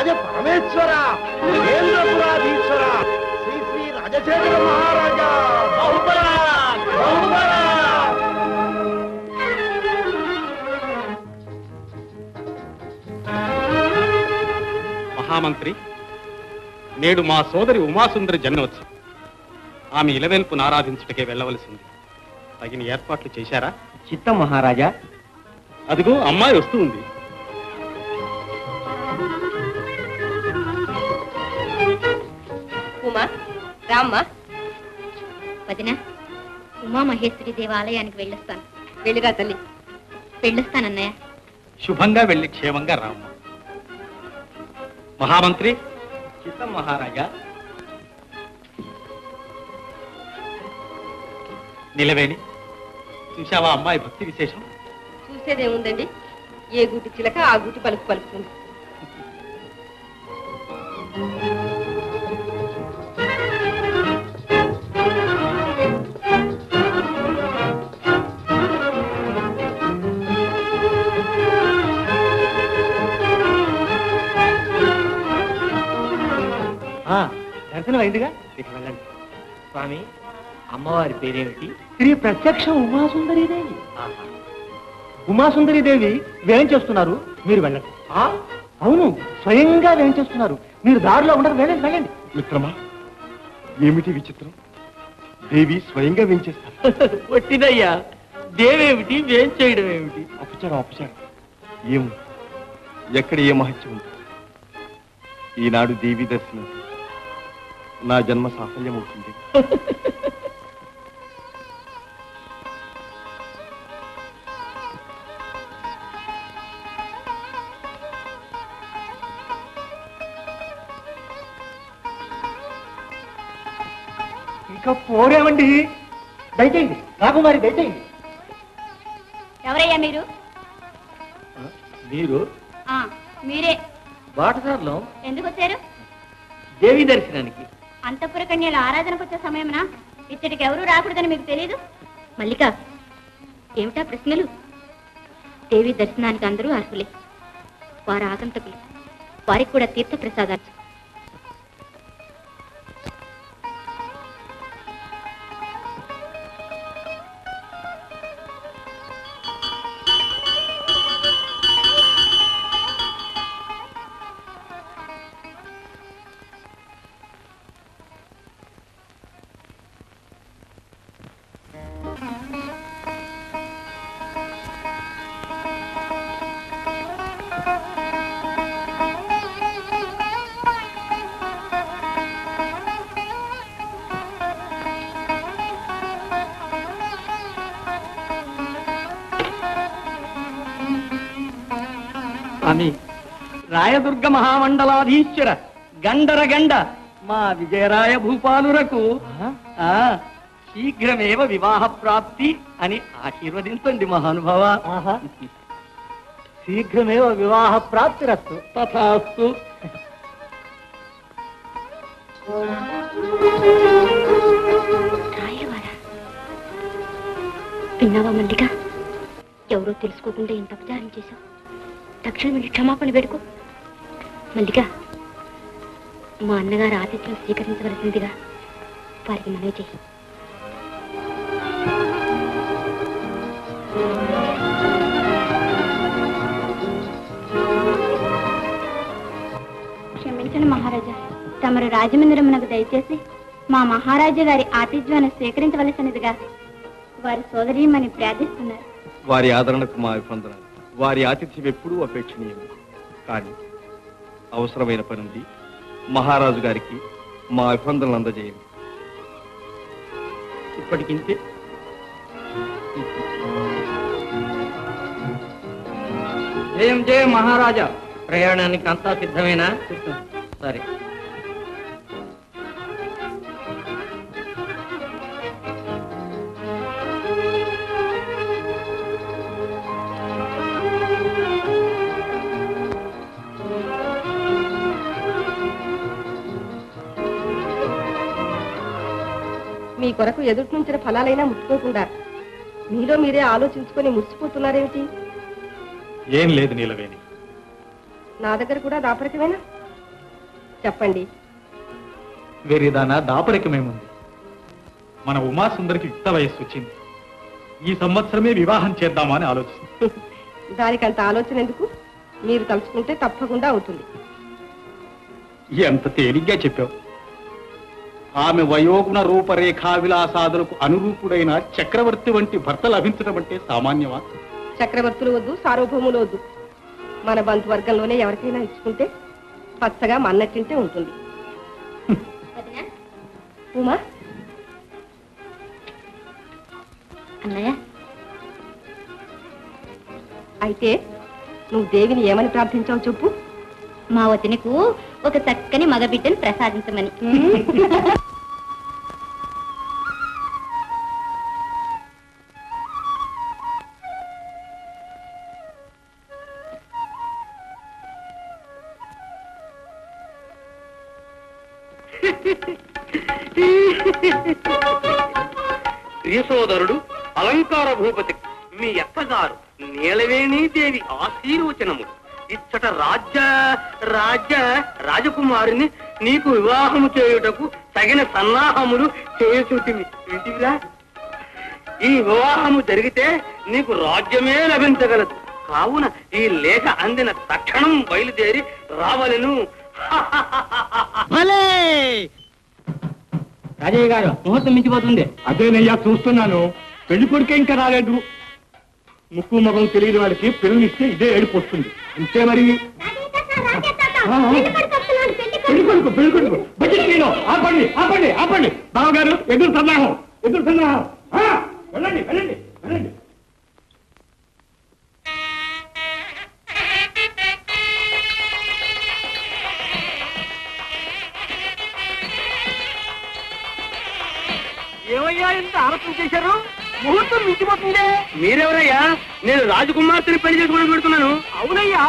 రాజ పరమేశ్వర మహేంద్రపురాధీశ్వర శ్రీ శ్రీ రాజశేఖర మహారాజా మహామంత్రి, నేడు మా సోదరి ఉమాసుందరి జన్మోత్సవం. ఆమె ఇలవెల్పును ఆరాధించుటకే వెళ్ళవలసింది. తగిన ఏర్పాట్లు చేశారా? చిత్తం మహారాజా. అదిగో అమ్మాయి వస్తూ ఉంది. ఉమా, రామ్మా. వదినా, ఉమామహేశ్వరి దేవాలయానికి వెళ్ళొస్తాను. వెళ్ళిరా తల్లి. వెళ్ళొస్తానన్నయ్య. శుభంగా వెళ్ళి క్షేమంగా రామ్మ. మహామంత్రి. చిత్తం మహారాజా. నిలవేణి, చూశావా అమ్మాయి భక్తి విశేషం? చూసేదేముందండి, ఏ గుటి చిలక ఆ గుటి పలుకు పలుకుతుంది. దర్శనం అయిందిగా, ఇక వెళ్ళండి. స్వామి, అమ్మవారి పేరేమిటి? శ్రీ ప్రత్యక్ష ఉమాసుందరీదేవి. ఉమాసుందరీదేవి వేం చేస్తున్నారు, మీరు వెళ్ళండి. అవును, స్వయంగా వేం చేస్తున్నారు, మీరు దారిలో ఉండరు. వెళ్ళండి వెళ్ళండి. మిత్రమా, ఏమిటి విచిత్రం? దేవి స్వయంగా వేంచేస్తారు. వచ్చిదయ్యా, దేవేమిటి వేం చేయడం ఏమిటి? అపచారం అపచారం. ఏము ఎక్కడ ఏ మహత్యం ఉంది? ఈనాడు దేవి దర్శనం నా జన్మ సాఫల్యం అవుతుంది. ఇంకా పోరేమండి, దయచేయండి రాకుమారి, దయచేయండి. ఎవరయ్యా మీరు? మీరు మీరే. బాటసార్లో ఎందుకు వచ్చారు? దేవి దర్శనానికి. అంతఃపుర కన్యల ఆరాధనకు వచ్చే సమయమున ఇచ్చటికి ఎవరూ రాకూడదని మీకు తెలియదు? మల్లిక, ఏమిటా ప్రశ్నలు? దేవి దర్శనానికి అందరూ అర్హులే. వారు ఆగంతకులు, వారికి కూడా తీర్థ ప్రసాదాలు. స్వామి, రాయదుర్గ మహామండలాధీశ్వర గండర గండ మా విజయరాయ భూపాలురకు శీఘ్రమేవ వివాహ ప్రాప్తి అని ఆశీర్వదించండి మహానుభావ. శీఘ్రమేవ వివాహ ప్రాప్తిరస్తు. తథాస్తు. విన్నావా మల్లిక? ఎవరో తెలుసుకోకుండా ఎంత అపచారం చేశావు. తక్షణం వెళ్ళి క్షమాపణ వేడుకో. మల్లిక, మా అన్నగారు ఆతిథ్యం స్వీకరించవలసిందిగా వారికి మనవి చేయి. క్షమించండి మహారాజా, తమరు రాజమందిరమునకు దయచేసి మా మహారాజా గారి ఆతిథ్యాన్ని స్వీకరించవలసినదిగా వారి సోదరీమణి ప్రార్థిస్తున్నారు. వారి ఆదరణకు మా అభివందనాలు. వారి ఆతిథ్యం ఎప్పుడూ అపేక్షణీయం. కానీ అవసరమైన పని ఉంది. మహారాజు గారికి మా అభివందనలు అందజేయండి. ఇప్పటికింతే. జయం జయం మహారాజా. ప్రయాణానికి అంతా సిద్ధమేనా? సరే. మీ కొరకు ఎదుటి నుంచిన ఫలాలైనా ముట్టుకోకుండా మీలో మీరే ఆలోచించుకొని మురిసిపోతున్నారేమిటి? ఏం లేదు నీలవేణి. నా దగ్గర కూడా దాపరికమేనా? చెప్పండి. వేరేదానా దాపరికమేముంది? మన ఉమాసుందరికి యుక్త వయస్సు వచ్చింది. ఈ సంవత్సరమే వివాహం చేద్దామని ఆలోచిస్తుంది. దానికంత ఆలోచన ఎందుకు? మీరు తలుచుకుంటే తప్పకుండా అవుతుంది. ఎంత తేలిగ్గా చెప్పావు. ఆమె వయోగుణ రూపరేఖా విలాసాదులకు అనురూపుడైన చక్రవర్తి వంటి భర్త లభించడం అంటే సామాన్యమా? చక్రవర్తులు వద్దు, సార్వభౌములు వద్దు. మన బంధువర్గంలోనే ఎవరికైనా ఇచ్చుకుంటే పచ్చగా మన్నట్టింటే ఉంటుంది. ఉమా, అన్నయ్య, అయితే నువ్వు దేవిని ఏమని ప్రార్థించావు చెప్పు. మా వదినకు ఒక చక్కని మగబిడ్డను ప్రసాదించమని. ప్రియ సోదరుడు అలంకార భూపతి మీ అత్తగారు నీలవేణీ దేవి ఆశీర్వచనములు ఇచ్చట రాజకుమారిని నీకు వివాహము చేయుటకు తగిన సన్నాహములు చేయుచుంటివి. వింటివిరా? ఈ వివాహము జరిగితే నీకు రాజ్యమే లభించగలదు. కావున ఈ లేఖ అందిన తక్షణం బయలుదేరి రావలను. రాజయ్య గారు, ముహూర్తం మించిపోతుంది. అదేనయ్యా చూస్తున్నాను. పెళ్లి కొడుకే ఇంకా రాలేదు. ముక్కు మొగం తెలియని వాడికి పెళ్లిస్తే ఇదే ఏడుపు వస్తుంది. అంతే మరి. పెళ్లి కొడుకు బడ్జెట్ ఆపండి ఆపండి ఆపండి. బావగారు ఎదురు సన్నాహం వెళ్ళండి వెళ్ళండి వెళ్ళండి. ఏమయ్యా ఇంత ఆలోచన చేశారు? ముహూర్తం మించిపోతుందే. మీరెవరయ్యా? నేను రాజకుమార్తెని పెళ్లి చేసుకోవడం పెడుతున్నాను. అవునయ్యా,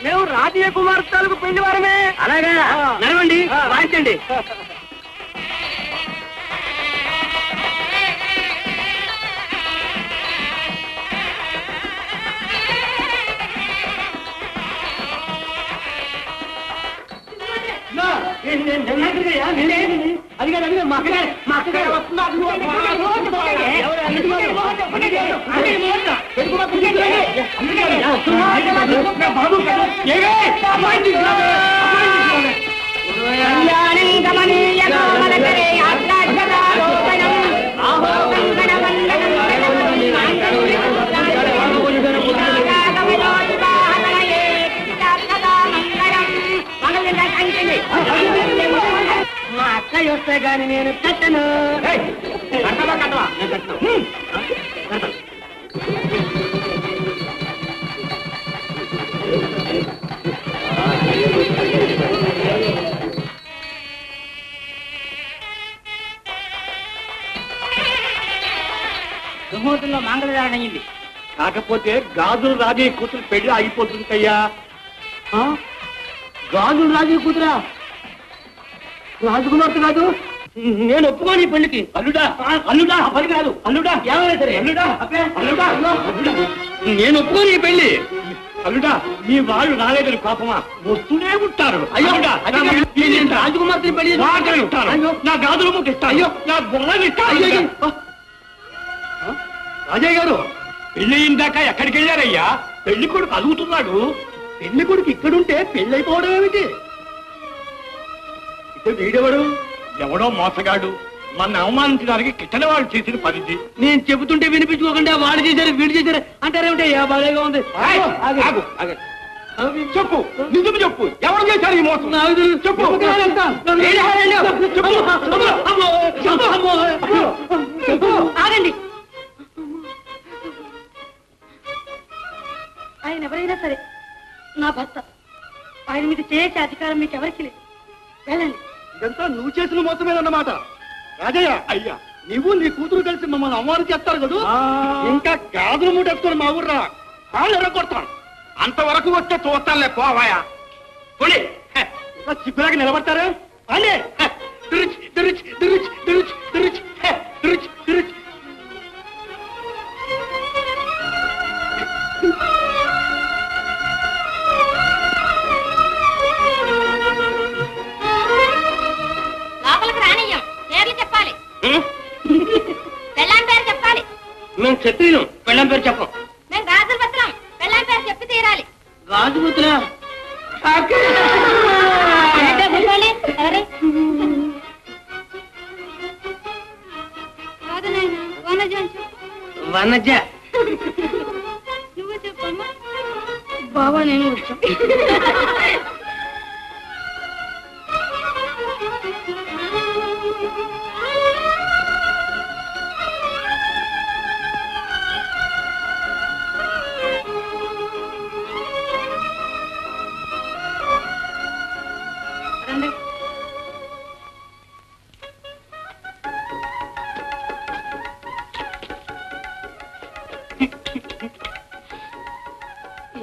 మేము రాజీయ కుమార్తెలకు పెళ్లి వారమే. అలాగా, నడవండి, వాయించండి. మా అక్కయ్య వస్తే గాని నేను కట్టను. ముహూర్తంలో మంగళదారణ అయ్యింది. కాకపోతే గాజులు రాజయ్య కూతురు పెళ్లి ఆగిపోతుందయ్యా. గాజులు రాజయ్య కూతురా? రాజకుమార్తె కాదు. నేను ఒప్పుకోని పెళ్లికి. అల్లుడా అల్లుడా పని కాదు. అల్లుడా ఏమైనా సరే. అల్లుడా అల్లుడా నేను ఒప్పుకోని పెళ్లి. అల్లుడా నీ వాళ్ళు రాలేదని కోపమా? వస్తూనే ఉంటారు. అయ్యో రాజకుమార్తెని పెళ్లి ఉంటాను. నా గాజులు ముట్టు ఇస్తాను. అయ్యో నా బుర్రని ఇస్తాను. రాజయ్య గారు, పెళ్లి అయిందాక ఎక్కడికి వెళ్ళారయ్యా? పెళ్లి కొడుకు అడుగుతున్నాడు. పెళ్లి కొడుకు ఇక్కడుంటే పెళ్లి అయిపోవడం ఏమిటి? వీడెవడు? ఎవడో మోసగాడు. మన అవమానించడానికి కిట్టన వాళ్ళు చేసిన పనిది. నేను చెబుతుంటే వినిపించుకోకుండా వాడు చేశారు వీడు చేశారు అంటారేమిటయ్యా? బాగా ఉంది. చెప్పు, నిజం చెప్పు. ఎవరు చేశారు ఈ మోసం? చెప్పు. ఆగండి. ఆయన ఎవరైనా సరే నా భర్త. ఆయన మీద చేసే అధికారం మీకు ఎవరికి లేదు. వెళ్ళండి. ఇదంతా నువ్వు చేసిన మోసమేనన్నమాట. రాజయ్య, అయ్యా, నువ్వు నీ కూతురు కలిసి మమ్మల్ని అవమానం చేస్తారు కదా. ఇంకా గాజులు మూటేసుకొని మా ఊర్రా కాళ్ళు ఎరగొడతాను. అంతవరకు వస్తే చూస్తానులే. పోవాయా పోనీ. చిప్పులాగా నిలబడతారా? అనే దురుచి దురుచి దురుచి దురుచి దురుచి దురుచి దురుచి. క్షత్రియులు పెళ్ళం పేరు చెప్పం. మేము గాజులు పత్రం పెళ్ళాం పేరు చెప్పి తీరాలి. గాజుబుతులా ఏంటో కూర్చోండి. ఎవరు? కాదు నాయన వనజ అని చెప్పు. వనజ. నువ్వు చెప్పమ్మా. బాబా నేను వచ్చా.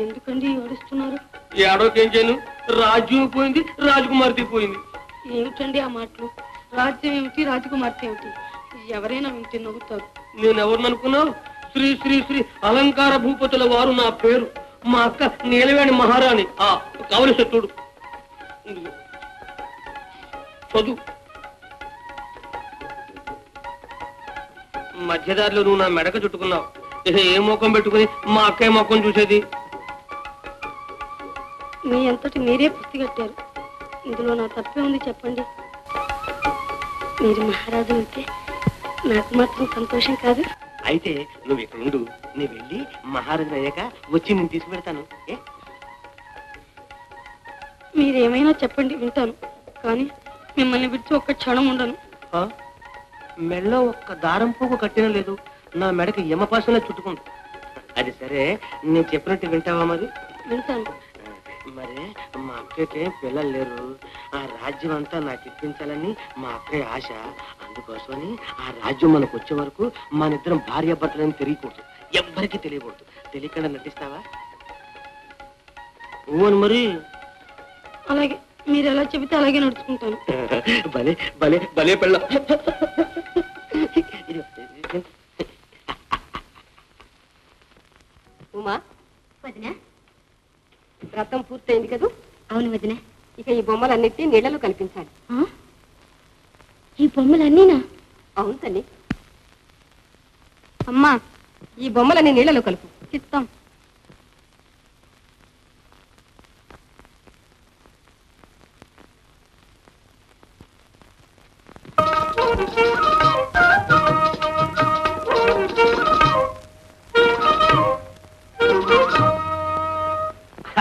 ఎందుకండి ఏడుస్తున్నారు? ఏడోకేం చేయను, రాజ్యం పోయింది, రాజకుమార్తె పోయింది. ఏమిటండి ఆ మాటలు? రాజ్యం ఏమిటి, రాజకుమార్తె ఏమిటి? ఎవరైనా వింటే నవ్వుతారు. నేనెవరిని అనుకున్నావు? శ్రీ శ్రీ శ్రీ అలంకార భూపతుల వారు నా పేరు. మా అక్క నీలవేణి మహారాణి. కవలి శత్రుడు చదువు. మధ్యదారిలో నువ్వు నా మెడక చుట్టుకున్నావు. ఏ ముఖం పెట్టుకుని మా అక్కయ్య ముఖం చూసేది? మీ అంతటి మీరే పుస్తి కట్టారు. ఇందులో నా తప్పే ఉంది చెప్పండి. మీరు మహారాజు అయితే నాకు మాత్రం సంతోషం కాదు. అయితే నువ్వు ఇక్కడ ఉండు, నీ వెళ్ళి మహారాజు అయ్యాక వచ్చి నేను తీసుకుపెడతాను. మీరేమైనా చెప్పండి, వింటాను. కానీ మిమ్మల్ని విడిచి ఒక్క క్షణం ఉండను. మెడలో ఒక్క దారం పోగు కట్టిన లేదు, నా మెడకి యమపాసంలో చుట్టుకుంది. అది సరే, నేను చెప్పినట్టు వింటావా? మరి వింటాను. మరి మా అక్కకి పిల్లలు లేరు. ఆ రాజ్యం అంతా నాకు ఇప్పించాలని మా అక్కయ్య ఆశ. అందుకోసమని ఆ రాజ్యం మనకు వచ్చే వరకు మన ఇద్దరం భార్యాభర్తలని తెలియకూడదు, ఎవ్వరికీ తెలియకూడదు. తెలియకుండా నటిస్తావా? ఊను మరి. అలాగే, మీరు ఎలా చెబితే అలాగే నడుచుకుంటాను. భలే భలే భలే పిల్ల. ఉమా, వదినా. వ్రతం పూర్తయింది కదూ? అవును వదినా. ఇక ఈ బొమ్మలన్నిటినీ నీళ్లలో కల్పించాలి. ఈ బొమ్మలన్నీనా? అవును తల్లి. అమ్మా, ఈ బొమ్మలన్నీ నీళ్లలో కలుపు. చిత్తం.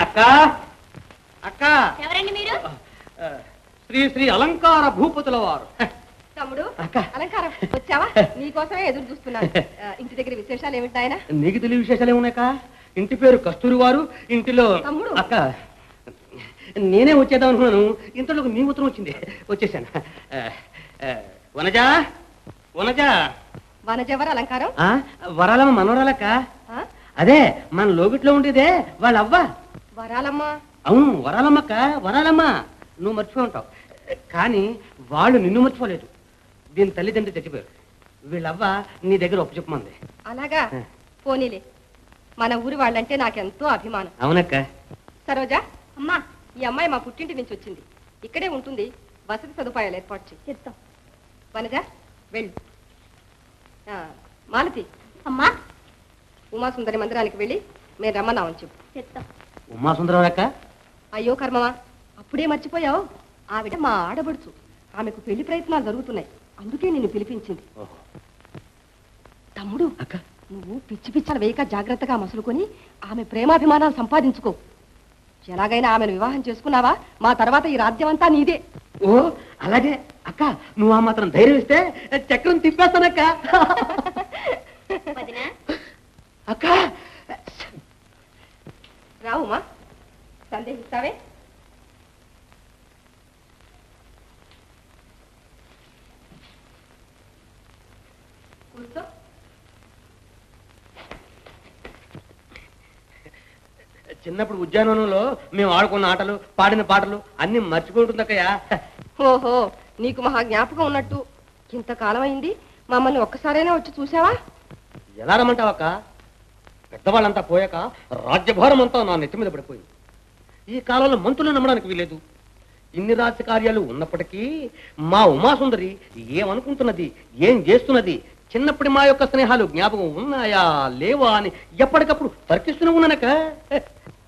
అక్క అక్క, ఎవరండి మీరు? శ్రీ శ్రీ అలంకార భూపతుల వారు. తమ్ముడు, అక్క. అలంకారం వచ్చావా? నీకోసమే ఎదురు చూస్తున్నాను. ఇంటి దగ్గర విశేషాలు ఏమిటి ఆయన? నీకు తెలియ విశేషాలు ఏమున్నాక? ఇంటి పేరు కస్తూరి వారు, ఇంటిలో. తమ్ముడు. అక్క, నేనే వచ్చేద్దాం అనుకున్నాను, ఇంతలోకి మీ ఉత్తరం వచ్చింది, వచ్చేసాను. వనజా వనజా. వనజెవరు అలంకారం? వరాలమ్మ మనవరాలక్క. ఆ? అదే మన లోగిట్లో ఉండేదే వాళ్ళ అవ్వ. వరాలమ్మా? అవును, వరాలమ్మక్క, వరాలమ్మ. నువ్వు మర్చిపోయి ఉంటావు, కానీ వాళ్ళు నిన్ను మర్చిపోలేదు. దీని తల్లిదండ్రులు చచ్చిపోయారు. వీళ్ళవ్వ నీ దగ్గర ఒప్పు చెప్పమంది. అలాగా? పోనీలే. మన ఊరి వాళ్ళంటే నాకెంతో అభిమానం. అవునక్క. సరోజా, అమ్మా, ఈ అమ్మాయి మా పుట్టింటి నుంచి వచ్చింది. ఇక్కడే ఉంటుంది. వసతి సదుపాయాలు ఏర్పాటు చేయి. చిత్తం. వనజ, వెళ్ళు. మాలతి, అమ్మా. ఉమాసుందరి మందిరానికి వెళ్ళి మేము రమ్మన్నామని చెప్పు. చిత్తం. ఉమాసుందరం అక్క. అయ్యో కర్మమా, అప్పుడే మర్చిపోయావు. ఆవిడ మా ఆడబడుచు. ఆమెకు పెళ్లి ప్రయత్నాలు జరుగుతున్నాయి, అందుకే నిన్ను పిలిపించింది. తమ్ముడు, అక్క, నువ్వు పిచ్చి పిచ్చలు వేయక జాగ్రత్తగా మసులుకొని ఆమె ప్రేమాభిమానాలు సంపాదించుకో. ఎలాగైనా ఆమెను వివాహం చేసుకున్నావా, మా తర్వాత ఈ రాజ్యం అంతా నీదే. ఓ అలాగే అక్క, నువ్వు ఆ మాత్రం ధైర్యం ఇస్తే చక్రం తిప్పేస్తానక్క. వదినా. అక్క, రావుమా, సందేహిస్తావే? కూర్చో. చిన్నప్పుడు ఉద్యానవనంలో మేము ఆడుకున్న ఆటలు, పాడిన పాటలు అన్ని మర్చిపోతుందక్కయ్యా. ఓహో, నీకు మహా జ్ఞాపకం ఉన్నట్టు. ఇంతకాలం అయింది, మమ్మల్ని ఒక్కసారైనా వచ్చి చూసావా? ఎలా రమ్మంటావక్క? పెద్దవాళ్ళంతా పోయాక రాజ్యభారం అంతా నా నెత్తి మీద పడిపోయింది. ఈ కాలంలో మంత్రులు నమ్మడానికి వీలేదు. ఇన్ని రాజ కార్యాలు ఉన్నప్పటికీ మా ఉమాసుందరి ఏమనుకుంటున్నది, ఏం చేస్తున్నది చిన్నప్పటి మా యొక్క స్నేహాలు జ్ఞాపకం ఉన్నాయా లేవా అని ఎప్పటికప్పుడు తర్కిస్తూనే ఉన్నానక.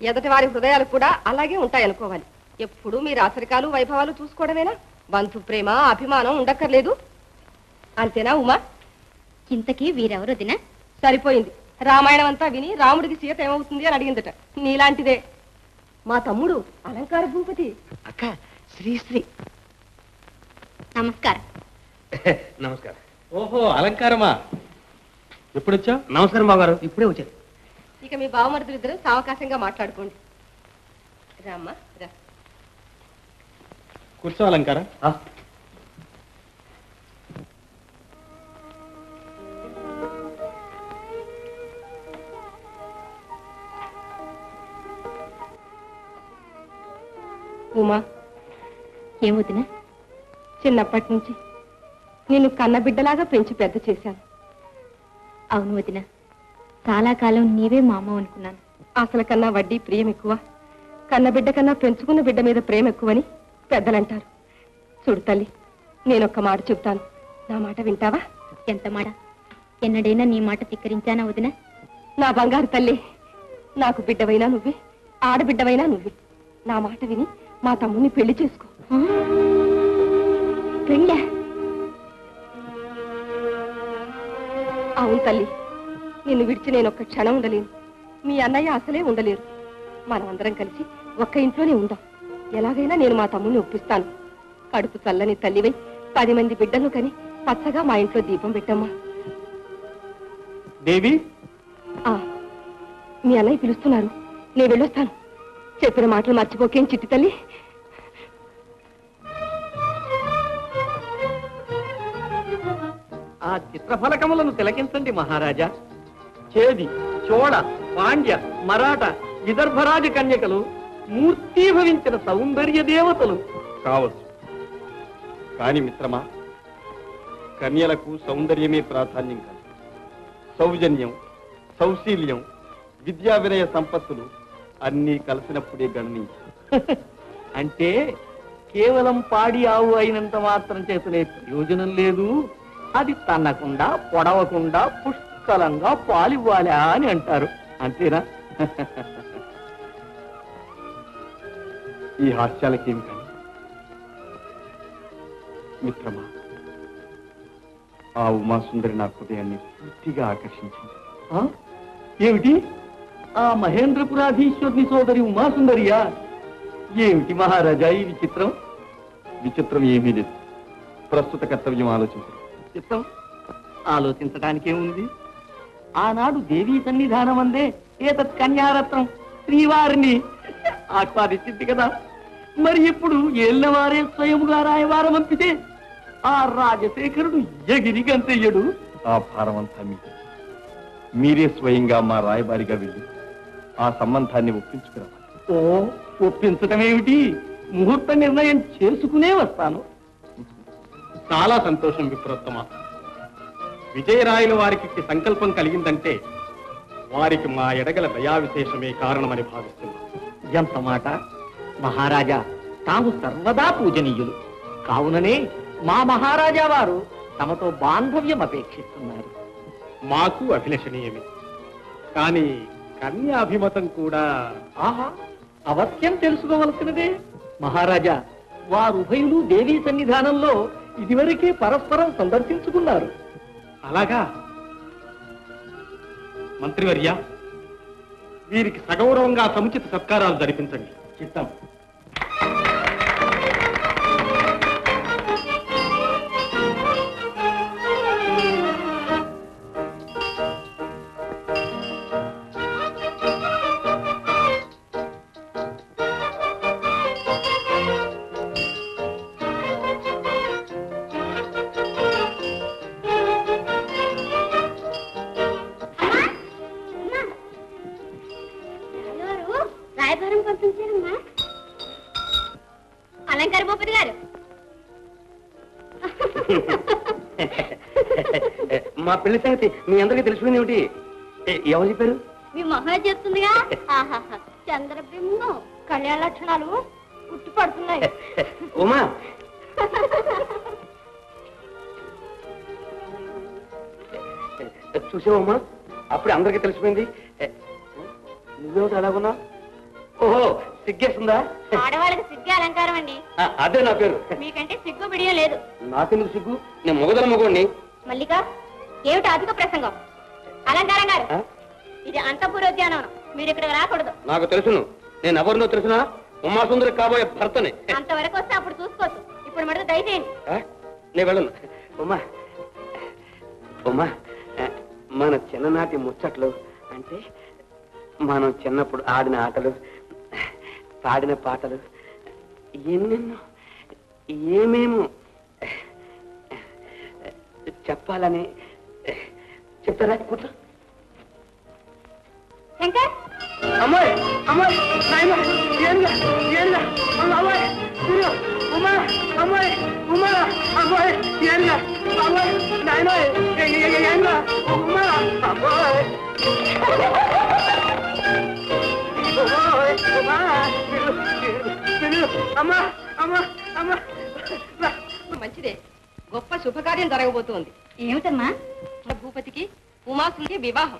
ఎదటి వారి హృదయాలు కూడా అలాగే ఉంటాయనుకోవాలి. ఎప్పుడు మీ రాచరికాలు వైభవాలు చూసుకోవడమేనా? బంధు ప్రేమ అభిమానం ఉండక్కర్లేదు. అంతేనా ఉమా? ఇంతకీ వీరెవరు వదినా? సరిపోయింది. రామాయణం అంతా విని రాముడికి సీత ఏమవుతుంది అని అడిగిందట. నీలాంటిదే. మా తమ్ముడు అలంకార భూపతి. అక్క శ్రీశ్రీ. నమస్కారం. నమస్కారం. ఓహో అలంకారమా, ఎప్పుడొచ్చా? నమస్కారం బాబు గారు, ఇప్పుడే వచ్చారు. ఇక మీ బావమరుదులిద్దరూ సావకాశంగా మాట్లాడుకోండి. రామ్మా రా. కూర్చో అలంకార. ఉమా, ఏం వదినా? చిన్నప్పటి నుంచి నేను కన్నబిడ్డలాగా పెంచి పెద్ద చేశాను. అవును వదినా, చాలా కాలం నీవే మా అమ్మ అనుకున్నాను. అసలు కన్నా వడ్డీ ప్రియం ఎక్కువ, కన్నబిడ్డ కన్నా పెంచుకున్న బిడ్డ మీద ప్రేమ ఎక్కువని పెద్దలంటారు. చూడు తల్లి, నేనొక్క మాట చెప్తాను, నా మాట వింటావా? ఎంత మాట? ఎన్నడైనా నీ మాట తిక్కరించానా వదినా? నా బంగారు తల్లి, నాకు బిడ్డవైనా నువ్వే, ఆడబిడ్డవైనా నువ్వే. నా మాట విని మా తమ్ముని పెళ్లి చేసుకో. పెళ్ళా? అవును తల్లి, నిన్ను విడిచి నేను ఒక్క క్షణం ఉండలేను. మీ అన్నయ్య అసలే ఉండలేరు. మనమందరం కలిసి ఒక్క ఇంట్లోనే ఉందాం. ఎలాగైనా నేను మా తమ్ముని ఒప్పిస్తాను. కడుపు చల్లని తల్లివై 10 మంది బిడ్డలు కని పచ్చగా మా ఇంట్లో దీపం పెట్టమ్మా. దేవి, మీ అన్నయ్య పిలుస్తున్నారు, నేను వెళ్ళొస్తాను. చెప్పిన మాటలు మర్చిపోకేం చిట్టి తల్లి. ఆ చిత్రఫలకములను తిలకించండి మహారాజా. చేది, చోళ, పాండ్య, మరాఠ, విదర్భరాజ కన్యకలు మూర్తీభవించిన సౌందర్య దేవతలు. కావచ్చు. కాని మిత్రమా, కన్యలకు సౌందర్యమే ప్రాధాన్యం కాదు. సౌజన్యం, సౌశీల్యం, విద్యా వినయ సంపత్తులు అన్నీ కలిసినప్పుడే గణనీయం. అంటే కేవలం పాడి ఆవు అయినంత మాత్రం చేతనే ప్రయోజనం లేదు, అది తన్నకుండా పొడవకుండా పుష్కలంగా పాలివ్వాలా అని అంటారు. అంతేనా? ఈ హాస్యాలకేమి కానీ మిత్రమా, ఆ ఉమాసుందరి నా హృదయాన్ని పూర్తిగా ఆకర్షించింది. ఏమిటి? ఆ మహేంద్రపురాధీశ్వరుని సోదరి ఉమాసుందరియా? ఏమిటి మహారాజా ఈ విచిత్రం? విచిత్రం ఏమీ లేదు. ప్రస్తుత కర్తవ్యం ఆలోచించండి. చిత్తం ఆలోచించడానికేముంది? ఆనాడు దేవీ సన్నిధానం అందే ఏతత్ కన్యారత్నం శ్రీవారిని ఆస్వాదించింది కదా. మరి ఇప్పుడు ఏళ్ళవారే స్వయముగా రాయవారం పంపితే ఆ రాజశేఖరుడు ఎగిరి గంతయ్యడు. ఆ భారం అంతా మీదే. మీరే స్వయంగా మా రాయబారిగా వెళ్ళి ఆ సంబంధాన్ని ఒప్పించుకురావాలి. ఓ, ఒప్పించటమేమిటి? ముహూర్త నిర్ణయం చేసుకునే వస్తాను. చాలా సంతోషం విప్రోత్తమ. విజయరాయల వారికి సంకల్పం కలిగిందంటే వారికి మా ఎడగల దయా విశేషమే కారణమని భావిస్తున్నాం. ఎంత మాట! మహారాజా తాము సర్వదా పూజనీయులు కావుననే మా మహారాజా వారు తమతో బాంధవ్యం అపేక్షిస్తున్నారు. మాకు అభిలషణీయమే, కానీ కన్యాభిమతం కూడా. ఆహా, అవశ్యం తెలుసుకోవలసినదే. మహారాజా వారుభయులు దేవీ సన్నిధానంలో ఇదివరకే పరస్పరం సందర్శించుకున్నారు. అలాగా? మంత్రివర్య, వీరికి సగౌరవంగా సముచిత సత్కారాలు జరిపించండి. చిత్తం. రాయబారం పంపించారమ్మా. అలంకార భూపతి గారు. మా పెళ్లి సంగతి మీ అందరికీ తెలుసుకుని ఏమిటి? ఎవరు చెప్పారు? మీ మొహం చెప్తుందిగా. చంద్రబింబం కళ్యాణ లక్షణాలు ఉట్టి పడుతున్నాయి. ఉమా, చూసావమ్మా అప్పుడే అందరికీ తెలిసిపోయింది. నువ్వేమిటి అలాగున్నా? ఓహో సిగ్గేస్తుందా? ఆడవాళ్ళకి సిగ్గే అలంకారం అండి. అదే నా పేరు. మీకంటే సిగ్గు బిడియం లేదు. నాకెందుకు సిగ్గు? నేను మొగదల మగోడిని. మల్లిక ఏమిటి అధిక ప్రసంగం? అలంకారం గారు, ఇది అంతఃపురోద్యానవనం, మీరు ఇక్కడ రాకూడదు. నాకు తెలుసును. నేను ఎవరినో తెలుసునా? ఉమాసుందరి కాబోయే భర్తని. అంతవరకు వస్తే అప్పుడు చూసుకోవచ్చు. ఇప్పుడు మటుకు దయచేయండి. నేను వెళ్ళను. ఉమా ఉమా మన చిన్ననాటి ముచ్చట్లు అంటే మనం చిన్నప్పుడు ఆడిన ఆటలు, పాడిన పాటలు, ఎన్నెన్నో ఏమేమో చెప్పాలని చెప్తారా? కూర్చో. శంకర్, అమ్మాయి అమ్మాయి నాయన ఏనుగా ఏనుగా అమ్మాయి ఉమా అమ్మాయి ఉమా అమ్మాయి ఏనుగా అమ్మాయి నాయన ఏనుగా ఉమా అమ్మాయి అమ్మా అమ్మా అమ్మా. మంచిదే, గొప్ప శుభకార్యం జరగబోతోంది. ఏమిటమ్మా? భూపతికి ఉమాసుకి వివాహం.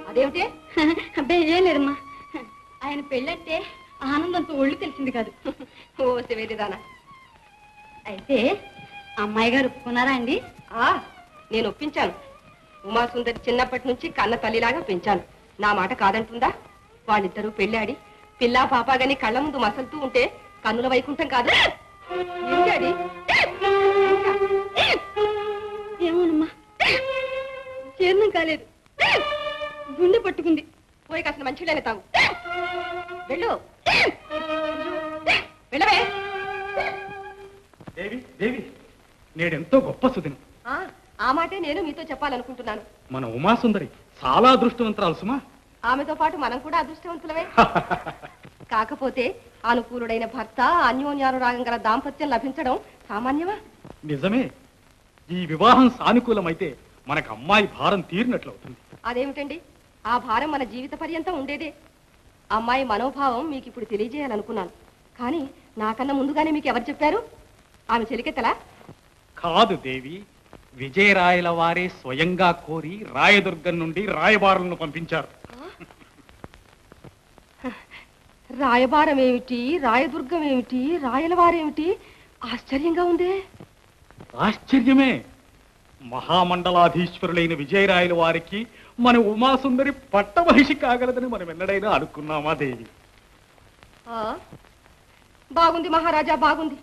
అదేమిటి? అబ్బాయి ఏం లేదమ్మా, ఆయన పెళ్ళంటే ఆనందంతో ఒళ్ళు తెలిసింది కాదు. ఓ శివేదిదానా, అయితే అమ్మాయి గారు ఒప్పుకున్నారా అండి? నేను ఒప్పించాను. ఉమాసుందరి చిన్నప్పటి నుంచి కన్న తల్లిలాగా పెంచాను. నా మాట కాదంటుందా? వాళ్ళిద్దరూ పెళ్ళాడి పిల్లా పాపాగని కళ్ళ ముందు మసలుతూ ఉంటే కన్నుల వైకుంఠం కాదు. ఏమిటి? ఏమోనమ్మా, జీర్ణం కాలేదు, గుండె పట్టుకుంది. పోయి కాసిన మంచిగానే తాగు. వెళ్ళు, వెళ్ళవే. దేవి దేవి, నేడెంతో గొప్ప సుదినం. ఆ మాటే నేను మీతో చెప్పాలనుకుంటున్నాను. మన ఉమాసుందరి చాలా అదృష్టవంతురాలు సుమా. ఆమెతో పాటు మనం కూడా అదృష్టవంతులమే. కాకపోతే అనుకూలుడైన భర్త, అన్యోన్యానురాగం గల దాంపత్యం లభించడం సామాన్యమా? నిజమే. ఈ వివాహం సానుకూలమైతే మనకు అమ్మాయి భారం తీరినట్లు అవుతుంది. అదేమిటండి, ఆ భారం మన జీవిత పర్యంతం ఉండేదే. అమ్మాయి మనోభావం మీకు ఇప్పుడు తెలియజేయాలనుకున్నాను. కానీ నాకన్నా ముందుగానే మీకు ఎవరు చెప్పారు? ఆమె చెలికెత్తలా? కాదు దేవి, విజయరాయల వారే స్వయంగా కోరి రాయదుర్గం నుండి రాయబారులను పంపించారు. రాయబారం ఏమిటి, రాయదుర్గం ఏమిటి, రాయలవారేమిటి? ఆశ్చర్యంగా ఉందే. ఆశ్చర్యమే. మహామండలాధీశ్వరులైన విజయరాయల వారికి మన ఉమాసుందరి పట్టమహిషి కాగలదని మనం ఎన్నడైనా అనుకున్నామా దేవి? బాగుంది మహారాజా, బాగుంది.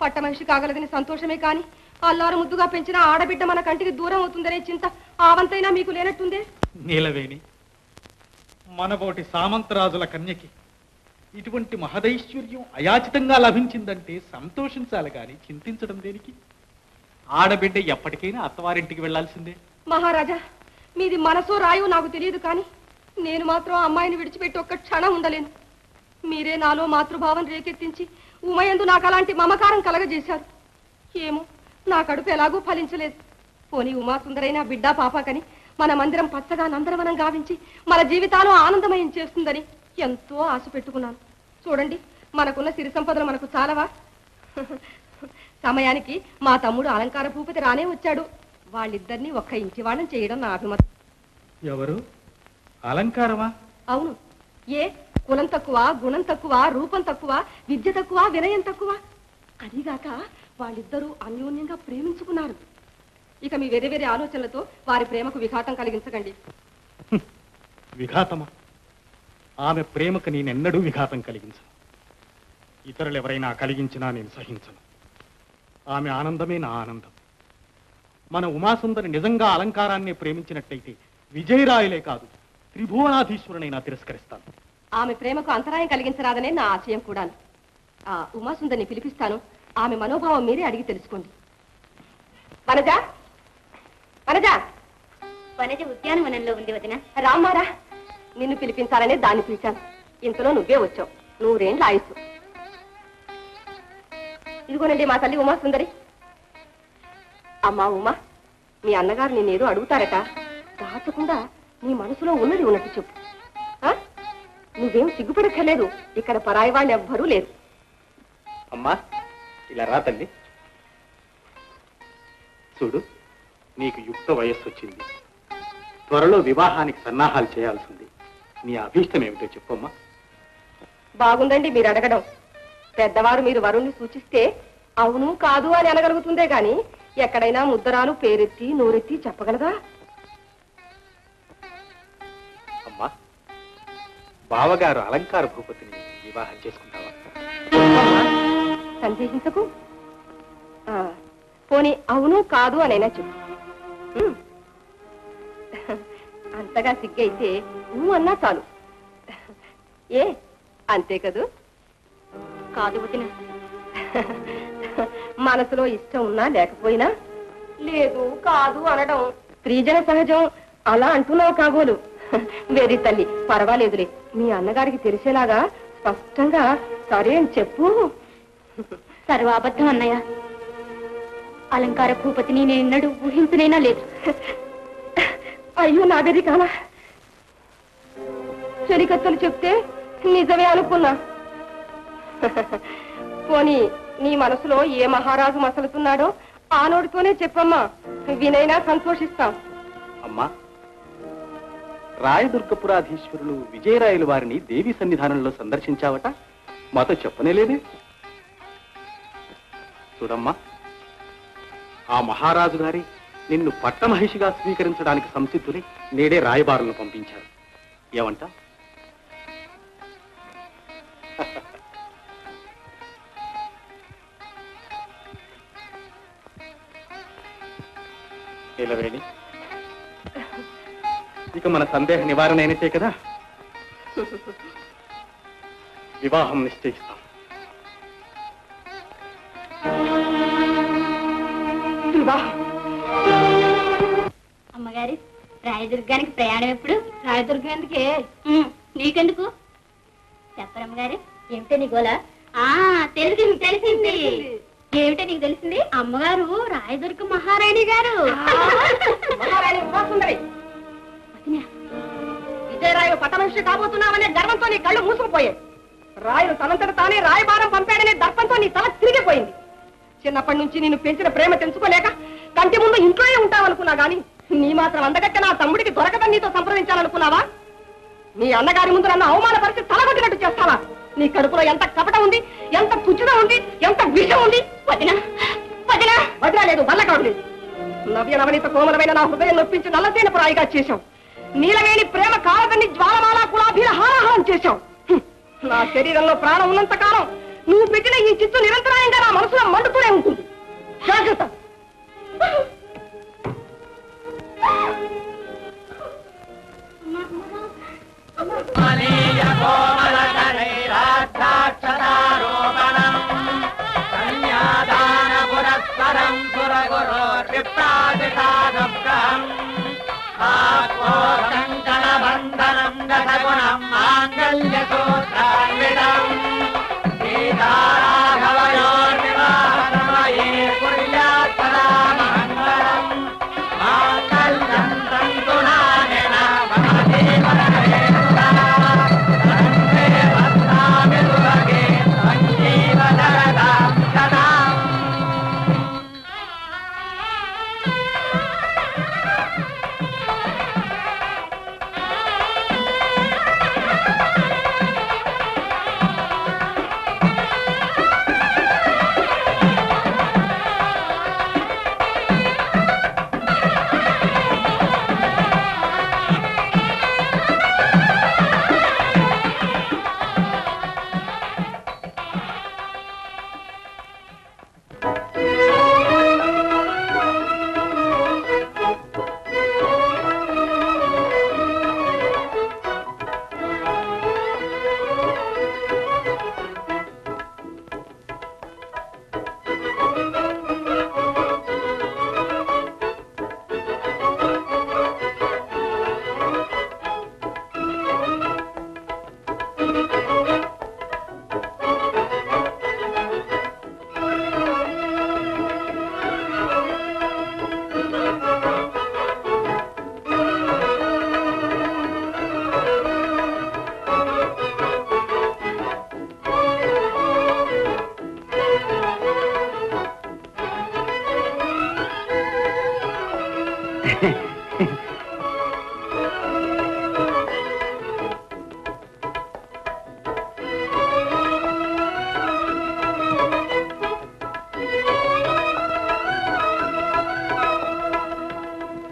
పట్టమహిషి కాగలదని సంతోషమే కాని అల్లారు ముద్దుగా పెంచిన ఆడబిడ్డ మన కంటికి దూరం అవుతుందనే చింత ఆవంతైనా మీకు లేనట్టుందే. నీలవేణి, మనబోటి సామంతరాజుల కన్యకి ఇటువంటి మహదైశ్వర్యం అయాచితంగా లభించిందంటే సంతోషించాలి గాని చింతించడం దేనికి? ఆడబిడ్డ ఎప్పటికైనా అత్తవారింటికి వెళ్లాల్సిందే. మహారాజా, మీది మనసో రాయో నాకు తెలియదు కానీ నేను మాత్రం అమ్మాయిని విడిచిపెట్టి ఒక్క క్షణం ఉండలేను. మీరే నాలో మాతృభావం రేకెత్తించి ఉమయందు నాకు అలాంటి మమకారం కలగజేశారు. ఏమో, నా కడుపు ఎలాగూ ఫలించలేదు. పోనీ ఉమాసుందరైన బిడ్డ పాపాకని మన మందిరం పచ్చగా నందనవనం గావించి మన జీవితాలు ఆనందమయం చేస్తుందని ఎంతో ఆశ పెట్టుకున్నాను. చూడండి, మనకున్న సిరి సంపదలు మనకు చాలవా? సమయానికి మా తమ్ముడు అలంకార భూపతి రానే వచ్చాడు. వాళ్ళిద్దరినీ ఒక్క ఇంటి వాళ్ళని చేయడం నా అభిమతం. ఎవరు? అలంకారమా? అవును. ఏ కులం తక్కువ, గుణం తక్కువ, రూపం తక్కువ, విద్య తక్కువ, వినయం తక్కువ? అదిగాక వాళ్ళిద్దరూ అన్యోన్యంగా ప్రేమించుకున్నారు. ఇక మీ వేరే వేరే ఆలోచనలతో వారి ప్రేమకు విఘాతం కలిగించకండి. విఘాతమా? ఆమె ప్రేమకు నేనెన్నడూ విఘాతం కలిగించను. ఇతరులు ఎవరైనా కలిగించినా నేను సహించను. ఆమె ఆనందమే నా ఆనందం. మన ఉమాసుందరి నిజంగా అలంకారాన్ని ప్రేమించినట్టయితే విజయరాయలే కాదు, త్రిభువనాధీశ్వరునైనా తిరస్కరిస్తాను. ఆమె ప్రేమకు అంతరాయం కలిగించరాదనే నా ఆశయం కూడాను. ఆ ఉమాసుందరిని పిలిపిస్తాను. ఆమె మనోభావం మీరే అడిగి తెలుసుకోండి. వనజ, వనజ, వనజ ఉద్యానవనంలో ఉంది వదిన. రామ్మారా, నిన్ను పిలిపించాలనే దాన్ని పిలిచాను. ఇంతలో నువ్వే వచ్చావు. 100 ఏళ్ల ఆయుస్సు. ఇదిగోనండి మా తల్లి ఉమాసుందరి. అమ్మా ఉమా, మీ అన్నగారు నేనేదో అడుగుతారట. దాచకుండా నీ మనసులో ఉన్నది ఉన్నట్టు చెప్పు. నువ్వేం సిగ్గుపడక్కర్లేదు. ఇక్కడ పరాయి వాళ్ళు ఎవ్వరూ లేరు. అమ్మా ఇలా రా తల్లి. చూడు, నీకు యుక్త వయస్సు వచ్చింది. త్వరలో వివాహానికి సన్నాహాలు చేయాల్సింది. నీ అభీష్టం ఏమిటో చెప్పమ్మా. బాగుందండి మీరు అడగడం. పెద్దవారు మీరు వరుణ్ణి సూచిస్తే అవును కాదు అని అనగలుగుతుందే గాని ఎక్కడైనా ముద్దరాలు పేరెత్తి నోరెత్తి చెప్పగలదా? అమ్మా, బావగారు అలంకార భూపతిని వివాహం చేసుకుంటావా? సందేహించకు. పోనీ అవును కాదు అనైనా చెప్పు. అంతగా సిగ్గైతే నువ్వు అన్నా చాలు. ఏ అంతే కదూ? కాదు వదిన. మనసులో ఇష్టం ఉన్నా లేకపోయినా లేదు కాదు అనడం స్త్రీజన సహజం. అలా అంటున్నావు కాబోలు. వేరే తల్లి పర్వాలేదులే, మీ అన్నగారికి తెలిసేలాగా స్పష్టంగా సరే అని చెప్పు. సర్వాబద్ధం అన్నయ్య. అలంకార భూపతిని నేనెన్నడూ ఊహించనైనా లేదు. అయ్యో నాగది కానా, చెరికత్తలు చెప్తే నిజమే అనుకున్నా. పోనీ నీ మనసులో ఏ మహారాజు మసలుతున్నాడో ఆ నోటితోనే చెప్పమ్మా, వినైనా సంతోషిస్తాం. అమ్మా, రాయదుర్గపురాధీశ్వరులు విజయరాయలు వారిని దేవి సన్నిధానంలో సందర్శించావట, మాతో చెప్పనేలేదే. చూడమ్మా, ఆ మహారాజు గారి నిన్ను పట్టమహిషిగా స్వీకరించడానికి సంసిద్ధులై నేడే రాయబారులను పంపించారు. ఏమంటా? నీలవేణి, ఇక మన సందేహ నివారణ అయినట్టే కదా? వివాహం నిశ్చయిస్తాం. అమ్మగారు, రాయదుర్గానికి ప్రయాణం ఎప్పుడు? రాయదుర్గం ఎందుకే? నీకెందుకు చెప్పరమ్మగారు. ఏమిటే నీ గోల? తెలిసింది. ఏమిటే నీకు తెలిసింది? అమ్మగారు రాయదుర్గ మహారాణి గారు. విజయరాయు పట్టమనిషి కాబోతున్నావనే గర్వంతో నీ కళ్ళు మూసుకుపోయాయి. రాయు తనంతట తానే రాయబారం పంపాడనే దర్పంతో నీ తల తిరిగిపోయింది. చిన్నప్పటి నుంచి నిన్ను పెంచిన ప్రేమ తెంచుకోలేక కంటి ముందు ఇంట్లోనే ఉంటావనుకున్నా గాని నీ మాత్రం అందగట్టె నా తమ్ముడికి దొరకదని నీతో సంప్రదించాలనుకున్నావా? నీ అన్నగారి ముందు నన్ను అవమానపరిచి తలగొట్టినట్టు చేస్తావా? నీ కడుపులో ఎంత కపట ఉంది, ఎంత కుచ్చుద ఉంది, ఎంత విషం ఉంది. వదినా వదినా వదినా లేదు, వల్లకాడు లేదు. నవ్య నవనీత కోమలమైన నా హృదయం నొప్పించి నల్లతేన ప్రాయిగా చేశావు. నీలవేణి ప్రేమ కాలదని జ్వాలమాల కులాభీల హారాహారం చేశావు. నా శరీరంలో ప్రాణం ఉన్నంత కాలం నువ్వు పెట్టిన ఈ చిత్తు నిరంతరాయంగా నా మనసులో మండుతూనే ఉంటుంది. జాగ్రత్త.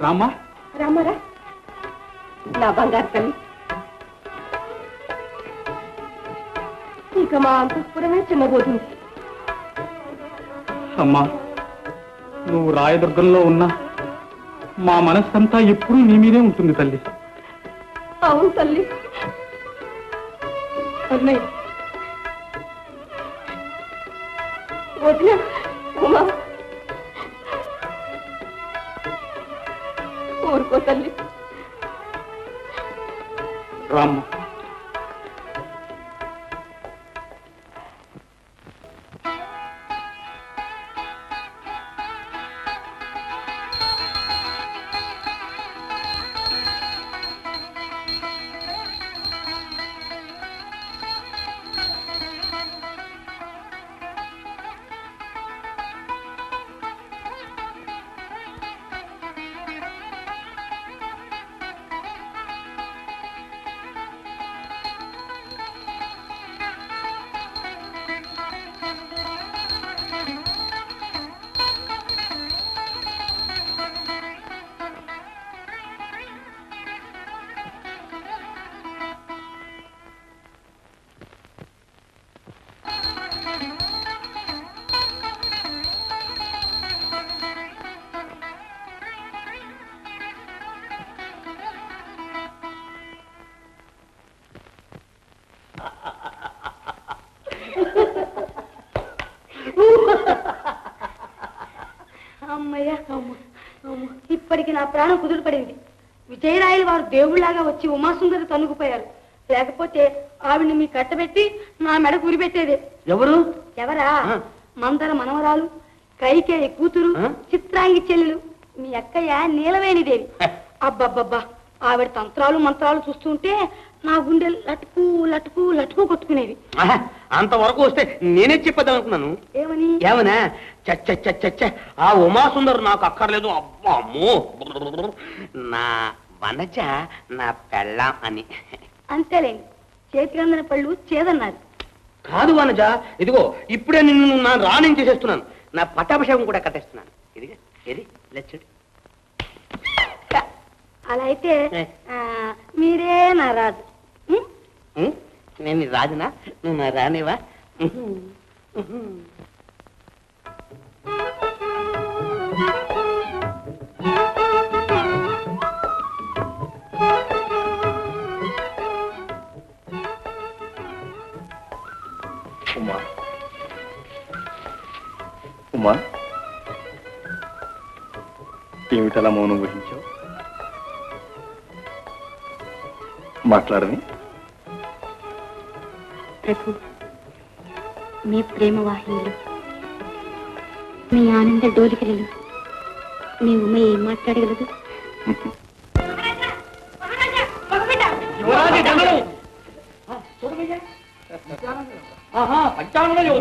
రామ్మా రామారా, నా బంగారు తల్లి, ఇక మా అంతఃపురమే చిన్నబోతుంది. అమ్మా, నువ్వు రాయదుర్గంలో ఉన్నా మా మనస్సంతా ఎప్పుడూ నీ మీదే ఉంటుంది తల్లి. అవును తల్లి. అన్నయ్య, వదిన, ఉమా, ఊరుకో తల్లి. రామ్మ, అమ్మయ్య, ఇప్పటికి నా ప్రాణం కుదురుపడింది. విజయరాయలు వారు దేవుళ్లాగా వచ్చి ఉమాసుందరి తనుగుపోయారు. లేకపోతే ఆవిడ్ని మీ కట్టబెట్టి నా మెడ గురిపెట్టేదే. ఎవరా? మందర మనవరాలు, కైకేయి కూతురు, చిత్రాంగి చెల్లెలు, మీ అక్కయ్య నీలవేణిదేవి. అబ్బబ్బబ్బా, ఆవిడ తంత్రాలు మంత్రాలు చూస్తుంటే నా గుండె లటుకు లటుకు లటుకు కొట్టుకునేది. అంతవరకు వస్తే నేనే చెప్పేద్దాం అనుకున్నాను. ఏమని? ఏమనా? చచ్చ ఆ ఉమాసుందరు నాకు అక్కర్లేదు. అబ్బా అమ్మో, నా వనజ నా పెళ్ళాం అని. అంతేలేండి, చేతికందిన పళ్ళు చేదన్నారు. కాదు వనజ, ఇదిగో ఇప్పుడే నిన్ను నా రాణించేసేస్తున్నాను. నా పట్టాభిషేకం కూడా కట్టేస్తున్నాను. ఇదిగా ఇది లచ్చుడు. అలా అయితే మీరే నా రాజు. నేను రాజునా? నువ్వు నా రానివా? ఉమా, ఉమా, ఏమిటలా మౌనం వహించావు? మాట్లాడని. ప్రభు, మీ ప్రేమ వాహినిలో, మీ ఆనంద డోలికలలో మీ ఉమ్మ ఏం మాట్లాడగలదు?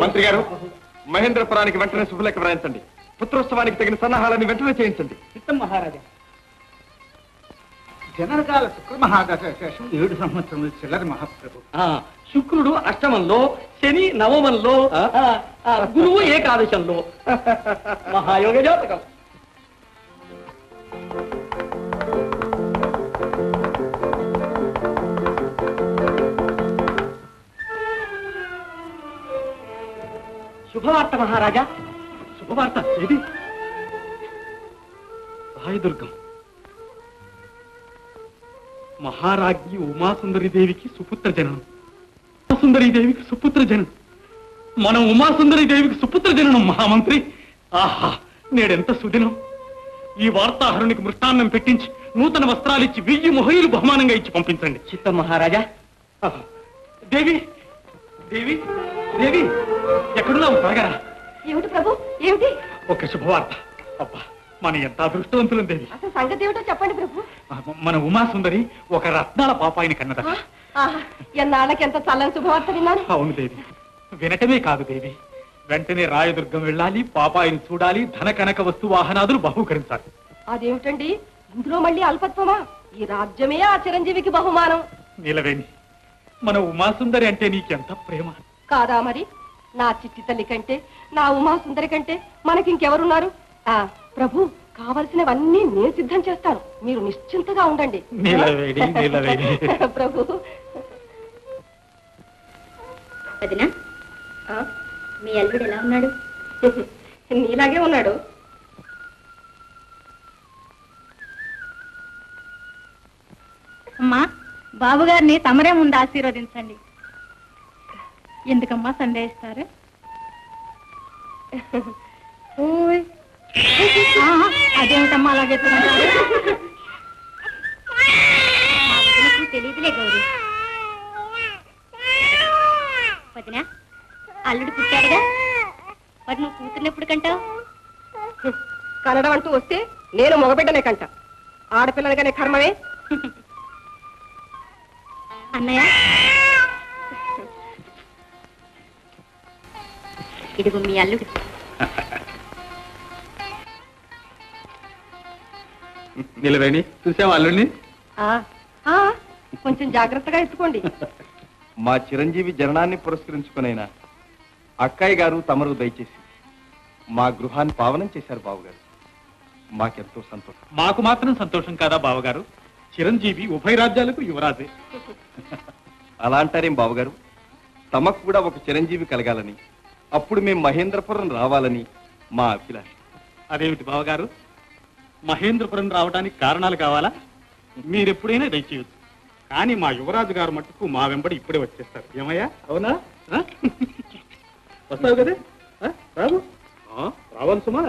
మంత్రి గారు, మహేంద్రపురానికి వెంటనే శుభలేఖ వ్రాయించండి. పుత్రోత్సవానికి తగిన సన్నాహాలని వెంటనే చేయించండి. చిత్తం మహారాజా. జనరకాల శుక్ర మహాదశేషం 7 సంవత్సరములు చిల్లర మహాప్రభు. శుక్రుడు అష్టమంలో, శని నవమంలో, గురువు ఏకాదశంలో. మహాయోగ జాతకం. శుభవార్త మహారాజా. శుభవార్త ఏది? రాయదుర్గం మహారాజ్ఞి ఉమాసుందరి దేవికి సుపుత్ర జననం. ఉమాసుందరి దేవికి సుపుత్ర జననం. మనం ఉమాసుందరి దేవికి సుపుత్ర జననం. మహామంత్రి, ఆహా, నేడెంత సుదినం! ఈ వార్తాహరునికి మృష్టాన్నం పెట్టించి నూతన వస్త్రాలిచ్చి 1000 మొహయులు బహుమానంగా ఇచ్చి పంపించండి. చిత్తం మహారాజా. దేవి, దేవి, దేవి, ఎక్కడున్నావు? త్వరగా. ఏమిటి ప్రభు, ఏమిటి? ఒక శుభవార్త. అబ్బా, మన ఎంత అదృష్టవంతులం దేవి. అసలు సంగతి ఏమిటో చెప్పండి ప్రభు. మన ఉమాసుందరి ఒక రత్నాల పాపాయిని కన్నద. ఎన్నాళ్ళకి ఎంత చల్లని శుభవార్త విన్నాను. అవును దేవి, వినటమే కాదు దేవి, వెంటనే రాయదుర్గం వెళ్ళాలి, పాపాయిని చూడాలి, ధన కనక వస్తు వాహనాదులు బహూకరించాలి. అదేమిటండి, ఇందులో మళ్ళీ అల్పత్వమా? ఈ రాజ్యమే ఆ చిరంజీవికి బహుమానం. నీలవేణి, మన ఉమాసుందరి అంటే నీకెంత ప్రేమ! కాదా మరి? నా చిట్టి తల్లి కంటే, నా ఉమాసుందరి కంటే మనకింకెవరున్నారు? ప్రభు, కావలసినవన్నీ నేను సిద్ధం చేస్తాను. మీరు నిశ్చింతగా ఉండండి. ప్రభు. వదినా, మీ అల్లుడు ఎలా ఉన్నాడు? నీలాగే ఉన్నాడు. అమ్మా, బాబుగారిని తమరే ముందు ఆశీర్వదించండి. ఎందుకమ్మా సందేహిస్తారు? అదేమిటమ్మా అలాగే తెలియదులే గౌరీ. వదినా, అల్లుడు పుట్టాడుగా, మరి నువ్వు కూతుర్ని ఎప్పుడు కంటావు? కనడం అంటూ వస్తే నేను మగబిడ్డనే కంట. ఆడపిల్లనిగానే కర్మమే. అన్నయ్య, ఇదిగో మీ అల్లుడు. నిలవేణి, చూసావా అల్లుడిని? కొంచెం జాగ్రత్తగా ఎత్తుకోండి. మా చిరంజీవి జననాన్ని పురస్కరించుకునైనా అక్కయ్య గారు తమరు దయచేసి మా గృహాన్ని పావనం చేశారు బావగారు. మాకెంతో సంతోషం. మాకు మాత్రం సంతోషం కాదా బావగారు? చిరంజీవి ఉభయ రాజ్యాలకు యువరాజే. అలా అంటారేం బావగారు? తమకు కూడా ఒక చిరంజీవి కలగాలని, అప్పుడు మేము మహేంద్రపురం రావాలని మా అభిలాష. అదేమిటి బావగారు, మహేంద్రపురం రావడానికి కారణాలు కావాలా? మీరెప్పుడైనా దయచేయచ్చు. కానీ మా యువరాజు గారు మట్టుకు మా వెంబడి ఇప్పుడే వచ్చేస్తారు. ఏమయ్యా, అవునా? వస్తావు కదా? రావు రావాలి సుమా.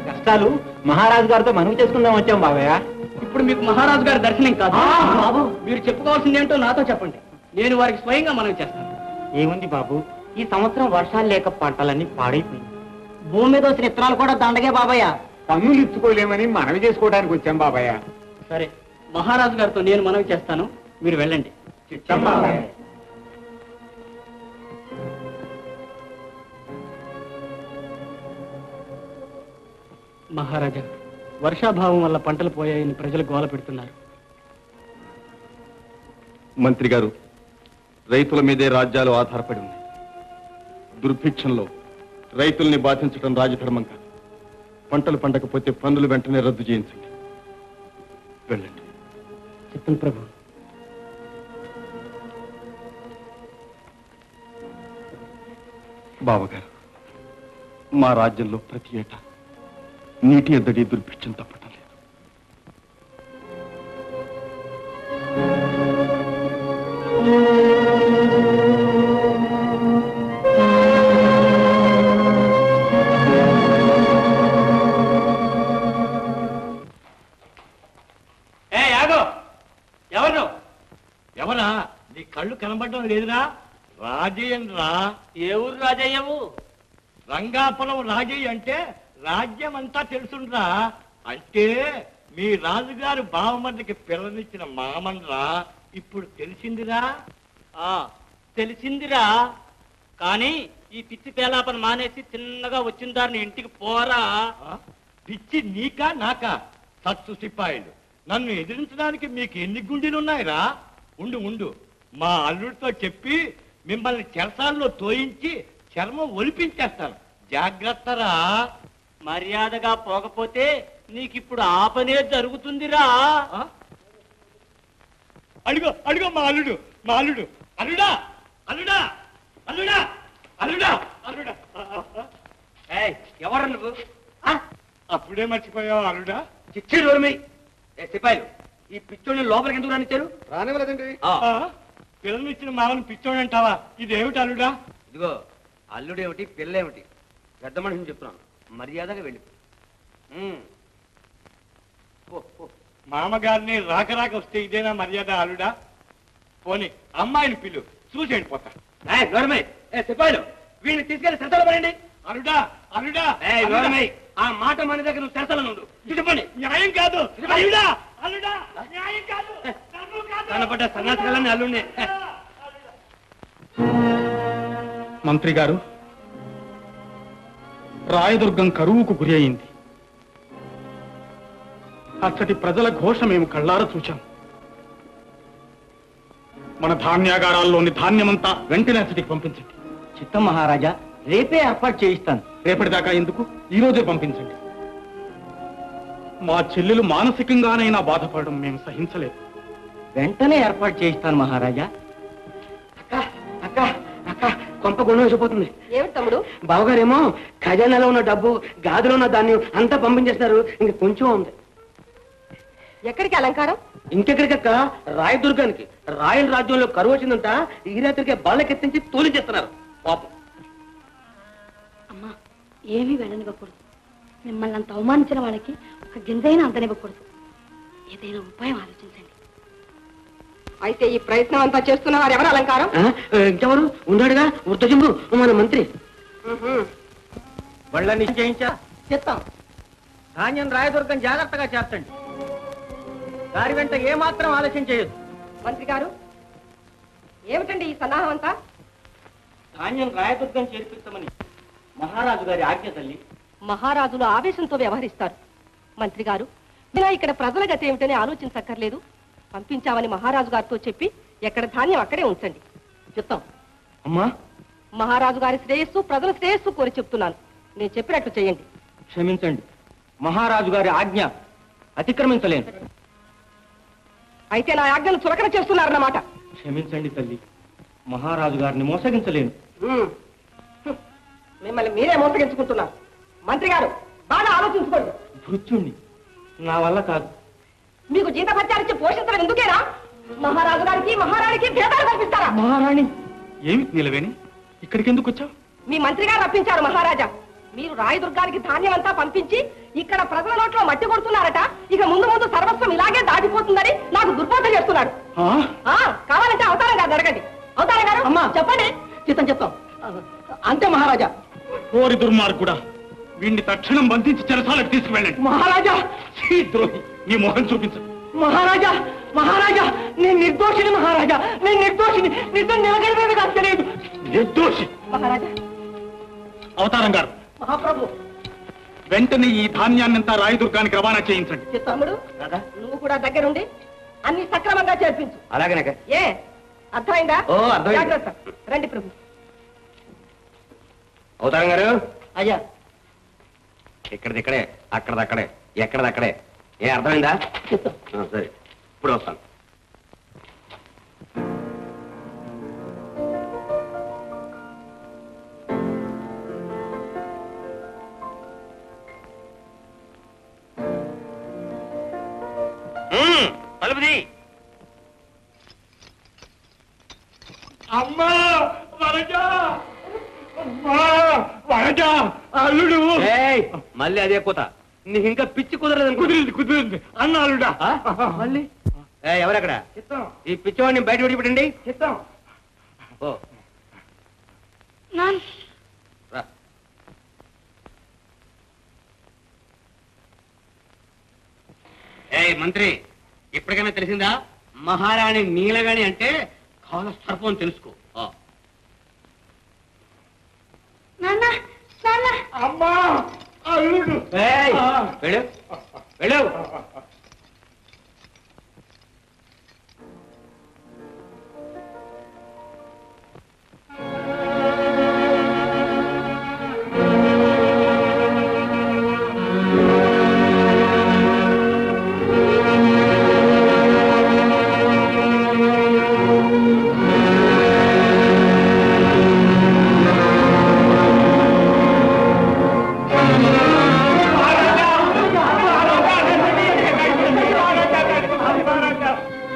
కష్టాలు మహారాజు గారితో మనవి చేసుకుందాం వచ్చాం బాబయ్య. ఇప్పుడు మీకు మహారాజు గారి దర్శనం కాదు బాబు. మీరు చెప్పుకోవాల్సింది ఏంటో నాతో చెప్పండి. నేను వారికి స్వయంగా మనవి చేస్తాను. ఏముంది బాబు, ఈ సంవత్సరం వర్షాలు లేక పంటలన్నీ పాడైపోయింది. భూమి మీద వచ్చిన ఇత్తనాలు కూడా దండగే బాబయ్య. పన్నులు ఇచ్చుకోలేమని మనవి చేసుకోవడానికి వచ్చాం బాబయ్య. సరే, మహారాజు గారితో నేను మనవి చేస్తాను, మీరు వెళ్ళండి. మహారాజా, వర్షాభావం వల్ల పంటలు పోయాయని ప్రజలు గోల పెడుతున్నారు. మంత్రి గారు, రైతుల మీదే రాజ్యాలు ఆధారపడి ఉన్నాయి. దుర్భిక్షంలో రైతుల్ని బాధించడం రాజధర్మం కాదు. పంటలు పండకపోతే పన్నులు వెంటనే రద్దు చేయించండి. వెళ్ళండి. చెప్పండి ప్రభు. బావగారు, మా రాజ్యంలో ప్రతి ఏటా నీటి ఎద్దడి దుర్భిక్షం తప్పటం లేదు. ఎవరా? నీ కళ్ళు కనబడడం లేదురా? రాజయ్యరా. ఏ ఊరు రాజయ్యవు? రంగాపురం రాజయ్య అంటే రాజ్యం అంతా తెలుసుండ్రా. అంటే మీ రాజుగారు బావమర్దికి పిల్లనిచ్చిన మామన్రా. ఇప్పుడు తెలిసిందిరా? తెలిసిందిరా. కానీ ఈ పిచ్చి పేలాపన మానేసి చిన్నగా వచ్చిన దారిని ఇంటికి పోరా. పిచ్చి నీకా నాకా? సత్తు సిపాయిలు, నన్ను ఎదిరించడానికి మీకు ఎన్ని గుండెలున్నాయిరా? ఉండు ఉండు, మా అల్లుడితో చెప్పి మిమ్మల్ని చెరసాల్లో తోయించి చర్మం ఒలిపించేస్తాను. జాగ్రత్తరా. మర్యాదగా పోకపోతే నీకిప్పుడు ఆ పనే జరుగుతుందిరా. అడుగో అడుగో మా అల్లుడు, మా అల్లుడు. అల్లుడా అల్లుడా అల్లుడా అల్లుడా అల్లుడా. ఎవరు నువ్వు? అప్పుడే మర్చిపోయావు అల్లుడా? చిచ్చి సిపాయిలు, ఈ పిచ్చోడిని లోపలికి ఎందుకు రానిచ్చారు? రానివ్వలేదండి. పిల్లలు ఇచ్చిన మామని పిచ్చోడు అంటావా? ఇదేమిటి అల్లుడా? ఇదిగో, అల్లుడేమిటి పిల్లేమిటి, పెద్ద మనిషిని చెప్తున్నాను, మర్యాదగా వెళ్ళి. మామగారిని రాక రాక వస్తే ఇదేనా మర్యాద అల్లుడా? పోనీ అమ్మాయిని పిల్లు, చూసి వెళ్ళిపోతా. సిపాయిలు, వీడిని తీసుకెళ్లి సెంతలో పడండి. అల్లుడా అల్లుడా, ఆ మాట మన దగ్గర నువ్వు సెంతలో నుండు. చెప్పండి. న్యాయం కాదు అల్లుడా, అల్లుడా, న్యాయం కాదు. కనపడ్డ సన్నాసికలన్నీ అల్లుండే. మంత్రి గారు, రాయదుర్గం కరువుకు గురి అయింది. అచ్చటి ప్రజల ఘోష మేము కళ్ళారా చూచాం. మన ధాన్యాగారాల్లోని ధాన్యమంతా వెంటనే అచ్చటికి పంపించండి. చిత్తం మహారాజా, రేపే ఏర్పాటు చేయిస్తాను. రేపటిదాకా ఎందుకు, ఈ రోజే పంపించండి. మా చెల్లెలు మానసికంగానైనా బాధపడడం మేము సహించలేదు. వెంటనే ఏర్పాటు చేయిస్తాను మహారాజా. అక్క అక్క అక్క, కొంప గుణం వేసిపోతుంది. ఏమిటి తమ్ముడు? బావగారేమో ఖజానాలో ఉన్న డబ్బు, గాదిలో ఉన్న ధాన్యం అంతా పంపించేస్తున్నారు. ఇంక కొంచెం ఉంది. ఎక్కడికి అలంకారం? ఇంకెక్కడికక్క, రాయదుర్గానికి. రాయల రాజ్యంలో కరువు వచ్చిందంట. ఈ రాత్రికే బాళ్ళకెత్తించి తోలించేస్తున్నారు పాపం. అమ్మా, ఏమీ వెళ్ళనివ్వకూడదు. మిమ్మల్ని అంత అవమానించిన వాళ్ళకి ఒక గింజైనా అంతనివ్వకూడదు. ఏదైనా ఉపాయం ఆలోచించండి. అయితే ఈ ప్రయత్నం అంతా చేస్తున్న వారు ఎవరు అలంకారం? ఇంకెవరు ఉన్నాడుగా, వృద్ధజంబు మన మంత్రి. వాళ్ళ నిశ్చయించా చెప్తాం. ధాన్యం రాయదుర్గం జాగ్రత్తగా చేర్చండి. దారి వెంట ఏమాత్రం ఆలస్యం చేయొద్దు. మంత్రి గారు, ఏమిటండి ఈ సన్నాహం అంతా? ధాన్యం రాయదుర్గం చేర్పిస్తామని మహారాజు గారి ఆజ్ఞ తల్లి. మహారాజులు ఆవేశంతో వ్యవహరిస్తారు. మంత్రి గారు, ఇలా ఇక్కడ ప్రజల గతి ఏమిటని ఆలోచించక్కర్లేదు. పంపించామని మహారాజు గారితో చెప్పి ఎక్కడ ధాన్యం అక్కడే ఉంచండి. చెప్తాం. అమ్మా, మహారాజు గారి శ్రేయస్సు, ప్రజల శ్రేయస్సు కోరి చెప్తున్నాను. నేను చెప్పినట్టు చేయండి. క్షమించండి, మహారాజు గారి ఆజ్ఞ అతిక్రమించలేను. అయితే నా ఆజ్ఞను చులకన చేస్తున్నారన్నమాట. క్షమించండి తల్లి, మహారాజు గారిని మోసగించలేను. మిమ్మల్ని మీరే మోసగించుకుంటున్నారు. మంత్రి గారు, బాగా ఆలోచించుకోండి. భృత్యుణ్ణి, నా వల్ల కాదు. మీకు జీతభత్యాలిచ్చి పోషించడం ఎందుకేనా? మహారాజు గారికి మహారాణికి భేదాలు కల్పిస్తారా? మహారాణి, ఏమిటి నిలవేని, ఇక్కడికి ఎందుకు వచ్చావు? మీ మంత్రి గారు రప్పించారు మహారాజా. మీరు రాయదుర్గానికి ధాన్యం అంతా పంపించి ఇక్కడ ప్రజల నోట్లో మట్టి కొడుతున్నారట. ఇక ముందు ముందు సర్వస్వం ఇలాగే దాటిపోతుందని నాకు దుర్బోధ చేస్తున్నాడు. కావాలంటే అవతారం గారు అడగండి. అవతారం గారు, అమ్మా చెప్పండి. చెప్తాం. అంతే మహారాజా. ఓరి దుర్మార్గుడా, వీడిని తక్షణం బంధించి చెరసాలకు తీసుకువెళ్ళండి. మహారాజా, ఈ ద్రోహి, నీ మొహం చూపించు. మహారాజా, మహారాజా, నేను నిర్దోషిని. మహారాజా, నేను నిర్దోషిని. నిజం నిలగడమే నాకు తెలియదు. నిర్దోషి. మహారాజా. అవతారం గారు, మహాప్రభు, వెంటనే ఈ ధాన్యాన్నంతా రాయదుర్గానికి రవాణా చేయించండి. తమ్ముడు, నువ్వు కూడా దగ్గరుండి అన్ని సక్రమంగా చేర్పించు. అలాగనక. ఏ అర్థమైందా? ఓ, అర్థమైంది. జాగ్రత్త. రండి ప్రభు. అవతారం గారు. అయ్యా, ఇక్కడిక్కడే, అక్కడదక్కడే, ఎక్కడదక్కడే. ఏ అర్థమైందా? సరే, ఇప్పుడు వస్తాను. తలుపుది. అమ్మా వరజా, అమ్మా వరజా, అల్లుడు. మళ్ళీ అదే కూత. నీకు ఇంకా పిచ్చి కుదరదు. కుదిరింది అన్న అల్లుడా. మళ్ళీ ఎవరక్కడ? ఈ పిచ్చివాడిని బయట విడిపెట్టండి. చెప్తాం. ఓ రా. మంత్రి, ఇప్పటికైనా తెలిసిందా? మహారాణి నీలవేణి అంటే కాల సర్పం తెలుసుకో. అమ్మా అల్లుడు. వెళ్ళు వెళ్ళు.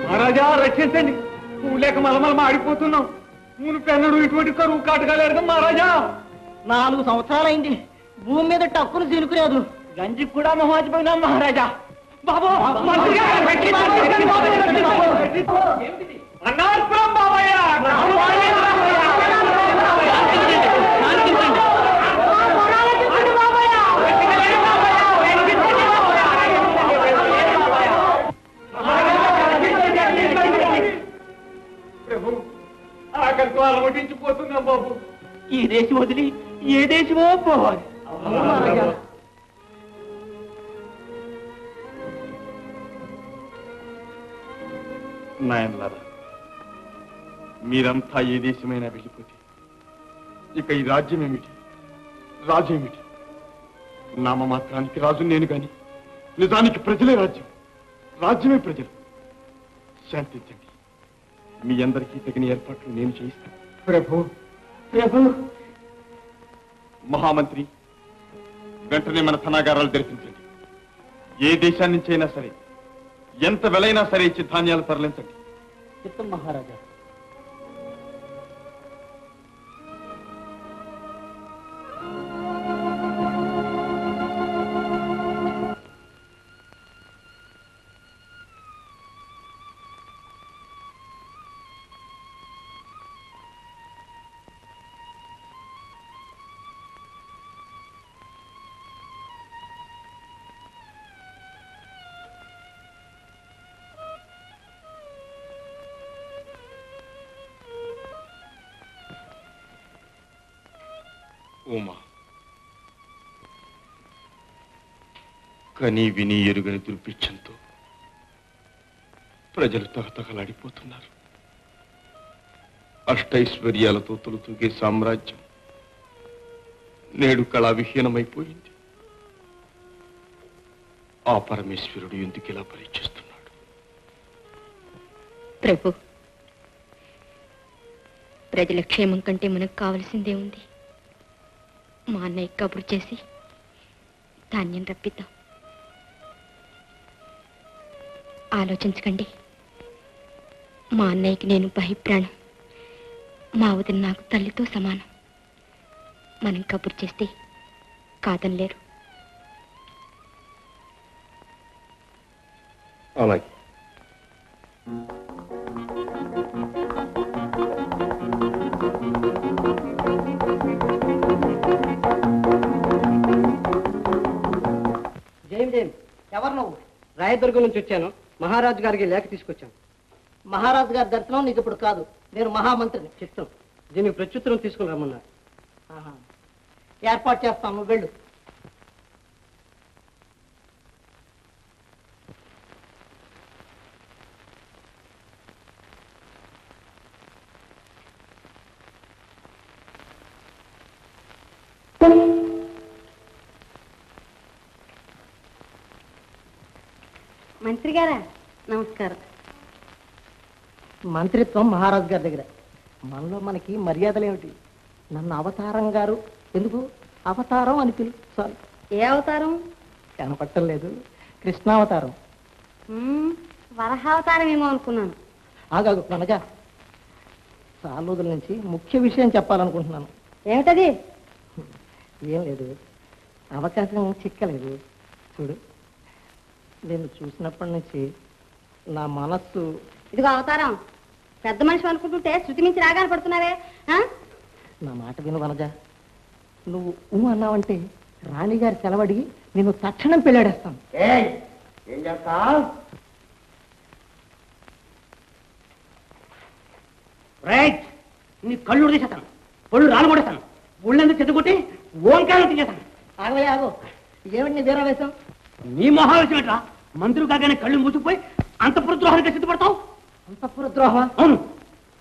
మహారాజా, రక్షించండి. నువ్వు లేక మలమల మాడిపోతున్నావు. నువ్వు పెన్నడు ఇటువంటి కరువు కాటకాలేదు మహారాజా. 4 సంవత్సరాలైంది భూమి మీద టక్కును సీనుకులేదు. గంజి కూడా మొహమాచిపోయినా మహారాజా. బాబు, అన్నార్పురం బాబయ్య. ఆకలితో అలమటించిపోతున్నాం బాబు. ఈ దేశం వదిలి ఏ దేశమో పోవాలి. నాయనలారా, మీరంతా ఏ దేశమైనా వెళ్ళిపోతే ఇక ఈ రాజ్యం ఏమిటి, రాజు ఏమిటి? నామమాత్రానికి రాజు నేను గాని నిజానికి ప్రజలే రాజ్యం, రాజ్యమే ప్రజలు. శాంతించండి, మీ అందరికీ తగిన ఏర్పాట్లు నేను చేయిస్తాను. ప్రభు ప్రభు మహామంత్రి, వెంటనే మన ధనాగారాలు తెరిపించండి. ఏ దేశాన్ని నుంచి అయినా సరే, ఎంత వెలైనా సరే ఇచ్చి ధాన్యాలు తరలించండి. చిత్తం మహారాజా. ఉమా, కని విని ఎరుగని దుర్భిక్షంతో ప్రజలు తగతగలాడిపోతున్నారు. అష్టైశ్వర్యాలతో తొలుతూగే సామ్రాజ్యం నేడు కళా విహీనమైపోయింది. ఆ పరమేశ్వరుడు ఎందుకు ఇలా పరీక్షిస్తున్నాడు? ప్రభు, ప్రజల క్షేమం కంటే మనకు కావలసిందే ఉంది. మా అన్నయ్య కబురు చేసి ధాన్యం రప్పిద్దాం. ఆలోచించకండి, మా అన్నయ్యకి నేను బహిప్రాణం, మా వదిన నాకు తల్లితో సమానం. మనం కబురు చేస్తే కాదనలేరు. అలాగే. ఎవరు నువ్వు? రాయదుర్గం నుంచి వచ్చాను. మహారాజు గారికి లేఖ తీసుకొచ్చాను. మహారాజు గారి దర్శనం నీకు ఇప్పుడు కాదు. నేను మహామంత్రిని. చిత్తం. దీనికి ప్రత్యుత్తరం తీసుకుని రమ్మన్నారు. ఏర్పాటు చేస్తాను, నువ్వు వెళ్ళు. మంత్రి గారా, నమస్కారం. మంత్రిత్వం మహారాజు గారి దగ్గర. మనలో మనకి మర్యాదలు ఏమిటి? నన్ను అవతారం గారు ఎందుకు? అవతారం అని పిలుస్తాను. ఏ అవతారం? కనపట్టం లేదు. కృష్ణావతారం. వరహావతారం ఏమో అనుకున్నాను. ఆగాగు అనగా చాలా రోజుల నుంచి ముఖ్య విషయం చెప్పాలనుకుంటున్నాను. ఏమిటది? ఏం లేదు, అవకాశం చిక్కలేదు. చూడు, నేను చూసినప్పటి నుంచి నా మనస్సు... ఇదిగో అవతారం, పెద్ద మనిషి అనుకుంటుంటే శృతి మించి రాగాలు పడుతున్నావే. నా మాట విను వనజ. నువ్వు అన్నావంటే రాణిగారి సెలవడిగి నేను తక్షణం పెళ్ళాడేస్తాను. ఏం చేస్తావు? రైట్, నీ కళ్ళు తీసేస్తాను, పళ్ళు రాను కొడేస్తాను, ఒళ్ళెందుకు చెట్టుకొట్టి ఓంకారం తీసేస్తాను. ఆగవే ఆగో. ఏమిటి నీ వీరావేశం? నీ మహావేశం ఏంట్రా? మంత్రులు కాగానే కళ్ళు మూసిపోయి అంతఃపురద్రోహానికి సిద్ధపడతావు. అంతఃపురద్రోహం? అవును.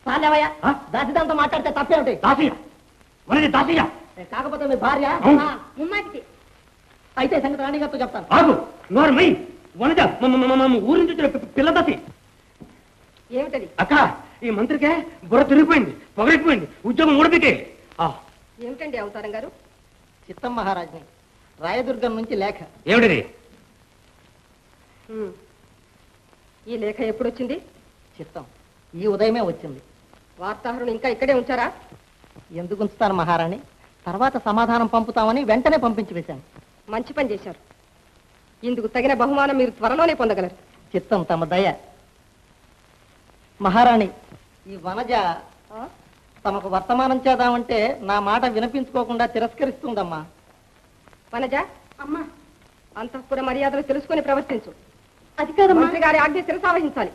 చాలేవయ్యా, దాసిదాంతో మాట్లాడితే తప్పేమిటి? దాసయ్య, మనది దాసయ్య. కాకపోతే మీ భార్య ముమ్మాటికి. అయితే సంగతి రాణిగారితో చెప్తాను. ఆగు, నోరు మై. వనజ ఊరి నుంచి వచ్చిన పిల్ల దాసి. ఏమిటది? అక్క, ఈ మంత్రికే బుర్ర తిరిగిపోయింది, పొగరెక్కిపోయింది, ఉద్యోగం ఊడబెట్టే. ఏమిటండి అవతారం గారు? చిత్తం మహారాజ్ని, రాయదుర్గం నుంచి లేఖ. ఏమిటది? ఈ లేఖ ఎప్పుడొచ్చింది? చిత్తం, ఈ ఉదయమే వచ్చింది. వార్తాహరులు ఇంకా ఇక్కడే ఉంచారా? ఎందుకు ఉంచుతాను మహారాణి, తర్వాత సమాధానం పంపుతామని వెంటనే పంపించి వేశాను. మంచి పని చేశారు. ఇందుకు తగిన బహుమానం మీరు త్వరలోనే పొందగలరు. చిత్తం తమ దయ. మహారాణి, ఈ వనజ తమకు వర్తమానం చేద్దామంటే నా మాట వినిపించుకోకుండా తిరస్కరిస్తుందమ్మా. వనజ, అమ్మా, అంతఃపుర మర్యాదలు తెలుసుకుని ప్రవర్తించు. అది కాదమ్మా. మంత్రి గారి ఆజ్ఞ శిరసావహించాలి.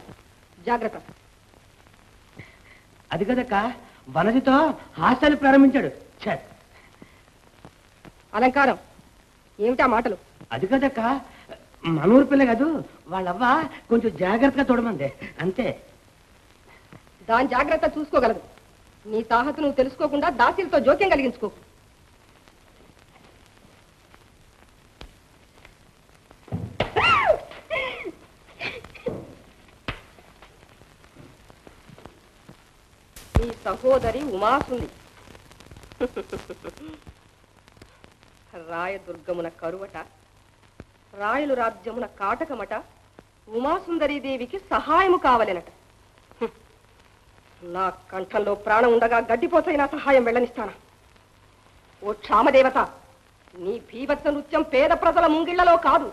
జాగ్రత్త. అది కదక్క, వనజతో హాస్యాలు ప్రారంభించాడు. అలంకారం, ఏమిటా మాటలు? అది కదక్క, మనూరు పిల్ల కాదు, వాళ్ళవ్వ కొంచెం జాగ్రత్తగా చూడమంది అంతే. దాని జాగ్రత్త చూసుకోగలదు. నీ తాహతు నువ్వు తెలుసుకోకుండా దాసీలతో జోక్యం కలిగించుకో. నీ సహోదరి ఉమాసుంది. రాయదుర్గమున కరువట, రాయలు రాజ్యమున కాటకమట, ఉమాసుందరీదేవికి సహాయము కావలెనట. నా కంఠంలో ప్రాణం ఉండగా గడ్డిపోసైనా సహాయం వెళ్ళనిస్తానా? ఓ క్షామదేవత, నీ భీభత్స నృత్యం పేద ప్రజల ముంగిళ్లలో కాదు,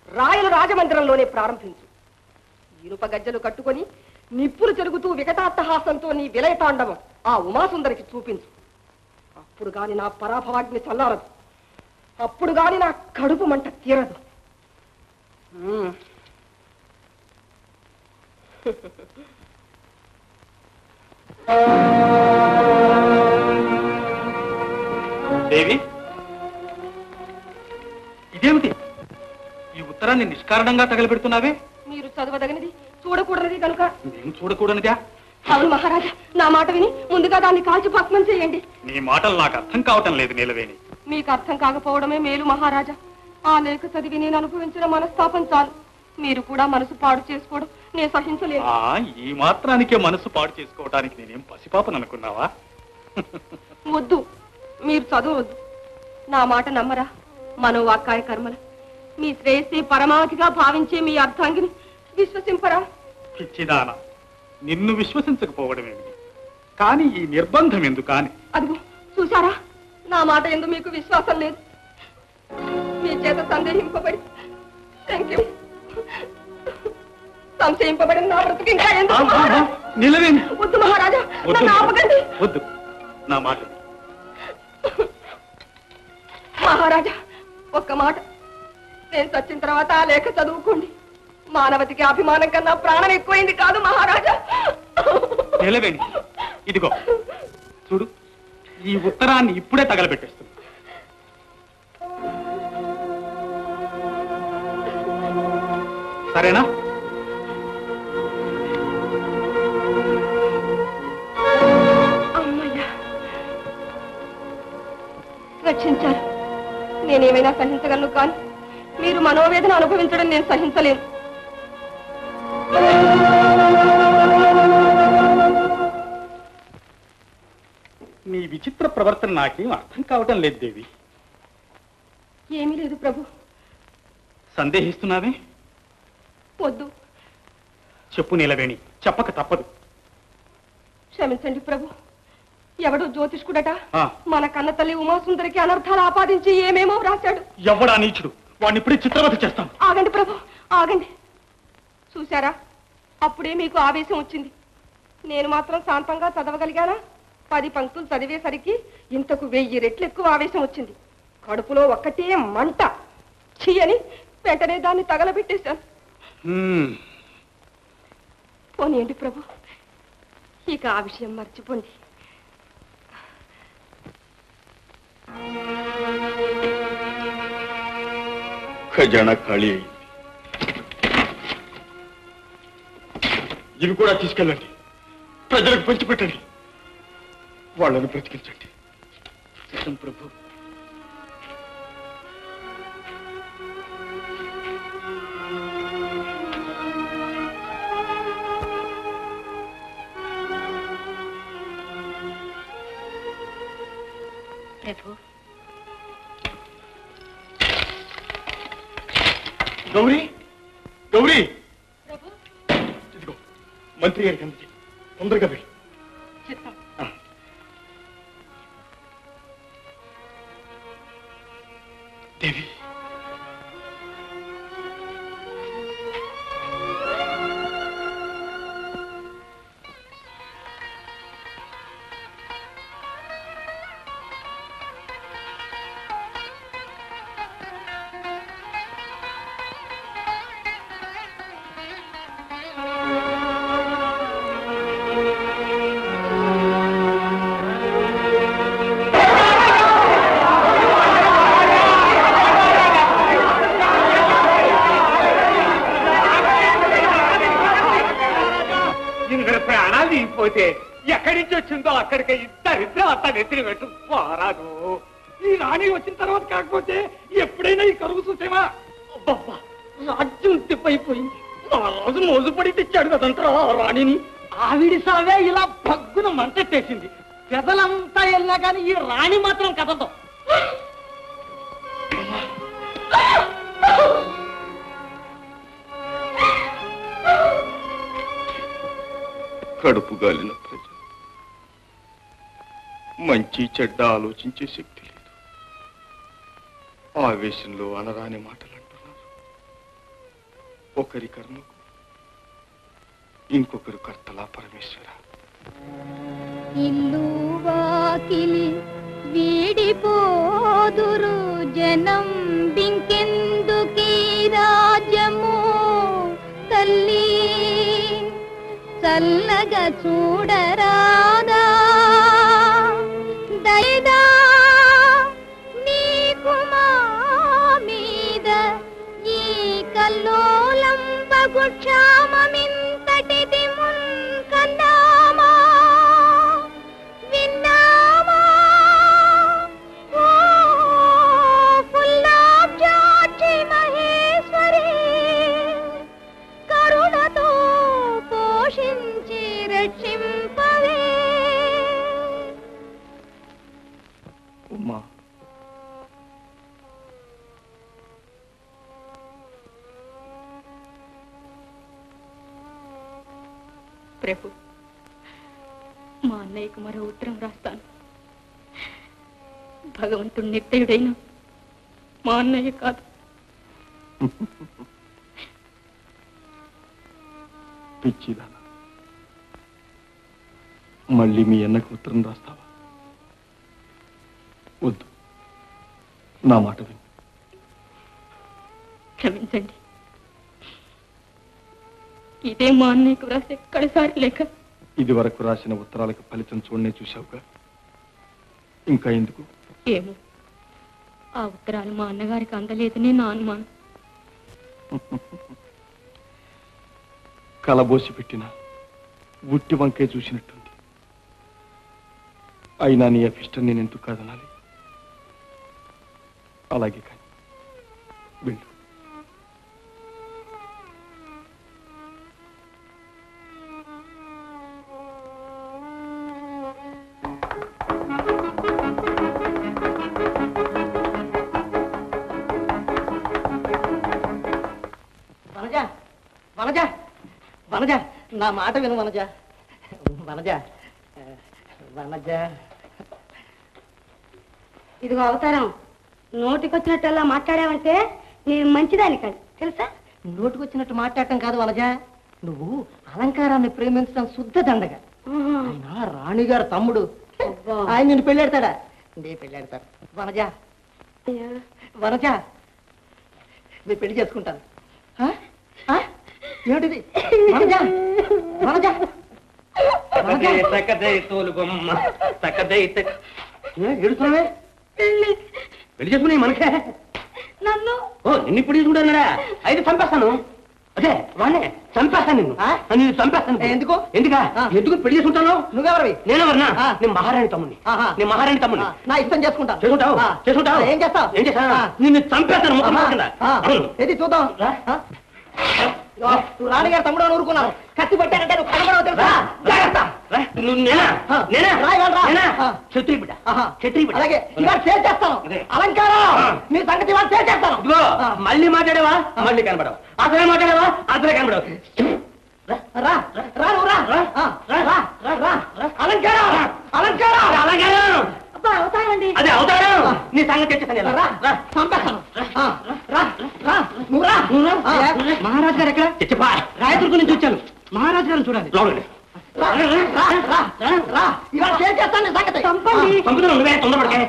రాయలు రాజమందిరంలోనే ప్రారంభించు. ఇనుప గజ్జలు కట్టుకొని నిప్పులు చెరుగుతూ వికటాట్టహాసంతో నీ విలయతాండవం ఆ ఉమాసుందరికి చూపించు. అప్పుడు గాని నా పరాభవాగ్ని చల్లారదు, అప్పుడు గాని నా కడుపు మంట తీరదు. దేవి, ఇదేమిటి? ఈ ఉత్తరాన్ని నిష్కారణంగా తగలబెడుతున్నావే? మీరు చదవదగినది, చూడకూడనిది కనుక. నేను చూడకూడనిదా? అవును మహారాజా, నా మాట విని ముందుగా దాన్ని కాల్చి భస్మం చేయండి. నీ మాటలు నాకు అర్థం కావటం లేదు నీలవేణి. మీకు అర్థం కాకపోవడమే మేలు మహారాజా. ఆ లేఖ చదివి నేను అనుభవించిన మనస్తాపం చాలు. మీరు కూడా మనసు పాడు చేసుకోవడం నేను సహించలేను. ఈ మాత్రానికే మనసు పాడు చేసుకోవడానికి నేనేం పసిపాపను అనుకున్నావా? వద్దు, మీరు చదవద్దు. నా మాట నమ్మరా? మనోవాక్కాయ కర్మల మీ శ్రేయస్సే పరమావధిగా భావించే మీ అర్థాంగిని విశ్వసింపరా? పిచ్చిదానా, నిన్ను విశ్వసించకపోవడం ఏమిటి? కానీ ఈ నిర్బంధం ఎందుకు? అని అదిగో చూసారా, నా మాట ఎందు మీకు విశ్వాసం లేదు. మీ చేత సందేహింపబడి సంశయింపబడిన నా బ్రతుకు ఇంకా ఎందుకు? నిలవేణి, వద్దు మహారాజా, నన్ను ఆపకండి. వద్దు, నా మాట మహారాజా, ఒక్క మాట. నేను చచ్చిన తర్వాత ఆ లేఖ చదువుకోండి. మానవతికి అభిమానం కన్నా ప్రాణం ఎక్కువైంది కాదు మహారాజా. నిలవేణి, ఇదిగో చూడు, ఈ ఉత్తరాన్ని ఇప్పుడే తగలబెట్టేస్తుంది. సరేనా? అమ్మయ్యా, రక్షించారు. నేనేమైనా సహించగలను, కానీ మీరు మనోవేదన అనుభవించడం నేను సహించలేను. నీ విచిత్ర ప్రవర్తన నాకేం అర్థం కావటం లేదు దేవి. ఏమీ లేదు ప్రభు. సందేహిస్తున్నావే? వద్దు. చెప్పు నీలవేణి, చెప్పక తప్పదు. క్షమించండి ప్రభు. ఎవడో జ్యోతిష్కుడట ఆ. మన కన్న తల్లి ఉమాసుందరికి అనర్థాలు ఆపాదించి ఏమేమో వ్రాశాడు. ఎవడా నీచుడు? వాడిని ఇప్పుడే చిత్రవధ చేస్తాను. ఆగండి ప్రభు, ఆగండి. చూశారా, అప్పుడే మీకు ఆవేశం వచ్చింది. నేను మాత్రం శాంతంగా చదవగలిగానా? 10 పంక్తులు చదివేసరికి ఇంతకు 1000 రెట్లు ఎక్కువ ఆవేశం వచ్చింది. కడుపులో ఒక్కటే మంట. ఛీ అని వెంటనే దాన్ని తగలబెట్టేశాను. పోనీయండి ప్రభు, ఇక ఆ విషయం మర్చిపోండి. ఖజానా ఖాళీ అయింది. ఇవి కూడా తీసుకెళ్ళండి, ప్రజలకు పంచిపెట్టండి, వాళ్ళని బ్రతికించండి. ప్రభు, ప్రభు, గౌరీ, గౌరీ, ప్రభు, ఇదిగో మంత్రి గారికి అందుకే తొందరగా వెళ్ళి. చిత్తం. దేవి, కాకపోతే ఎక్కడి నుంచి వచ్చిందో అక్కడికి ఇద్దరిద్దరు అంత నెత్తిని పెట్టు పోరాదు. ఈ రాణి వచ్చిన తర్వాత కాకపోతే ఎప్పుడైనా ఈ కరువు చూసేమా? అబ్బబ్బా, రాజ్యం తిప్పైపోయింది. మా రాజు మోజుపడి తెచ్చాడు కదంటారా రాణిని. ఆవిడి సావే ఇలా పగ్గున మంటెట్టేసింది. పెదలంతా వెళ్ళినా కానీ ఈ రాణి మాత్రం కదలదు. కడుపు గాలిన ప్రజలు, మంచి చెడ్డ ఆలోచించే శక్తి లేదు. ఆవేశంలో అనరాని మాటలు అంటున్నారు. ఒకరి కర్మకు ఇంకొకరు కర్తలా పరమేశ్వర. ఇల్లు వాకిలి వీడిపోదురు జనం బింకెందుకీ రాజ్యము తల్లి చల్లగా చూడరాదా దయదా నీకు మా మీద ఈ కల్లోలం బగు క్షామమింతటిది మున్కన్నామా విన్నామా ఓ ఫుల్లాబ్జాక్షి మహేశ్వరి కరుణతో పోషించి రక్షింపవే. ఉమ్మా, ప్రభు, మా అన్నయ్యకు మరో ఉత్తరం రాస్తాను. భగవంతుడు నిర్దయుడైన మా అన్నయ్య కాదు. పిచ్చిదానా, మళ్ళీ మీ అన్నకు ఉత్తరం రాస్తావా? వద్దు, నా మాట విను. క్షమించండి, ఇదే మా అన్నయ్యకు రాసే కడసారి లేక. ఇది వరకు రాసిన ఉత్తరాలకు ఫలితం చూడనే చూశావుగా, ఇంకా ఎందుకు? ఏమో, ఆ ఉత్తరాలు మా అన్నగారికి అందలేదని నా అనుమానం. కలబోసి పెట్టిన ఉట్టి వంకే చూసినట్టుంది. అయినా నీ అభిష్టం నేను ఎందుకు కాదనాలి? అలాగే కానీ వెళ్ళు. వనజ, వనజ, వనజ, నా మాట విను వనజ. వనజ, వనజ. ఇదిగో అవతారం, నోటికొచ్చినట్టల్లా మాట్లాడావంటే నేను మంచిదాన్ని కాదు తెలుసా? నోటికొచ్చినట్టు మాట్లాడటం కాదు వనజ, నువ్వు అలంకారాన్ని ప్రేమించడం శుద్ధ దండగ. ఆయన రాణిగారు తమ్ముడు, ఆయన నిన్ను పెళ్ళాడతాడా? నే పెళ్ళాడతాడు. వనజ, వనజ, నేను పెళ్లి చేసుకుంటాను. ఏమిటిది? వనజ, వనజ, ఏడుస్తున్నావే? పెళ్లి చేసుకుని మనకే నన్ను నిన్ను ఇప్పుడు తీసుకుంటారా? అయితే చంపేస్తాను. అదే వాణ్ణే చంపేస్తాను, నిన్ను నిన్ను చంపేస్తాను. ఎందుకు? ఎందుకు పెళ్లి చేసుకుంటాను? నువ్వెవరివి? నేనెవరన్నా? నేను మహారాణి తమ్ముడిని. నేను మహారాణి తమ్ముడిని. నా ఇష్టం చేసుకుంటాను. చేసుకుంటావు? చేసుకుంటావు. ఏం చేస్తావు? ఏం చేస్తా? నిన్ను చంపేస్తాను. ఏది చూద్దాం. నువ్వు రాణిగారు తమ్ముడు అని ఊరుకున్నావు. కత్తి పట్టానంటే నువ్వు కనబడవు తెలుసా? క్షత్రియ బిడ్డ, క్షత్రియ బిడ్డ. అలాగే ఇవాళ సేల్ చేస్తాను. అలంకారం నీ సంగతి ఇవాళ సేల్ చేస్తాను. మళ్ళీ మాట్లాడేవా? మళ్ళీ కనబడవు. అసలే మాట్లాడేవా? అసలే కనబడవు. రా రా నువ్వు రా. అలంకారం, అలంకారం, అలంకారం. అదే అవుతాడు. నీ సంగతి తెచ్చేస్తాను. పంపేస్తాను. మహారాజు గారు ఎక్కడ? రాయదుర్గం నుంచి వచ్చాను. మహారాజు గారిని చూడాలి. తొందరపడకే.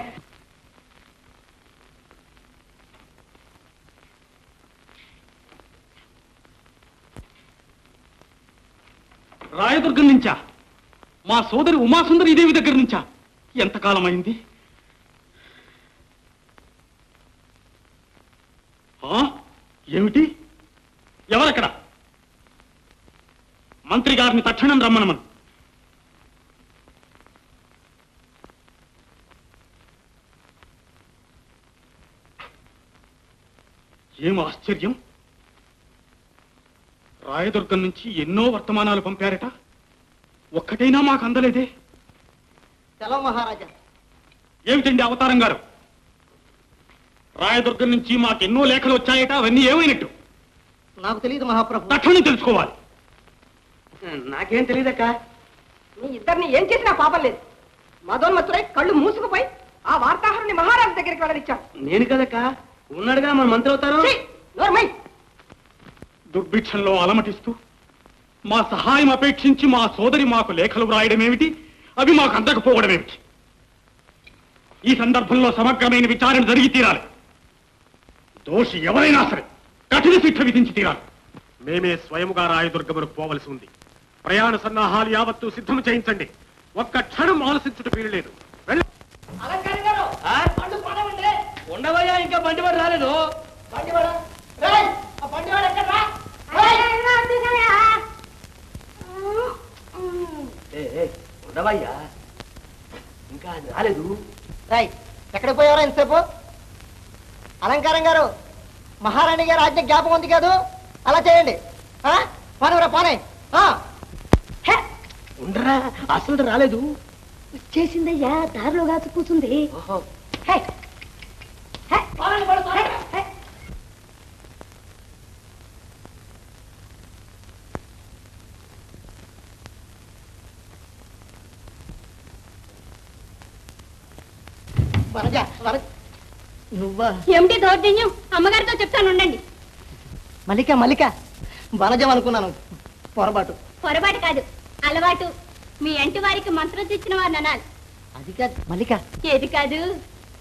రాయదుర్గం నుంచా? మా సోదరి ఉమాసుందరి దేవి దగ్గర నుంచా? ఎంతకాలం అయింది? ఏమిటి? ఎవరక్కడ? మంత్రి గారిని తక్షణం రమ్మనమను. ఏం ఆశ్చర్యం! రాయదుర్గం నుంచి ఎన్నో వర్తమానాలు పంపారట, ఒక్కటైనా మాకు అందలేదే. సెలవు మహారాజా. ఏమిటండి అవతారం గారు, రాయదుర్గం నుంచి మాకెన్నో లేఖలు వచ్చాయట, అవన్నీ ఏమైనట్టు? నాకు తెలియదు మహాప్రభు. తక్షణం తెలుసుకోవాలి. నాకేం తెలియదక్క. మీ ఇద్దరిని ఏం చేసినా పాపం లేదు. మదోన్మత్తుడై కళ్ళు మూసుకుపోయి ఆ వార్తాహరుని మహారాజు దగ్గరికి వెళ్ళనిచ్చాడు. నేను కదక్క, ఉన్నాడుగా మన మంత్రి అవుతారు. దుర్భిక్షంలో అలమటిస్తూ మా సహాయం అపేక్షించి మా సోదరి మాకు లేఖలు వ్రాయడం ఏమిటి, అవి మాకు అందకపోవడం ఏమిటి? ఈ సందర్భంలో సమగ్రమైన విచారణ జరిగి తీరాలి. దోషి ఎవరైనా సరే కఠిన శిక్ష విధించి తీరాలి. మేమే స్వయముగా రాయదుర్గమునకు పోవలసి ఉంది. ప్రయాణ సన్నాహాలు యావత్తు సిద్ధం చేయించండి. ఒక్క క్షణం ఆలోచించుట వీలులేదు. ఉండవయ్యా, ఇంకా బండివాడు రాలేదు. ఉండవయ్యా, ఇంకా రాలేదు. ఎక్కడ పోయారా ఇంతసేపు? అలంకారం గారు, మహారాణి గారు ఆజ్ఞ జ్ఞాపకం ఉంది కాదు, అలా చేయండి. పానవరా పానే. ఉండరా, అసలు రాలేదు. వచ్చేసిందయ్యా, దారిలో కాచు కూర్చుంది. నువ్వా? ఏమిటి దౌర్జన్యం? అమ్మగారితో చెప్తాను, ఉండండి. మల్లిక మల్లిక, వనజం అనుకున్నాను, పొరపాటు. పొరపాటు కాదు, అలవాటు. మీ అంటి వారికి మంత్రం తెచ్చిన వారిని అనాలి. అది కాదు మల్లిక. ఏది కాదు?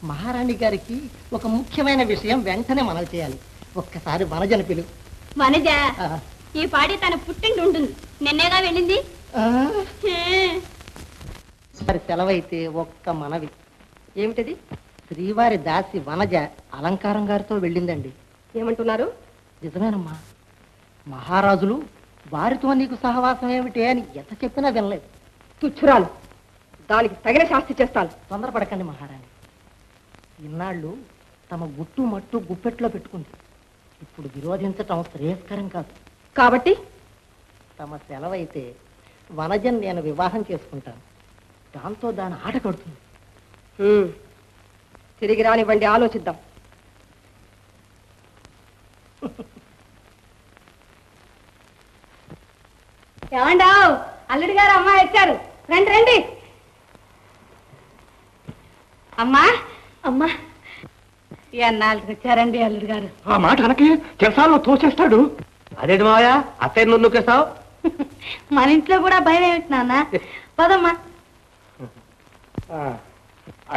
మహారాణి గారికి ఒక ముఖ్యమైన విషయం వెంటనే మనవి చేయాలి. ఒక్కసారి వనజను పిలు. వనజ ఈ పాడి తన పుట్టింటి ఉంటుంది, నిన్నేగా వెళ్ళింది. సరే, సెలవైతే ఒక్క మనవి. ఏమిటది? శ్రీవారి దాసి వనజ అలంకారం గారితో వెళ్ళిందండి. ఏమంటున్నారు? నిజమేనమ్మా. మహారాజులు వారితో నీకు సహవాసం ఏమిటి అని ఎంత చెప్పినా వినలేదు. తుచ్చురాలు, దానికి తగిన శాస్తి చేస్తాను. తొందరపడకండి మహారాణి. ఇన్నాళ్ళు తమ గుట్టు మట్టు గుప్పెట్లో పెట్టుకుంది. ఇప్పుడు విరోధించటం శ్రేయస్కరం కాదు. కాబట్టి తమ సెలవైతే వనజన్ నేను వివాహం చేసుకుంటాను. దాంతో దాని ఆట కడుతుంది. తిరిగి రానివ్వండి, ఆలోచిద్దాం. ఏమండావు? అల్లుడి గారు అమ్మాయి వచ్చారు, రండి రండి. అమ్మా అమ్మా, ఎన్నాళ్ళకి వచ్చారండి అల్లుడు గారు? ఆ మాట అనకి చెరసాల్లో తోచేస్తాడు. అదేంటి మావయ్య, అత్తయ్య నువ్వు నొక్కేస్తావు? మన ఇంట్లో కూడా భయం ఏమిటి నాన్న? పదమ్మా.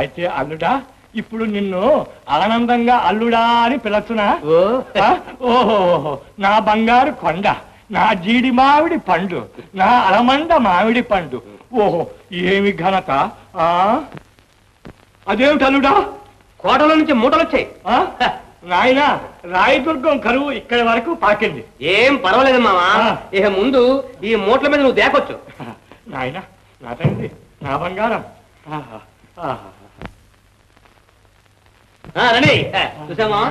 అయితే అల్లుడా, ఇప్పుడు నిన్ను ఆనందంగా అల్లుడా అని పిలచునా? ఓహో, నా బంగారు కొండ, నా జీడి మామిడి పండు, నా అలమండ మామిడి పండు. ఓహో, ఏమి ఘనత! అదేమిటి అల్లుడా, కోటలో నుంచి మూటలు వచ్చాయి. నాయనా, రాయదుర్గం కరువు ఇక్కడి వరకు పాకింది. ఏం పర్వాలేదు మామా, ఇక ముందు ఈ మూటల మీద నువ్వు దేకొచ్చు. నాయనా, నా తండ్రి, నా బంగారం. రండి, చూసామా?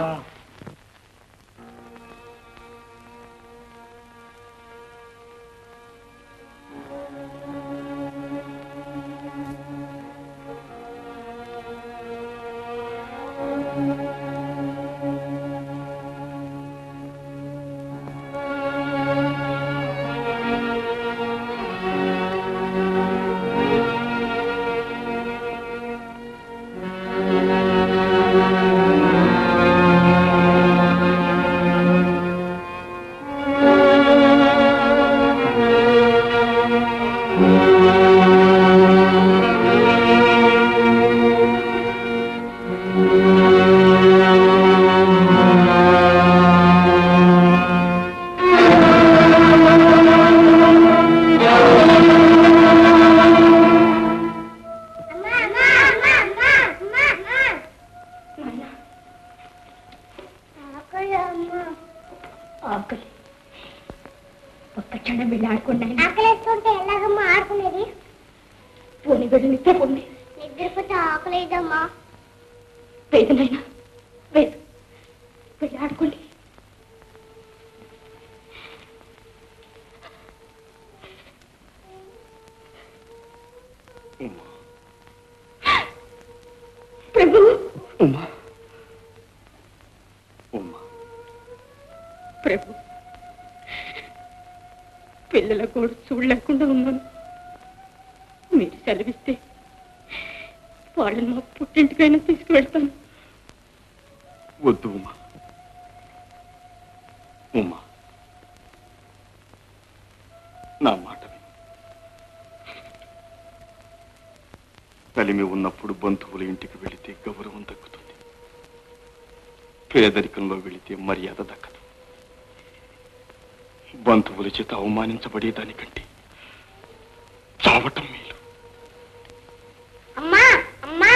ఒక్క క్షణం వెళ్ళి ఆడుకోండి. ఆకలేస్తుంటే ఎలాగమ్మా ఆడుకునేది? పోనీ వెళ్ళి నిద్రపోండి. నిద్రపోతే ఆకలేదమ్మా. వేదనైనా వేదు, వెళ్ళి ఆడుకోండి. ప్రభు, పిల్లల కూడా చూడలేకుండా ఉన్నాను. మీరు సెలవిస్తే వాళ్ళని మా పుట్టింటికైనా తీసుకువెళ్తాను. వద్దు ఉమా. ఉమా, నా మాట విను. కలిమి ఉన్నప్పుడు బంధువుల ఇంటికి వెళితే గౌరవం దక్కుతుంది. పేదరికంలో వెళితే మర్యాద దక్కదు. బంధువుల చేత అవమానించబడేదానికంటే చావటం మేలు. అమ్మా అమ్మా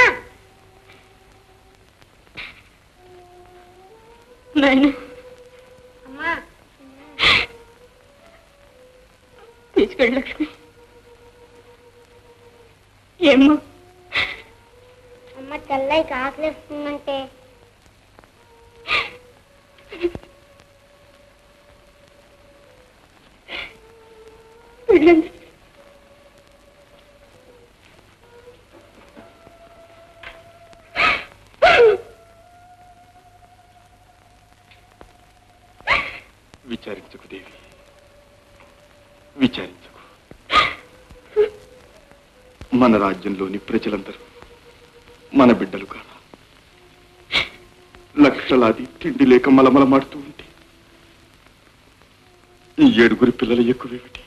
నాయన, అమ్మా తీసుకెళ్ళి లక్ష్మి. ఏమ్మా? అమ్మ తెల్లకి ఆకలిస్తుందంటే వెళ్ళండి. విచారించకు దేవి, విచారించకు. మన రాజ్యంలోని ప్రజలందరూ మన బిడ్డలు కాదా? లక్షలాది తిండి లేక మలమలమాడుతూ ఉంటే ఈ 7 పిల్లలు ఎక్కువేమిటి?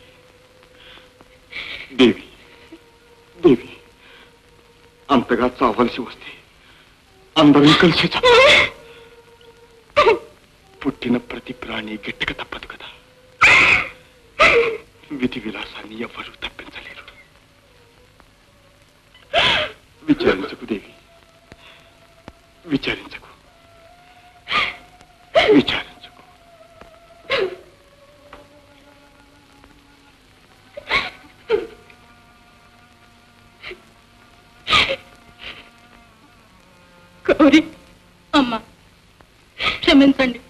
దేవి, దేవి, అంతగా చావలసి వస్తే అందరం కలిసి పుట్టిన ప్రతి ప్రాణి గట్టిగా తప్పదు కదా. విధి విలాసాన్ని ఎవ్వరూ తప్పించలేరు. విచారించకు దేవి, విచారించకు, విచారించకు. గౌరీ, అమ్మా క్షమించండి.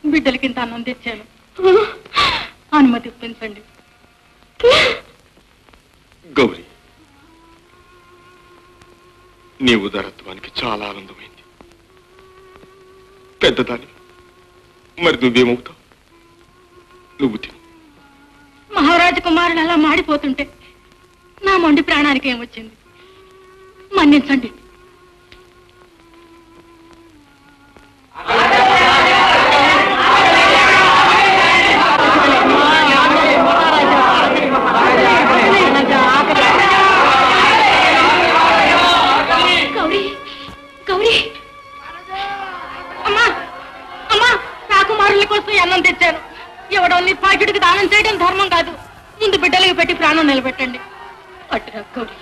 బిడ్డలకింత అన్నం తెచ్చాను, అనుమతి ఇప్పించండి. గౌరీ, నీ ఉదారత్వానికి చాలా ఆనందమైంది. పెద్దదాని మరి నువ్వేమవుతావు? నువ్వు తిను. మహారాజు కుమారుడు అలా మాడిపోతుంటే నా మొండి ప్రాణానికి ఏమొచ్చింది? మన్నించండి. గౌరీ, గౌరీ, అమ్మా అమ్మా, రాకుమారుల కోసం అన్నం తెచ్చాను. ఎవడో నీ పాకిటికి దానం చేయడం ధర్మం కాదు. ముందు బిడ్డలకి పెట్టి ప్రాణం నిలబెట్టండి. అట్టురా గౌరీ.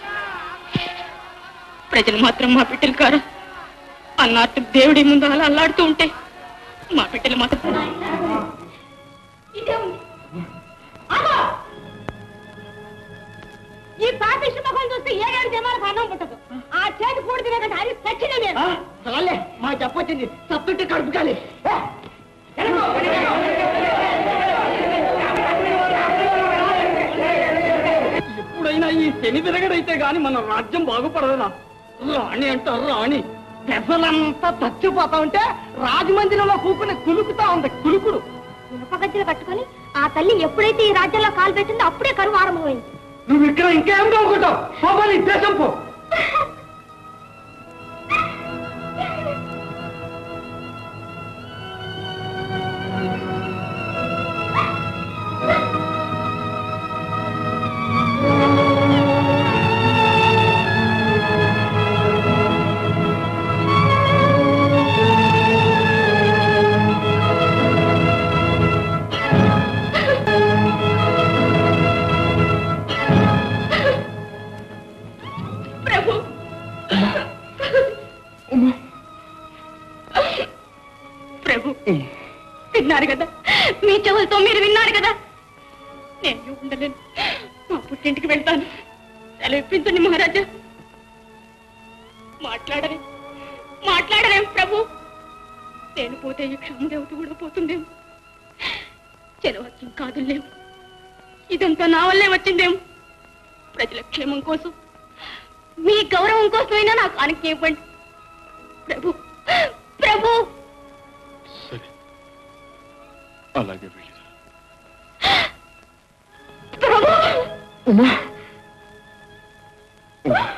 ప్రజలు మాత్రం మా బిడ్డలు కారు. అన్నట్టు దేవుడి ముందు అలా అల్లాడుతూ ఉంటే మా బిడ్డలు మాత్రం ఈ పాపిష్టి ముఖం చూస్తే ఏడాది జమాలకు అన్నం పుట్టదు. ఆ చేతి కూడి తినకంటే అది చచ్చిన నేను. చాలే, మా చెప్పొచ్చింది. తప్పుంటే కడుపు కాలి. ఎప్పుడైనా ఈ శని తిరగడైతే గాని మన రాజ్యం బాగుపడదా? రాణి అంటారు రాణి. పెసలంతా చచ్చిపోతా ఉంటే రాజమందిరంలో కూకుని కులుకుతా ఉంది కులుకుడు. ఇనుపగజ్జలు కట్టుకొని ఆ తల్లి ఎప్పుడైతే ఈ రాజ్యంలో కాలు పెట్టిందో అప్పుడే కరువు ఆరంభమైంది. నువ్వు ఇక్కడ ఇంకేం కావుకుంటావు? పోవాలి దేశం పో. ప్రభు, విన్నారు కదా, మీ చెవులతో మీరు విన్నారు కదా. నేను ఉండలేను, మా పుట్టింటికి వెళ్తాను. సెలవిప్పించండి మహారాజా. మాట్లాడలేం ప్రభు. నేను పోతే ఈ క్షమదేవత కూడా పోతుందేమో. చెలవత్యం కాదులేము. ఇదంతా నా వల్లే వచ్చిందేమో. ప్రజల క్షేమం కోసం, మీ గౌరవం కోసమైనా నాకు ఆనకి ఇవ్వండి ప్రభు. ప్రభు, అలాగే వెళ్ళిరా. ఉమా ఉమా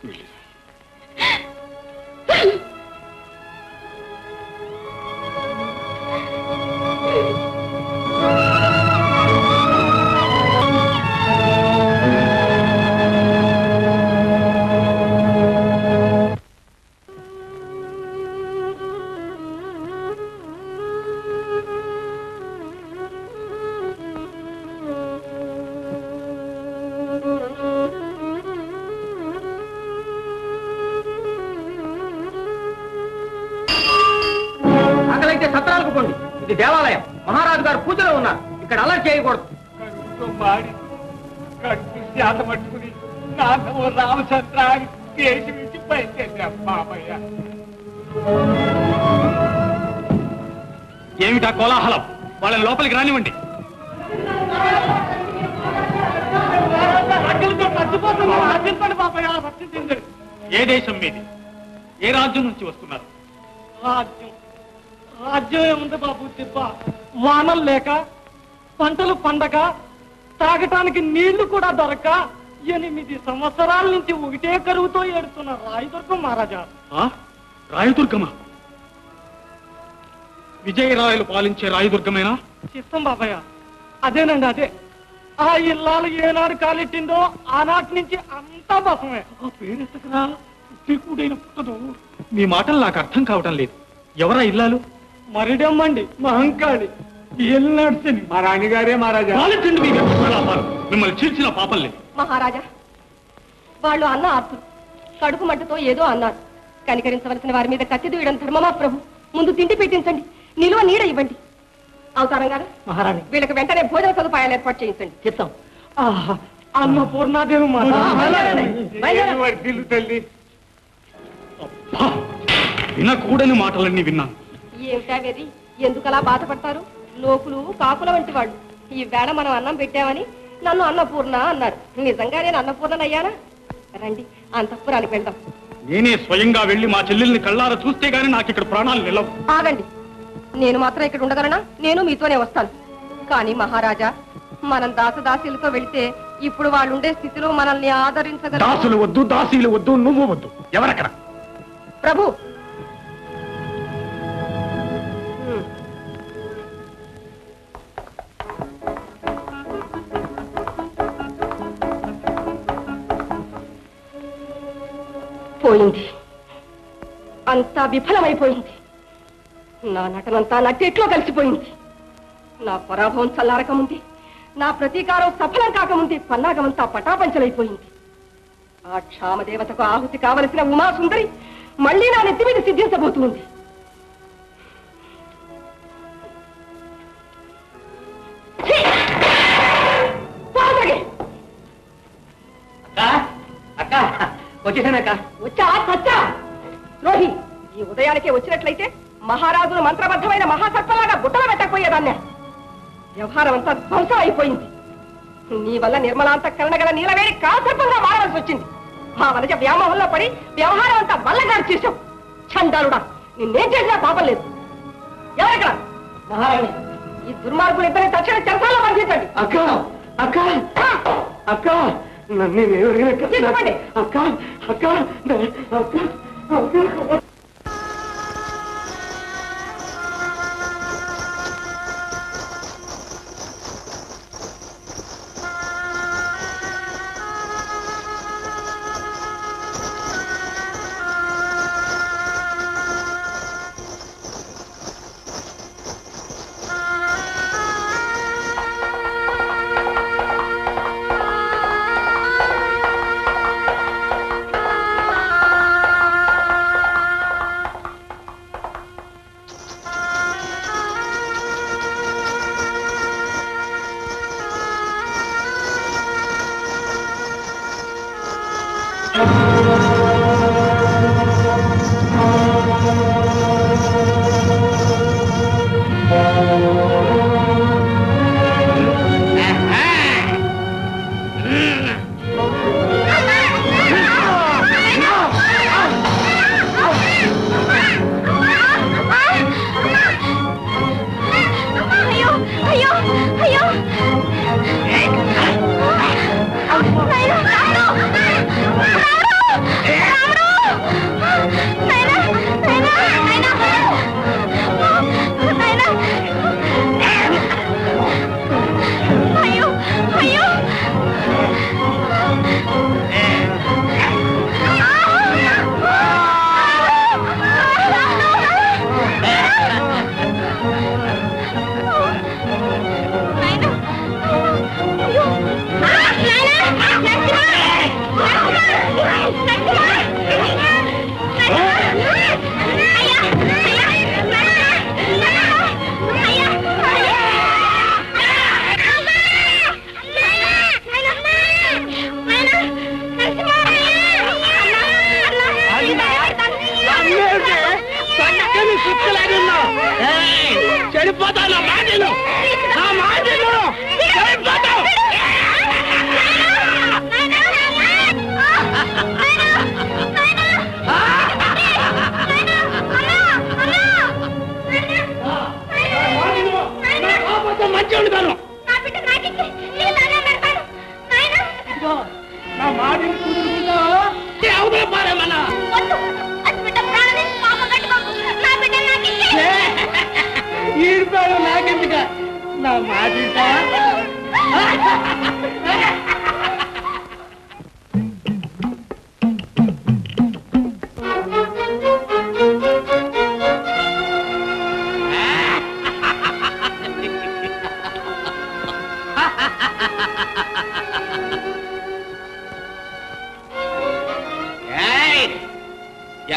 వెళ్ళిరా. ఆకలైతే సత్రాలకు పోండి. ఇది దేవాలయం. మహారాజు గారు పూజలో ఉన్నారు. ఇక్కడ అలా చేయకూడదు. కడుపుతో మాడి కడుపు శాత పట్టుకుని నాన్నో రామచంద్రాన్ని దేశం నుంచి బయలుదేరా బాబయ్య. ఏమిటా కోలాహలం? వాళ్ళని లోపలికి రానివ్వండి. రక్షించండి బాబయ్య, రక్షించండి. ఏ దేశం మీది? ఏ రాజ్యం నుంచి వస్తున్నారు? రాజ్యం ఏముంది బాబు తిప్ప. వానలు లేక, పంటలు పండక, తాగటానికి నీళ్లు కూడా దొరక 8 సంవత్సరాల నుంచి ఒకటే కరువుతో ఏడుతున్న రాయదుర్గం మహారాజా. రాయదుర్గమా? విజయరాయలు పాలించే రాయదుర్గమేనా? చిత్తం బాబయ్య, అదేనండి అదే. ఆ ఇల్లాలు ఏనాడు కాలెట్టిందో ఆనాటి నుంచి అంతా బసమే. ఆ పేరెత్తకరా పుట్టేకూడైన పుట్టదు. మీ మాటలు నాకు అర్థం కావటం లేదు. ఎవరా ఇల్లాలు? మరిడమ్మండి మహంకాళి. నడిచింది మా రాణిగారే మహారాజా. మిమ్మల్ని చీల్చిన పాపం లేదు. మహారాజా, వాళ్ళు అన్న ఆర్తులు కడుపు మంటతో ఏదో అన్నారు. కనికరించవలసిన వారి మీద కత్తి దూయడం ధర్మమా ప్రభు? ముందు తిండి పెట్టించండి, నిలువ నీడ ఇవ్వండి. అవతారం గారు, మహారాణి వీళ్ళకి వెంటనే భోజన సదుపాయాలు ఏర్పాటు చేయించండి. చిత్తం. అన్నపూర్ణాదేవి తల్లి. వినకూడని మాటలన్నీ విన్నాను. ఏమిటా వెర్రి? ఎందుకలా బాధపడతారు? లోకులు కాకుల వంటి వాళ్ళు. ఈ వేళ మనం అన్నం పెట్టామని నన్ను అన్నపూర్ణ అన్నారు. నిజంగా నేను అన్నపూర్ణనయ్యానా? రండి అంతఃపురానికి వెళ్దాం. నేనే స్వయంగా వెళ్లి మా చెల్లెల్ని కళ్ళారా చూస్తే గానీ నాకు ఇక్కడ ప్రాణాలు నిలవు. ఆగండి, నేను మాత్రం ఇక్కడ ఉండగలనా? నేను మీతోనే వస్తాను. కానీ మహారాజా, మనం దాసదాసీలతో వెళితే ఇప్పుడు వాళ్ళు ఉండే స్థితిలో మనల్ని ఆదరించగల. దాసులు వద్దు, దాసీలు వద్దు, నువ్వు వద్దు. ఎవరక్కడ? ప్రభు, పోయింది, అంతా విఫలమైపోయింది. నా నటనంతా నట్టెట్లో కలిసిపోయింది. నా పరాభవం చల్లారకముంది, నా ప్రతీకారం సఫలం కాకముంది పన్నాగమంతా పటాపంచలైపోయింది. ఆ క్షామదేవతకు ఆహుతి కావలసిన ఉమాసుందరి మళ్ళీ నా నెత్తి మీద సిద్ధించబోతుంది. అక్క వచ్చేసానక్క. వచ్చా సచ్చా ద్రోహి, ఈ ఉదయానికే వచ్చినట్లయితే మహారాజును మంత్రబద్ధమైన మహాసత్వలాగా గుట్టలు పెట్టకపోయేదాన్ని. వ్యవహారం అంతా ధ్వంసం అయిపోయింది. నీ వల్ల నిర్మలాంతఃకరణ గల నీలవేడి కాసర్పంగా మారవలసి వచ్చింది. మా వనజ వ్యామోహంలో పడి వ్యవహారం అంతా వల్లగాడు చేశావు. చండాలుడా, నిన్నేం చేసినా పాపం లేదు. ఎవరెక్కడ? మహారాణి, ఈ దుర్మార్గులు ఇద్దరిని తక్షణ చెరసాలలో బంధించండి. అక్క అక్క అక్క నన్ను తీసుకోండి. అక్క అక్క అక్క అక్క.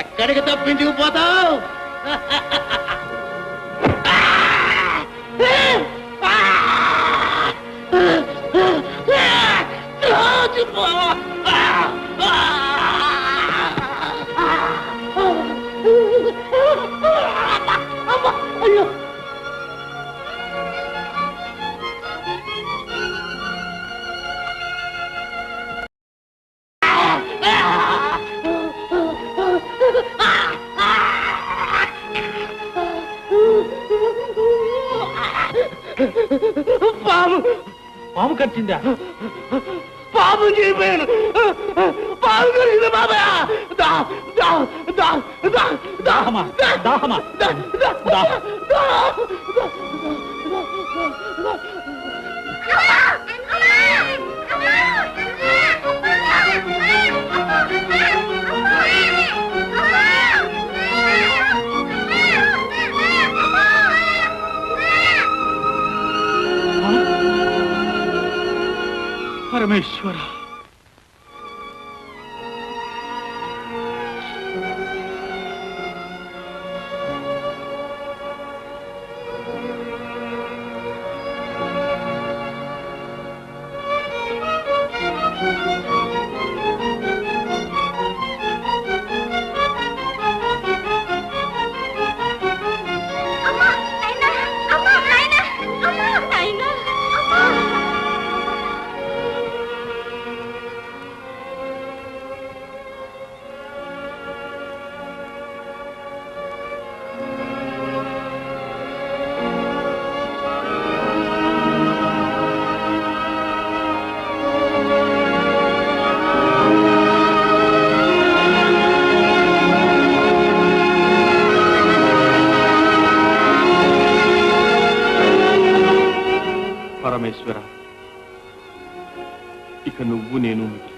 ఎక్కడికి తప్పించుకుపోతావు? అయ్యో పాము కట్టిందా? పాము చేయిపోయాను. పాము కరిగింది బాబా. దాహమా దాహమా పరమేశ్వర, పరమేశ్వర, ఇక నువ్వు నేను మిగిలి.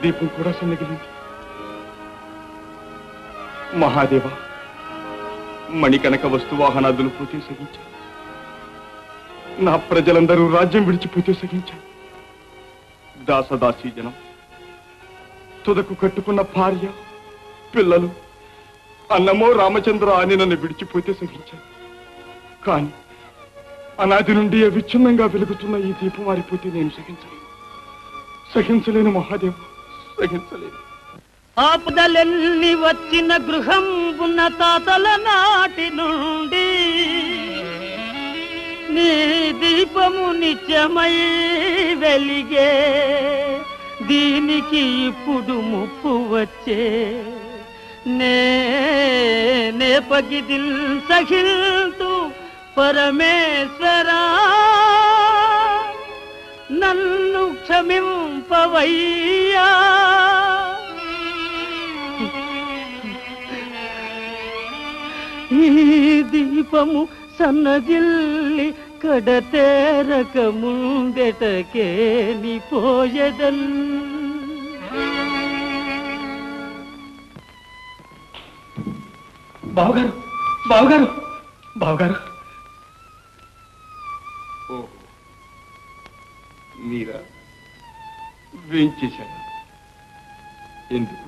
దీపం కూడా సన్నగిలింది. మహాదేవ, మణికనక వస్తువాహనాదులు పోతే సగించా. నా ప్రజలందరూ రాజ్యం విడిచిపోతే సగించా. దాసదాసీ జనం, తుదకు కట్టుకున్న భార్య పిల్లలు అన్నమో రామచంద్ర అని నన్ను విడిచిపోతే సహించాను. కానీ అనాది నుండి విచ్ఛిన్నంగా వెలుగుతున్న ఈ దీపం మారిపోతే నేను సహించలేను మహాదేవ, సహించలేను. ఆపదలెన్ని వచ్చిన గృహం ఉన్న తాతల నాటి నుండి నీ దీపము నిత్యమై వెలిగే. దీనికి ఇప్పుడు ముప్పు వచ్చే నే పగిదిల్ సహిల్తు పరమేశ్వరా, నన్ను క్షమింపవయ్యా. ఈ దీపము సన్నగిల్లి కడతేరక ముందెటకే నిపోయదన్. బావగారు బావగారు బావగారు. మీరా వేయించేశాను. ఎందుకు?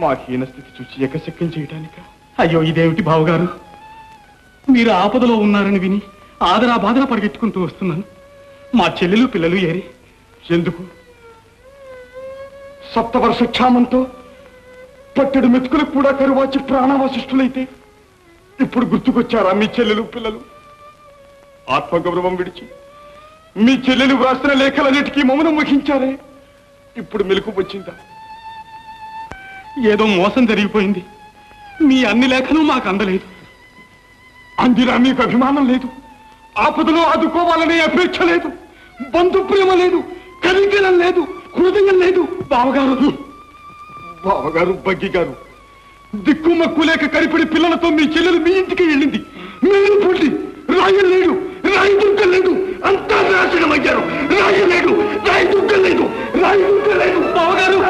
మా హీనస్థితి చూసి ఎకశక్యం చేయటానిక? అయ్యో, ఇదేమిటి బావగారు, మీరు ఆపదలో ఉన్నారని విని ఆదరా బాధరా పరిగెత్తుకుంటూ వస్తున్నాను. మా చెల్లెలు పిల్లలు ఏరి? ఎందుకు? సప్తవర్ష క్షామంతో పట్టెడు మెతుకులకు కూడా కరువాచి ప్రాణవశిష్ఠులైతే ఇప్పుడు గుర్తుకొచ్చారా మీ చెల్లెలు పిల్లలు? ఆత్మగౌరవం విడిచి మీ చెల్లెలు వ్రాసిన లేఖలన్నిటికీ మౌనం వహించారే, ఇప్పుడు మెలకు వచ్చిందా? ఏదో మోసం జరిగిపోయింది. మీ అన్ని లేఖలు మాకు అందలేదు. అందిరా మీకు అభిమానం లేదు, ఆపదలో ఆదుకోవాలనే అపేక్ష లేదు, బంధు ప్రేమ లేదు, కనికరం లేదు, హృదయం లేదు. బావగారు బగ్గి గారు, దిక్కుమక్కు లేక కరిపడి పిల్లలతో మీ చెల్లెలు మీ ఇంటికి వెళ్ళింది. మీరు పుట్టి రాయలేడు, రాయి దుఃఖలేదు, అంతా నాశనమయ్యారు. రాయలేడు, రాయి దుఃఖలేదు, రాయి దుఃఖలేదు. బావగారు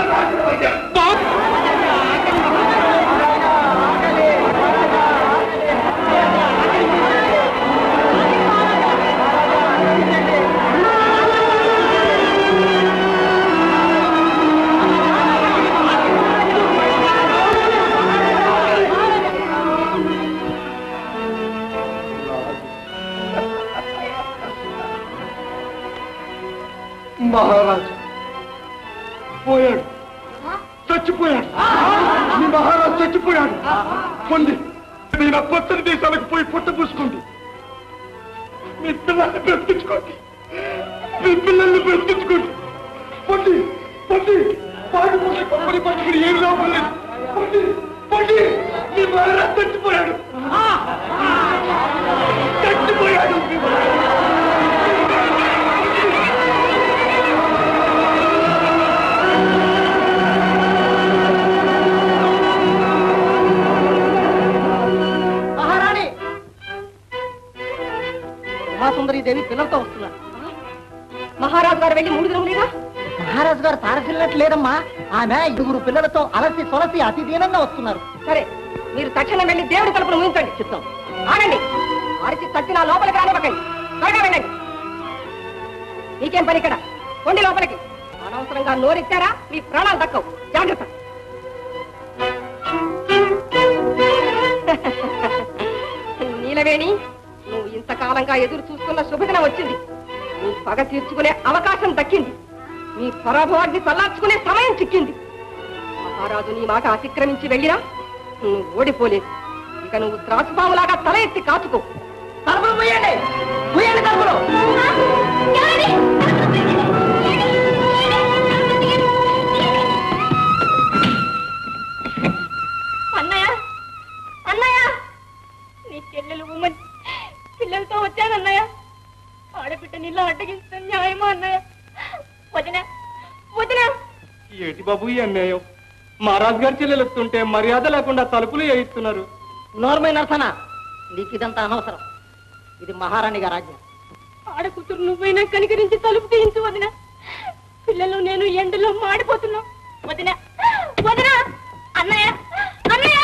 మహారాజు పోయాడు, చచ్చిపోయాడు. మీ మహారాజు చచ్చిపోయాడు. పొంది నేను పచ్చని దేశాలకు పోయి పుట్ట పూసుకోండి. మీ పిల్లల్ని బ్రతికించుకోండి, మీ పిల్లల్ని బ్రతికించుకోండి. పొండి పొండి పాడు పూసి కొబ్బరి పట్టుకుని ఏం లాభం లేదు. పొండి పొండి, మీ మహారాజు చచ్చిపోయాడు, చచ్చిపోయాడు. సుందరీదేవి పిల్లలతో వస్తున్నారు. మహారాజు గారు వెళ్ళి 3 దినములేగా. మహారాజు గారు తారసిల్లినట్లు లేదమ్మా. ఆమె 5 పిల్లలతో అలసి సొలసి అతి దీనంగా వస్తున్నారు. సరే, మీరు తక్షణం వెళ్ళి దేవుడి తలుపును ముగించండి. చిత్తం. ఆగండి, అరిచి తచ్చిన లోపలికి రానివ్వకండి. త్వరగా వెళ్ళండి. నీకేం పని ఇక్కడ? కొండి లోపలికి. అనవసరంగా నోరెత్తారా మీ ప్రాణాలు దక్కవు. జాగ్రత్త. నీలవేణి, నువ్వు ఇంతకాలంగా ఎదురు చూస్తున్న శుభదినం వచ్చింది. నీ పగ తీర్చుకునే అవకాశం దక్కింది. మీ పరాభవాన్ని చల్లార్చుకునే సమయం చిక్కింది. మహారాజు నీ మాట అతిక్రమించి వెళ్ళినా నువ్వు ఓడిపోలేదు. ఇక నువ్వు త్రాసుపాములాగా తల ఎత్తి కాచుకో. తలుపులు ముయ్యండి, ముయ్యండి తలుపులు. అన్నయ్య, అన్నయ్య, నీ చెల్లెలు ఉమ్మని పిల్లలతో వచ్చానన్నయ్య. ఆడబిడ్డ నీళ్ళు అడ్డగిస్తాం న్యాయమా అన్నయ్య? వదిన వదిన. ఏటి బాబు ఈ అన్యాయం? మహారాజు గారి చెల్లెలు వస్తుంటే మర్యాద లేకుండా తలుపులు వేయిస్తున్నారు. నోర్మైన నర్సన, నీకు ఇదంతా అనవసరం. ఇది మహారాణి గారి ఆజ్ఞ. ఆడకూతురు నువ్వైనా కనికరించి తలుపు తీయించు వదిన. పిల్లలు నేను ఎండలో మాడిపోతున్నాం వదిన. వదిన, అన్నయ్య, అన్నయ్య,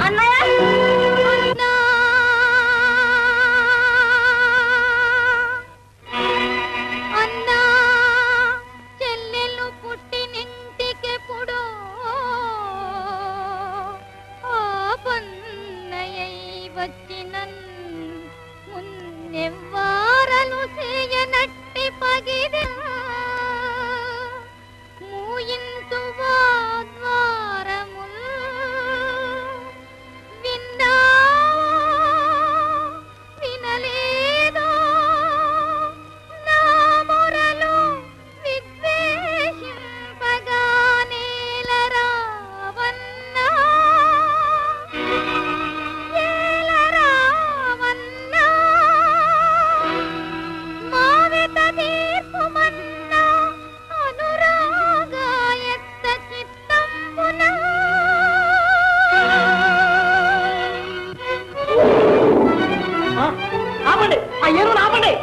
అన్నయ్య. అన్నా, చెల్లెలు పుట్టినింటికెప్పుడు ఆపన్నయ్యై వచ్చినన్ మున్నెవ్వారలు చేయనట్టి పగిద మూయింతువా ద్వారముల్ విన్నా వినలేదో నా మొరలు విద్వేషింపగా నేలరావన్నా ఏలరావన్నా మావిత తీర్పుమన్నా అనురాగాయత్త చిత్తంబున ఆపండి, ఆ ఏను ఆపండి.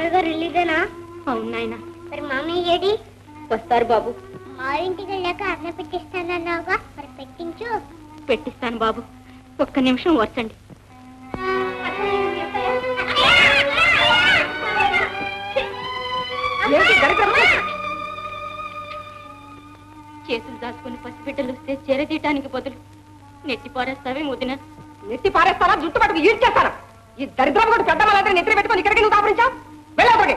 మామయ్య గారు రిలీజేనా? అవును నాయన. మరి మామయ్య ఏడి? వస్తారు బాబు. మా ఇంటికి వెళ్ళాక అన్న పెట్టిస్తానన్నావుగా, మరి పెట్టించు. పెట్టిస్తాను బాబు, ఒక్క నిమిషం వచ్చండి. చేతులు దాచుకుని పసిబిడ్డలు వస్తే చేరదీయటానికి బదులు నెట్టి పారేస్తావే వదిన. నెట్టి పారేస్తారా? జుట్టు పట్టుకు ఈడ్చేస్తారా? ఈ దరిద్రం కూడా పెద్ద వాళ్ళందరూ నెత్తి పెట్టుకుని ఇక్కడికి నువ్వు దాపరించావు? వెళ్ళాలి.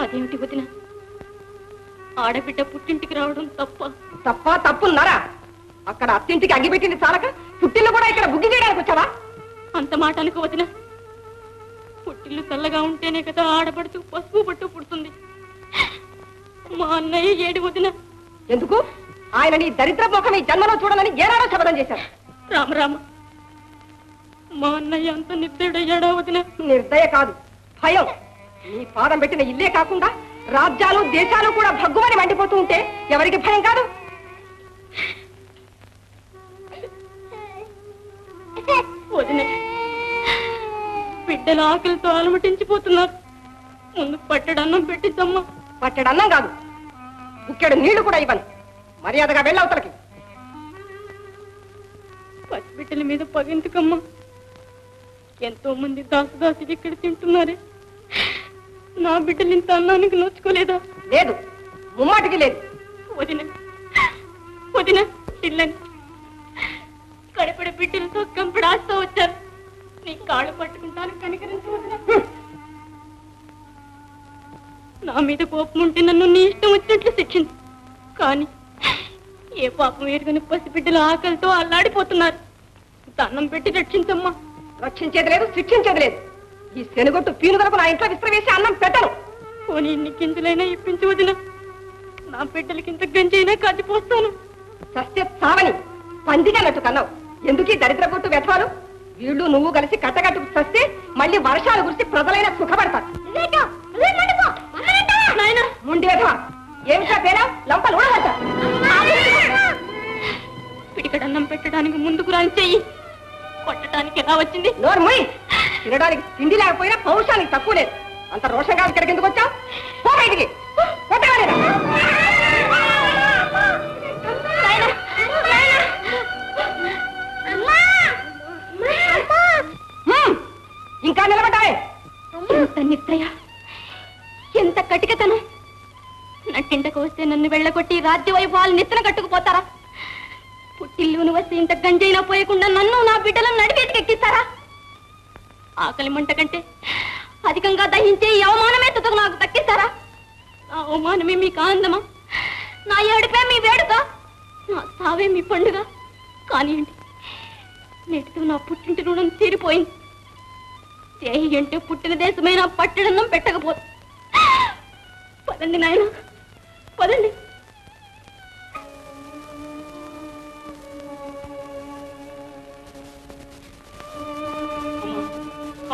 అదేమిటి వదిన, ఆడబిడ్డ పుట్టింటికి రావడం తప్పున్నారా? అక్కడ అత్తింటికి అగ్గిపెట్టింది చాలక పుట్టిల్లు కూడా ఇక్కడ బుగ్గి చేయడానికి వచ్చావా? అంత మాట అనుకో వదిన. పుట్టిల్లు చల్లగా ఉంటేనే కదా ఆడపడుతూ పసుపు పట్టు పుడుతుంది. మా అన్నయ్య ఏడు వదిన. ఎందుకు? ఆయన నీ దరిద్ర ముఖం ఈ జన్మలో చూడాలని ఏనాడో శపథం చేశారు. రామరామ, మా అన్నయ్య అంత నిర్దయుడయ్యాడా వదిన? నిర్దయ కాదు, భయం. నీ పాదం పెట్టిన ఇల్లే కాకుండా రాజ్యాలు దేశాలు కూడా భగ్గుమని మండిపోతూ ఉంటే ఎవరికి భయం కాదు? వదిన, బిడ్డల ఆకలితో అలమటించిపోతున్నారు. ముందు పట్టడన్నం పెట్టిద్దమ్మా. పట్టడన్నం కాదు, ఇక్కడ నీళ్లు కూడా ఇవ్వను. మర్యాదగా వెళ్ళవతలకి. పసిబిడ్డల మీద పగెందుకమ్మా? ఎంతో మంది దాసుదాసులు ఇక్కడ తింటున్నారే. నా బిడ్డలు ఇంత అన్నానికి నోచుకోలేదా? లేదు, ముమ్మాటికి లేదు. వదిన వదిన, పిల్లని కడపడ బిడ్డలతో కంపడి ఆస్తా వచ్చారు. నీ కాళ్ళు పట్టుకుంటాను, కనికరించు వదిన. నా మీద కోపం ఉంటే నన్ను నీ ఇష్టం వచ్చినట్లు శిక్షించు. కానీ ఏ పాపం ఎరుగని పసిబిడ్డల ఆకలితో అల్లాడిపోతున్నారు. దండం పెట్టి రక్షించమ్మా. రక్షించేది లేదు, శిక్షించేది లేదు. ఈ శనుగొట్టు పీనుగలకు నా ఇంట్లో విసిరివేసి అన్నం పెట్టను. పోనీ ఇన్ని గింజలైనా ఇప్పించు వదిన. నా బిడ్డలకి ఇంత గంజైనా కట్టిపోస్తాను. సస్య సావని పందిగన్నట్టు కన్నావు. ఎందుకు ఈ దరిద్ర కొట్టు వ్యర్థాలు? వీళ్ళు నువ్వు కలిసి కట్టగట్టుకు సస్తే మళ్ళీ వర్షాలు కురిసి ప్రజలైన సుఖపడతారు. ముండి వ్యధ ఏమిటా పేరా? లంపలు ఊడగట్ట. పిడికడన్నం పెట్టడానికి ముందుకు రాని చెయ్యి, కొట్టడానికి ఎలా వచ్చింది? నోరు ముయ్. తినడానికి తిండి లేకపోయినా పౌరుషానికి తక్కువ లేదు. అంత రోషంగా ఇక్కడికి ఎందుకు వచ్చావు? పో బయటికి. ఇంకా నిలబడ్డావే? ఎంత నిద్రయ, ఎంత కటికతనం! నట్టింటకు వస్తే నన్ను వెళ్ళగొట్టి రాజ్య వైభవాలు నెత్తన కట్టుకుపోతారా? పుట్టిల్లును వస్తే ఇంత గంజైనా పోయకుండా నన్ను నా బిడ్డలను నడిపేటికి ఎక్కిస్తారా? ఆకలి మంట కంటే అధికంగా దహించే ఈ అవమానమే తుదకు నాకు దక్కిస్తారా? నా అవమానమే మీకు ఆనందమా? నా ఏడుపే మీ వేడుక, నా సావే మీ పండుగ. కానివ్వండి, నేటితో నా పుట్టింటి రుణం తీరిపోయింది. దేహి అంటే పుట్టిన దేశమైనా పట్టడన్నం పెట్టకపోదు. పదండి నాయన, పదండి.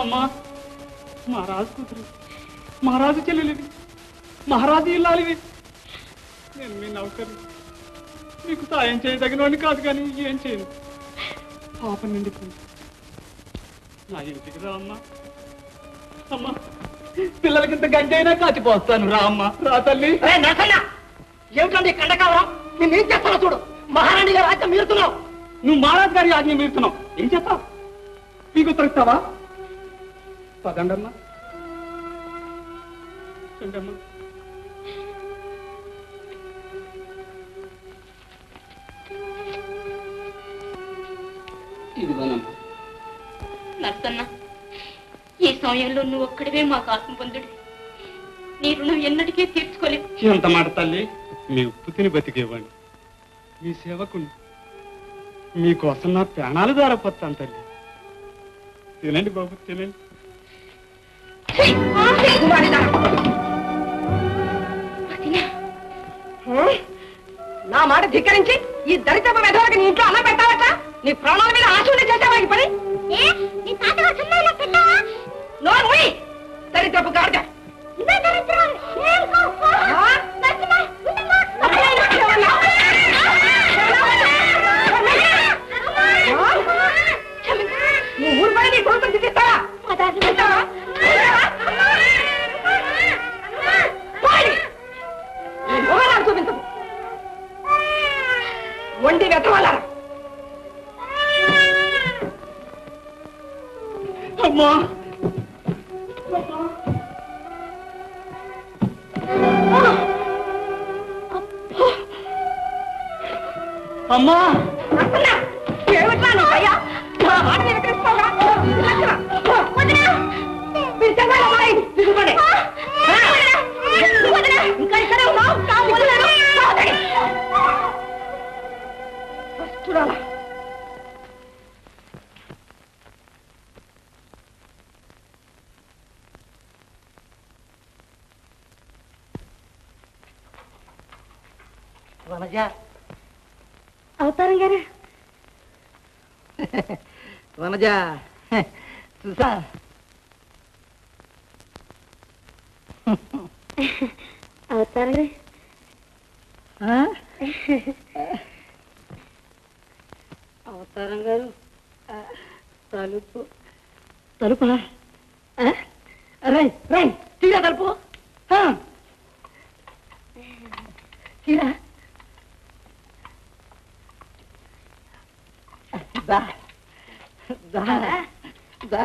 అమ్మా, మహారాజు కూతురు, మహారాజు చెల్లెలివి, మహారాజు ఇల్లాలివి. నేను మీ నౌకరు, మీకు సాయం చేయదగినవాడిని కాదు, కానీ ఏం చేయను. పాపం నిండిపోయింది. నా ఇంటికి రా అమ్మా. అమ్మా, పిల్లలకింత గంటైనా కాచిపోస్తాను. రా అమ్మా, రా తల్లి. ఏమిటండి కండకావరం? నేను ఏం చేస్తానో చూడు. మహారాణి గారు ఆజ్ఞ మీరుతున్నావు. నువ్వు మహారాజు గారి ఆజ్ఞ మీరుతున్నావు. ఏం చేస్తావు? మీకు ఉత్తరిస్తావా? పదండమ్మా, చూడమ్మా. ఇదిగోనమ్మా. నర్సన్న, ఈ సమయంలో నువ్వు ఒక్కడివే మాకు ఆత్మబంధుడి. నీ రుణం ఎన్నటికీ తీర్చుకోలేదు. ఎంత మాట తల్లి. మీ ఉప్పు తిని బతికేవ్వండి. మీ సేవకుని మీకోసం నా ప్రాణాలు దారపోతాను తల్లి. తినండి బాబు, తినండి. నా మాట ధిక్కరించి ఈ దరిద్రపు మెధోలకి నీ ఇంట్లో అన్నం పెట్టావట? నీ ప్రాణాల మీద ఆశ ఉండి చేసావా ఈ పని? నోరు మూయి, దరిద్రపు గాడిద. నువ్వు ఊరు పని నీ కొడుకుని తీసిస్తావా? వండి వెతవాలా అమ్మా అమ్మా ఏమిట్రా నీ భయ నా మాట మీద తెలుసుకోగా ఇంకా ఇక్కడే ఉన్నావు చూడాలా వనజ అవతారం గారు వనజ చూసా అవతారం గారు అవతారం గారు తలుపు తలుపునా రై రై తీరా తలుపు తీరా దా దా దా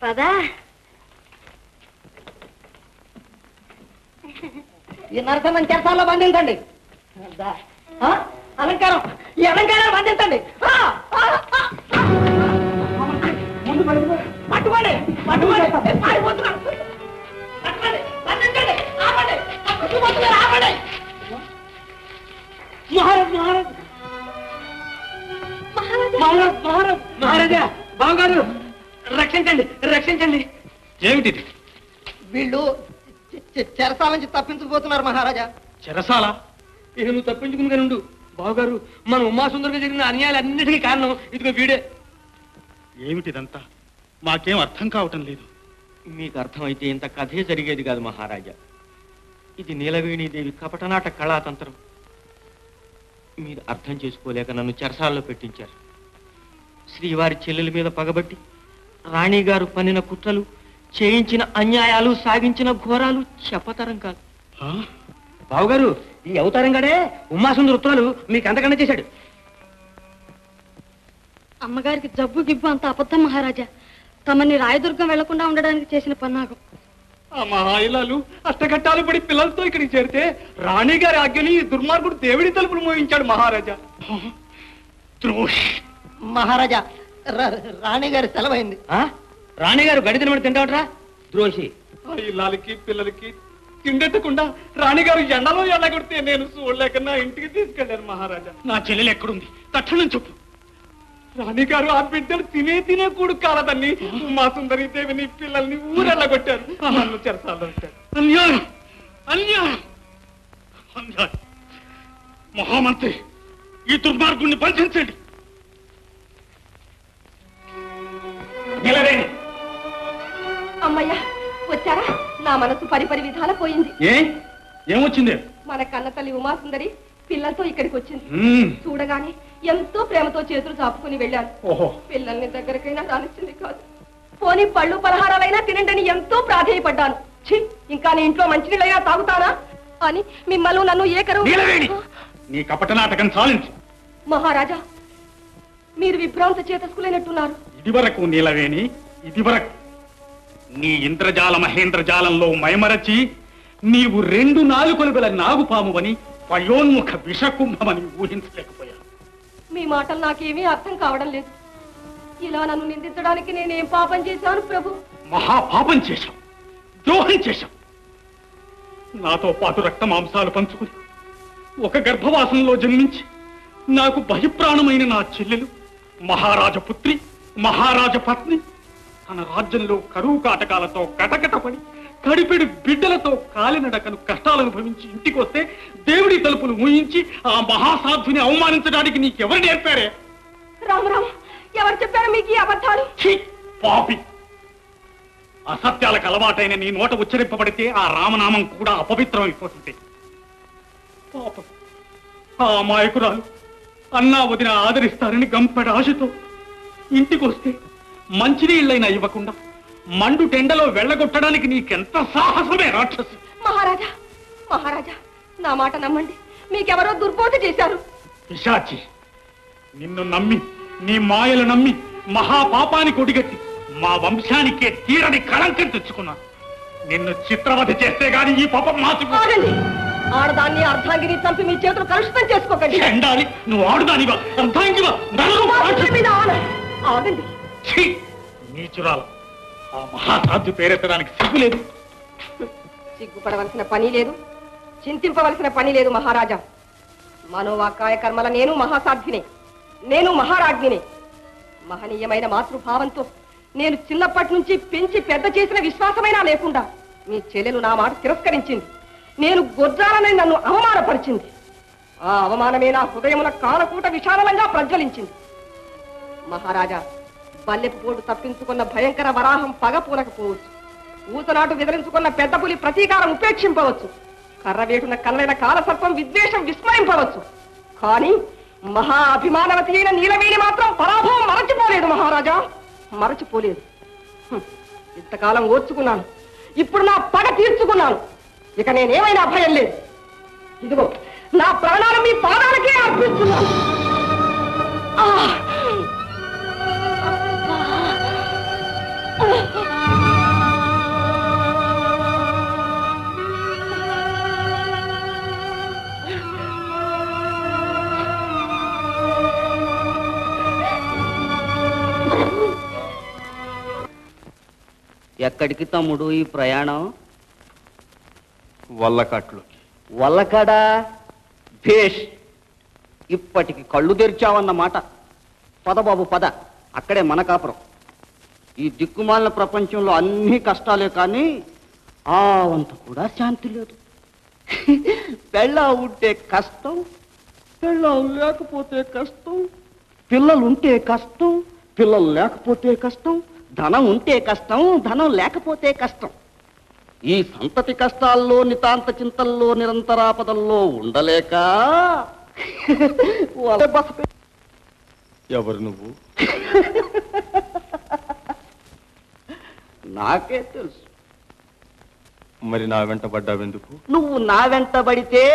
పదా ఈ నరసింహం చెరసాల్లో బంధించండి అలంకారం ఈ అలంకారాలు బంధించండి పట్టుకోండి పట్టుకోండి పారిపోతున్నాం పట్టుకోండి బంధించండి ఆపండి పట్టుకుపోతున్నారు ఆపండి మహారాజ్ మహారాజ్ మహారాజ్ మహారాజ్ మహారాజా బావగారు రక్షించండి రక్షించండి ఏమిటిది? వీళ్ళు చెరసాల నుంచి తప్పించబోతున్నారు మహారాజా. చెరసాల? ఇక నువ్వు తప్పించుకుని నుండు బావగారు. మన ఉమాసుందరిగా జరిగిన అన్యాయాలన్నిటికీ కారణం ఇదిగో వీడే. ఏమిటిదంతా? మాకేం అర్థం కావటం లేదు. మీకు అర్థమైతే ఇంత కథే జరిగేది కాదు మహారాజా. ఇది నీలవేణీదేవి కపటనాట కళాతంత్రం. మీరు అర్థం చేసుకోలేక నన్ను చెరసాలలో పెట్టించారు. శ్రీవారి చెల్లెల మీద పగబట్టి రాణిగారు పన్నిన కుట్రలు, చేయించిన అన్యాయాలు, సాగించిన ఘోరాలు చెప్పతరం కాదు. బావుగారు, ఈ అవతారంగానే ఉమాసుందర ఉత్తరాలు మీకు అంతకన్నా చేశాడు. అమ్మగారికి జబ్బు గిబ్బు అంత అబద్ధం మహారాజా. తమని రాయదుర్గం వెళ్లకుండా ఉండడానికి చేసిన పన్నాగం. ఆ మహాయిలాలు అష్టఘట్టాలు పడి పిల్లలతో ఇక్కడికి చేరితే రాణిగారి ఆజ్ఞని దుర్మార్గుడు దేవుడి తలుపులు మోయించాడు మహారాజా. ద్రోష్ మహారాజా, రాణిగారి సెలవైంది. రాణిగారు గడి తినబడి తింటావట్రా ద్రోషి. ఆ ఇల్లాలకి పిల్లలకి తిండెట్టకుండా రాణిగారు ఎండలో ఎండగొడితే నేను చూడలేక నా ఇంటికి తీసుకెళ్లాను మహారాజా. నా చెల్లెలు ఎక్కడుంది? తక్షణం చెప్పు. రాణిగారు ఆ బిడ్డలు తినే కూడు కాలదని మా సుందరి దేవిని పిల్లల్ని ఊరెళ్ళగొట్టారు. నన్ను చెరసాల్లో పెట్టారు. అన్యాయం, అన్యాయం, అన్యాయం. మహామంత్రి, ఈ దుర్మార్గుణ్ణి బంధించండి. నిలవేణి, అమ్మయ్యా వచ్చారా? నా మనసు పరిపరి విధాల పోయింది. ఏమొచ్చింది? మన కన్న తల్లి ఉమాసుందరి పిల్లలతో ఇక్కడికి వచ్చింది. చూడగానే ఎంతో ప్రేమతో చేతులు చాపుకుని వెళ్ళాను. పిల్లల్ని దగ్గరకైనా రానిచ్చింది కాదు. పోనీ పళ్ళు పలహారాలైనా తినండి ఎంతో ప్రాధేయపడ్డాను. ఛీ, ఇంకా నీ ఇంట్లో మంచినీళ్ళైనా తాగుతానా అని మిమ్మల్ని నన్ను నీ కపట నాటకం చాలించు. మహారాజా, మీరు విభ్రాంత చేతస్కులైనట్టున్నారు. ఇదివరకు నీలవేణి, ఇదివరకు నీ ఇంద్రజాల మహేంద్రజాలంలో మైమరచి నీవు 2 నాలుకలు గల నాగుపామువని, పయోన్ముఖ విషకుంభమని ఊహించలేకపోయాను. మీ మాటలు నాకేమీ అర్థం కావడం లేదు. ఇలా నన్ను నిందించడానికి నేనేం పాపం చేశాను ప్రభు? మహాపాపం చేశాం, ద్రోహం చేశాం. నాతో పాటు రక్త మాంసాలు పంచుకుని ఒక గర్భవాసంలో జన్మించి నాకు బహిప్రాణమైన నా చెల్లెలు మహారాజపుత్రి, మహారాజపత్ని తన రాజ్యంలో కరువు కాటకాలతో కటకటపడి కడిపెడు బిడ్డలతో కాలినడకను కష్టాలు అనుభవించి ఇంటికి వస్తే దేవుడి తలుపులు మూయించి ఆ మహాసాధ్విని అవమానించడానికి నీకెవరు నేర్పారే? రామరామ, ఎవరు చెప్పారు మీకు ఈ అబద్ధాలు? పాపి, అసత్యాలకు అలవాటైన నీ నోట ఉచ్చరింపబడితే ఆ రామనామం కూడా అపవిత్రం అయిపోతుంది. పాపం, ఆ అమాయకురాలు అన్నా వదిన ఆదరిస్తారని గంపెడ ఆశతో ఇంటికి వస్తే మంచినీళ్ళైనా ఇవ్వకుండా మండు టెండలో వెళ్ళగొట్టడానికి నీకెంత సాహసమే రాక్షసి! మహారాజా, మహారాజా, నా మాట నమ్మండి. మీకెవరో దుర్బోధ చేశారు. పిశాచి, నిన్ను నమ్మి నీ మాయలు నమ్మి మహాపాపానికి ఒడిగట్టి మా వంశానికే తీరని కళంకం తెచ్చుకున్నాను. నిన్ను చిత్రవధ చేస్తే గాని ఈ పాపం ఆగండి. ఆడదాన్ని అర్ధాంగిని చంపి మీ చేతులు కలుషితం చేసుకోకండి. ఎండాలి, నువ్వు ఆడుదానివా అర్ధాంగివా? ఆగండి. నీచురాలు, ఆ మహాసాధ్య పేరెత్తడానికి సిగ్గులేదు. సిగ్గుపడవలసిన పని లేదు, చింతింపవలసిన పని లేదు మహారాజా. మనోవాకాయ కర్మల నేను మహాసాధ్వినే, నేను మహారాజ్ఞినే. మహనీయమైన మాతృభావంతో నేను చిన్నప్పటి నుంచి పెంచి పెద్ద చేసిన విశ్వాసమైనా లేకుండా మీ చెల్లెలు నా మాట తిరస్కరించింది. నేను గొజ్జాలనని నన్ను అవమానపరిచింది. ఆ అవమానమే నా హృదయమున కాలకూట విశాలంగా ప్రజ్వలించింది. మహారాజా, బల్లెపు పోటు తప్పించుకున్న భయంకర వరాహం పగ పూనకపోవచ్చు. ఊతనాటు విదిలించుకున్న పెద్ద పులి ప్రతీకారం ఉపేక్షింపవచ్చు. కర్రవేటున కన్నైన కాలసర్పం విద్వేషం విస్మరింపవచ్చు. కానీ మహా అభిమానవతి అయిన నీలవేణి మాత్రం పరాభవం మరచిపోలేదు మహారాజా, మరచిపోలేదు. ఇంతకాలం ఓర్చుకున్నాను, ఇప్పుడు నా పగ తీర్చుకున్నాను. ఇక నేనేమైనా భయం లేదు. ఇదిగో నా ప్రాణాలు మీ పాదాలకే అర్పిస్తున్నాను. ఎక్కడికి తమ్ముడు ఈ ప్రయాణం? వల్లకాట్లోకి. వల్లకాడా? భేష్, ఇప్పటికి కళ్ళు తెరిచావన్నమాట. పద బాబు పద, అక్కడే మన కాపురం. ఈ దిక్కుమాలిన ప్రపంచంలో అన్ని కష్టాలే కానీ ఆ వంత కూడా శాంతి లేదు. పెళ్ళా ఉంటే కష్టం, పెళ్ళా లేకపోతే కష్టం, పిల్లలుంటే కష్టం, పిల్లలు లేకపోతే కష్టం, ధనం ఉంటే కష్టం, ధనం లేకపోతే కష్టం. ఈ సంతతి కష్టాల్లో, నితాంత చింతల్లో, నిరంతరాపదల్లో ఉండలేక ఎవరు నువ్వు? నాకే తెలుసు. మరి నా వెంట పడ్డావెందుకు? నువ్వు నా వెంట పడితే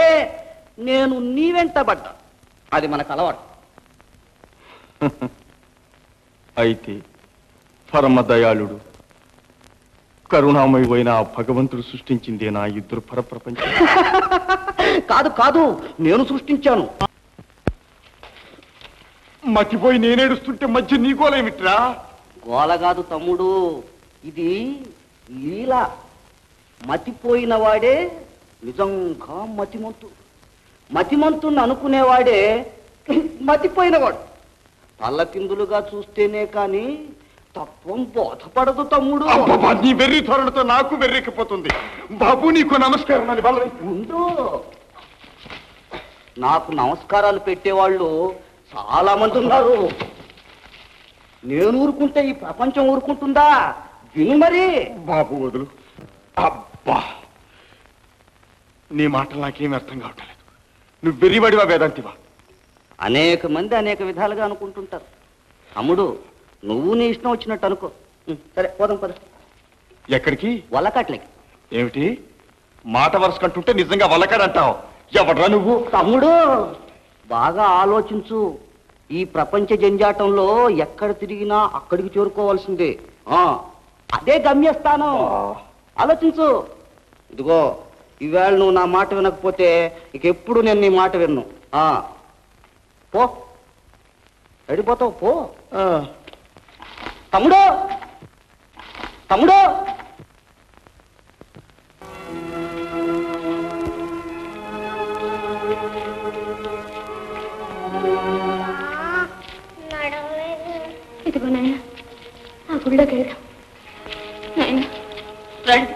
నేను నీ వెంట పడ్డా. అది మనకు అలవాటు. అయితే పరమ దయాళుడు కరుణామయుడైన ఆ భగవంతుడు సృష్టించిందే నా ఇద్దరు పరప్రపంచం. కాదు కాదు, నేను సృష్టించాను. మతిపోయి నేనేడుస్తుంటే మధ్య నీ గోలేమిట్రా? గోల కాదు తమ్ముడు, ఇది లీల. మతిపోయిన వాడే నిజంగా మతిమంతుడు. మతిమంతుణ్ణి అనుకునేవాడే మతిపోయినవాడు. తల్లకిందులుగా చూస్తేనే కాని తత్వం బోధపడదు తమ్ముడు. నీ వెర్రి ధోరణితో నాకు వెర్రెక్కిపోతుంది. బాబు నీకు నమస్కారం అని బల ముందు నాకు నమస్కారాలు పెట్టేవాళ్ళు చాలా మంది ఉన్నారు. నేను ఊరుకుంటే ఈ ప్రపంచం ఊరుకుంటుందా? విను మరి. బాబు వదులు. అబ్బా, నీ మాటలు నాకేం అర్థం కావట్లేదు. నువ్వు వెర్రివాడివా వేదాంతివా? అనేక మంది అనేక విధాలుగా అనుకుంటుంటారు. తమ్ముడు, నువ్వు నీ ఇష్టం వచ్చినట్టు అనుకో. సరే పోదాం పద. ఎక్కడికి? వల్లకాట్లకి. ఏమిటి మాట వరుస కంటుంటే నిజంగా వల్లకాడంటావు? ఎవడ్రా నువ్వు? తమ్ముడు, బాగా ఆలోచించు. ఈ ప్రపంచ జంజాటంలో ఎక్కడ తిరిగినా అక్కడికి చేరుకోవాల్సిందే. అదే గమ్యస్థానం. ఆలోచించు. ఇదిగో, ఈవేళ నువ్వు నా మాట వినకపోతే ఇక ఎప్పుడు నేను నీ మాట విన్ను. పో, వెళ్ళిపోతావు పో. తమ్ముడు, తమ్ముడు. ఇదిగో నాయన, ఆ గుళ్ళోకి వెళ్దాం. నాయన రండి,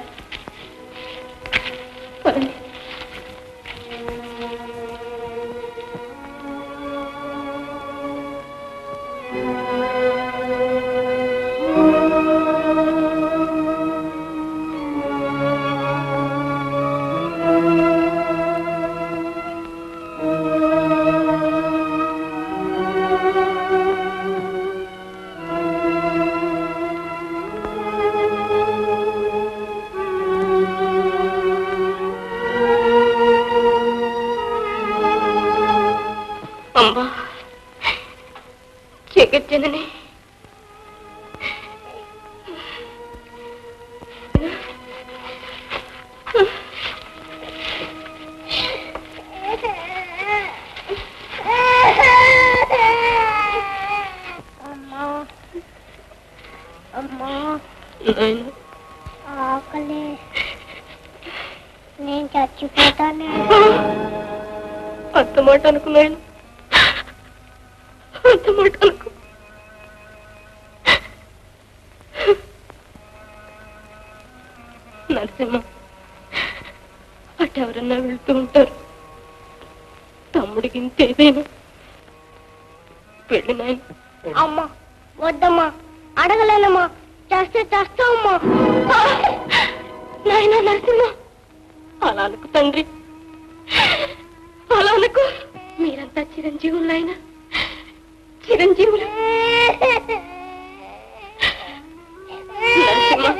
పదండి. జగజ్జనని అమ్మా అమ్మా నాయనా ఆకలి నేను చచ్చిపోతానే అంత మాట అనుకు నాయన అంత మాట అనుకు నరసింహ అటెవరన్నా వెళ్తూ ఉంటారు తమ్ముడికి ఇంతేదైనా వెళ్ళి నాయన అమ్మా వద్దమ్మా అడగలేనమ్మా చేస్తే చేస్తావమ్మా నాయన నరసింహ అలా అనుకు తండ్రి అలా అనుకు మీరంతా చిరంజీవులు నాయన చిరంజీవులు నరసింహ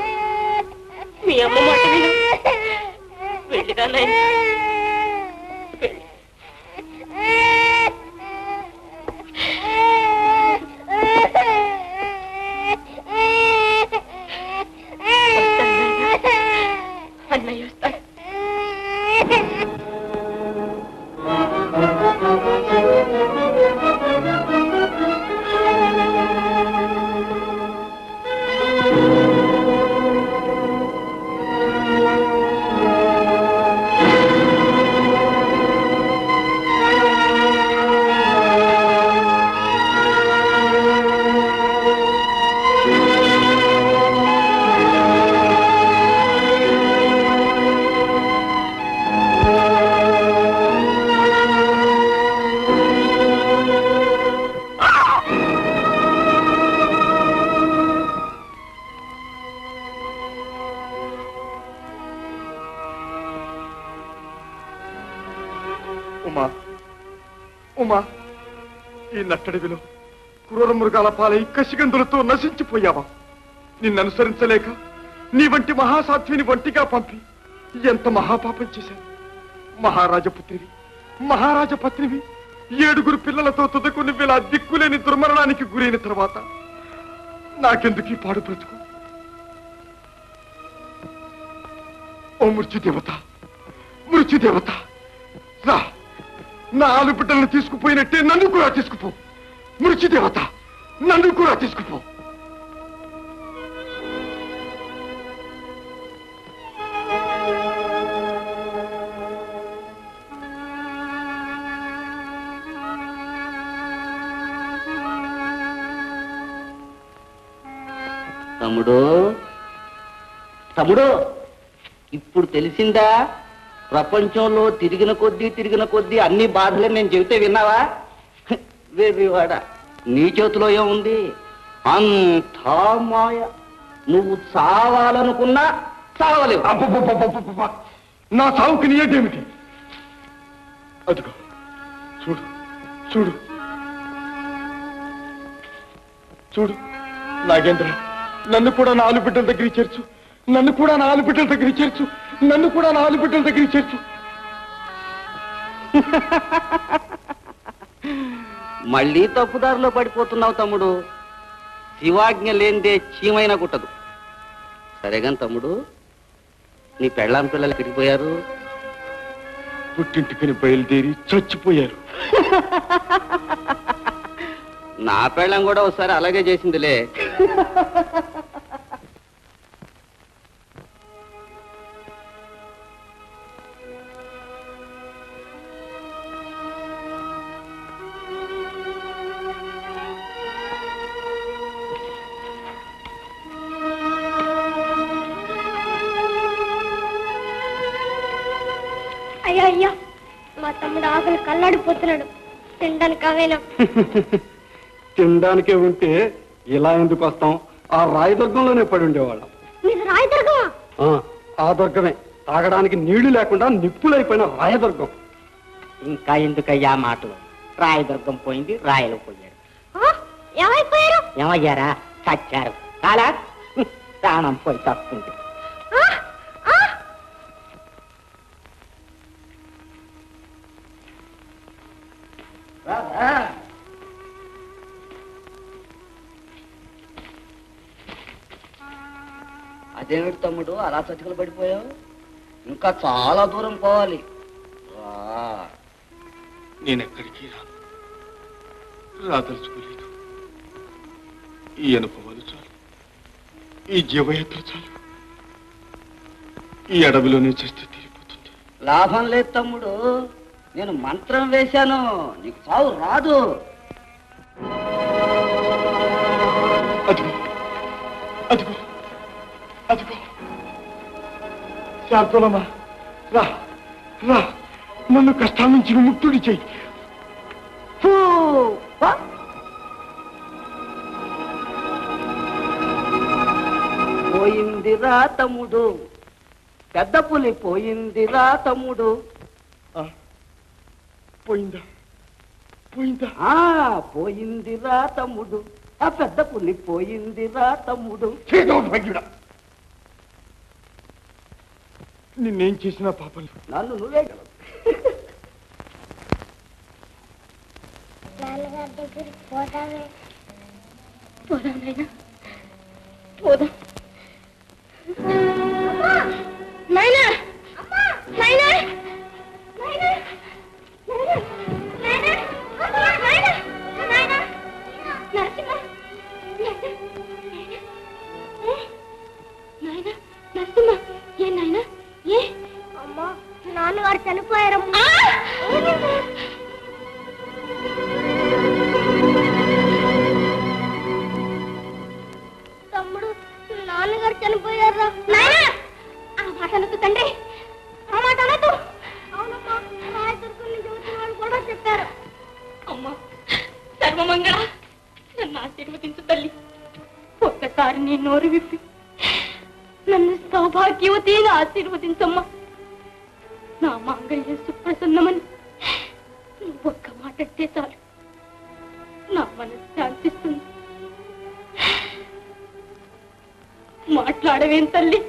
మీ అమ్మ మాట విను వెళ్ళిరా నాయన వెళ్ళి అన్నయ్య వస్తాడు ఉమా ఉమా ఈ నట్టడివిలో క్రూర మృగాల పాలై కసిగందులతో నశించిపోయావా నిన్ననుసరించలేక నీ వంటి మహాసాధ్విని ఒంటిగా పంపి ఎంత మహాపాపం చేశావు మహారాజపుత్రివి మహారాజపత్నివి 7 పిల్లలతో తుదకు నువ్విలా దిక్కులేని దుర్మరణానికి గురైన తర్వాత నాకెందుకు ఈ పాడు బ్రతుకు ఓ మృత్యుదేవత మృత్యుదేవత రా నా 4 బిడ్డలను తీసుకుపోయినట్టే నన్ను కూడా తీసుకుపో మృత్యుదేవత నన్ను కూడా తీసుకుపో తమ్ముడు తమ్ముడు ఇప్పుడు తెలిసిందా ప్రపంచంలో తిరిగిన కొద్దీ అన్ని బాధలే నేను చెబితే విన్నావా వేరేవాడ నీ చేతిలో ఏముంది అంతా మాయ నువ్వు చావాలనుకున్నా చావలేవు అబ్బబ్బబ్బబ్బబ్బబ్బ! నా సావుకి నీ ఏమిటి అదిగో చూడు చూడు చూడు నాగేంద్ర నన్ను కూడా 4 బిడ్డల దగ్గరికి చేర్చు నన్ను కూడా 4 బిడ్డల దగ్గరికి చేర్చు నన్ను కూడా 4 బిడ్డల దగ్గరికి చేర్చు మళ్ళీ తప్పుదారిలో పడిపోతున్నావు తమ్ముడు శివాజ్ఞ లేనిదే చీమైనా కుట్టదు సరేగాని తమ్ముడు నీ పెళ్ళాం పిల్లలు ఎక్కడిపోయారు పుట్టింటికని బయలుదేరి చచ్చిపోయారు నా పెళ్ళం కూడా ఒకసారి అలాగే చేసిందిలే అయ్యా అయ్యా మా తమ్ముడు ఆకలి కల్లాడిపోతున్నాడు తినడానికి అవేనా తినడానికే ఉంటే ఇలా ఎందుకు వస్తాం ఆ రాయదుర్గంలోనే పడి ఉండేవాళ్ళం మీరు రాయదుర్గమా ఆ దుర్గమే తాగడానికి నీళ్లు లేకుండా నిప్పులైపోయిన రాయదుర్గం ఇంకా ఎందుకయ్యా మాటలు రాయదుర్గం పోయింది రాయలు పోయారు ఏమైపోయారు ఏమయ్యారా చచ్చారు అలా ప్రాణం పోయి తప్పుంది అదేమిటి తమ్ముడు అలా చతికలు పడిపోయావు? ఇంకా చాలా దూరం పోవాలి. నేనెక్కడికి రాదలుచుకోలేదు. ఈ అనుభవాలు చాలు, ఈ జీవయాత్ర చాలు. ఈ అడవిలోనే చేస్తే తీరిపోతుంది. లాభం లేదు తమ్ముడు, నేను మంత్రం వేశాను, నీకు చావు రాదు. అదిగో అదిగో అదిగో శాంతోలమ్మా, రా రా, నన్ను కష్టాల నుంచి విముక్తుడి చెయ్యి. పోయిందిరా తమ్ముడు, పెద్ద పులి పోయిందిరా తమ్ముడు. పోయిందా? పోయిందా? పోయిందిరా తమ్ముడు, ఆ పెద్ద పులి పోయిందిరా తమ్ముడు. నిన్నేం చేసినా పాపం నన్ను నువ్వే గలవు. నాన్నగారి దగ్గరికి పోదామే. పోదాం నాయనా, పోదాం. నాయనా, నాయనా, నరసింహ, ఏ నాయనా, ఏ అమ్మా, నాన్నగారు చనిపోయారమ్మా. తమ్ముడు, నాన్నగారు చనిపోయారా? నాయనా, ఆ మాట అనొద్దు తండ్రి, ఆ మాట అనొద్దు. అవునమ్మా, రాయదుర్గం నుంచి వచ్చిన వాళ్ళు కూడా చెప్పారు. అమ్మా సర్వమంగళ, నన్ను ఆశీర్వదించు తల్లి. ఒక్కసారి నీ నోరు విప్పి నన్ను సౌభాగ్యవతిగా ఆశీర్వదించమ్మా. నా మాంగళ్యం సుప్రసన్నమని నువ్వు ఒక్క మాట అంటే చాలు, నా మనసు శాంతిస్తుంది. మాట్లాడవేం తల్లి?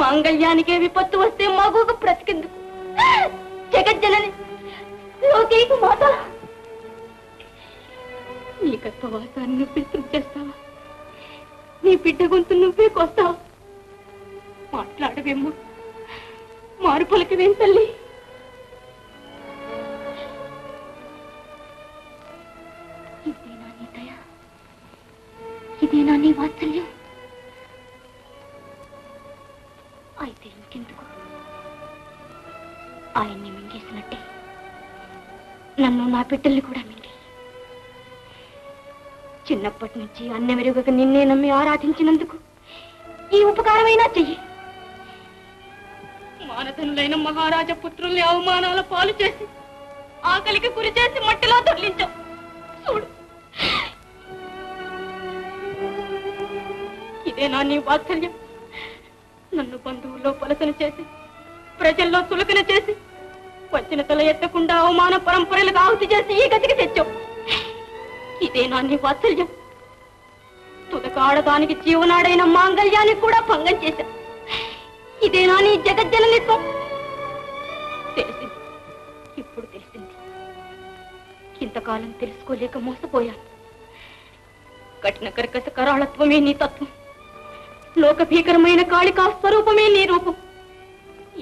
మాంగళ్యానికే విపత్తు వస్తే మగుకు బ్రతికెందుకు? జగజ్జనని, లోకేకు మాత, నీ గర్భవాసాన్ని నువ్వే చేస్తావా? నీ బిడ్డ గొంతు నువ్వే కోస్తావా? మాట్లాడవేమో, మారు పలకవేం తల్లి? ఇదేనా నీ దయ? ఇదేనా నీ వాత్సల్యం? అయితే ఇంకెందుకు? ఆయన్ని మింగేసినట్టే నన్ను, నా బిడ్డల్ని కూడా మింగే. చిన్నప్పటి నుంచి అన్నమెరుగక నిన్నే నమ్మి ఆరాధించినందుకు ఈ ఉపకారమైనా చెయ్యి. మానధనులైన మహారాజా పుత్రుల్ని అవమానాల పాలు చేసి, ఆకలికి గురి చేసి మట్టిలో దొర్లించావు. చూడు, ఇదేనా నీ వాత్సల్యం? నన్ను బంధువుల్లో పలసన చేసి, ప్రజల్లో చులకన చేసి, వచ్చిన తల ఎత్తకుండా అవమాన పరంపరలకు ఆహుతి చేసి ఈ గతికి తెచ్చావు. ఇదేనా నీ వాత్సల్యం? తుదకాడదానికి జీవనాడైన మాంగళ్యానికి కూడా భంగం చేశా. ఇదేనా నీ జగజ్జననిత్వం? తెలిసింది, ఇప్పుడు తెలిసింది. ఇంతకాలం తెలుసుకోలేక మోసపోయాను. కఠిన కర్కశ కరాళత్వమే నీ తత్వం, లోక భీకరమైన కాళికా స్వరూపమే నీ రూపం.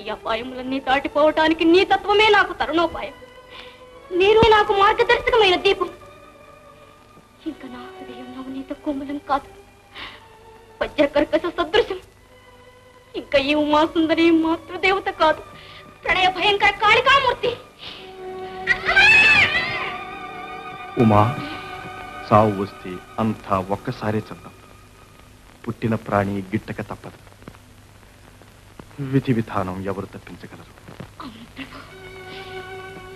ఈ అపాయములన్నీ దాటిపోవటానికి నీ తత్వమే నాకు తరుణోపాయం, నీరు నాకు మార్గదర్శకమైన దీపం. ఇంకా నా హృదయం నవనీత కోమలం కాదు, వజ్ర కర్కశ సదృశం. ఇంకా ఈ ఉమాసుందరి మాతృదేవత కాదు, ప్రణయ భయంకర కాళికామూర్తి. ఉమా, సావు వస్తే అంతా ఒక్కసారే చందాం. పుట్టిన ప్రాణి గిట్టక తప్పదు. విధి విధానం ఎవరు తప్పించగలరు?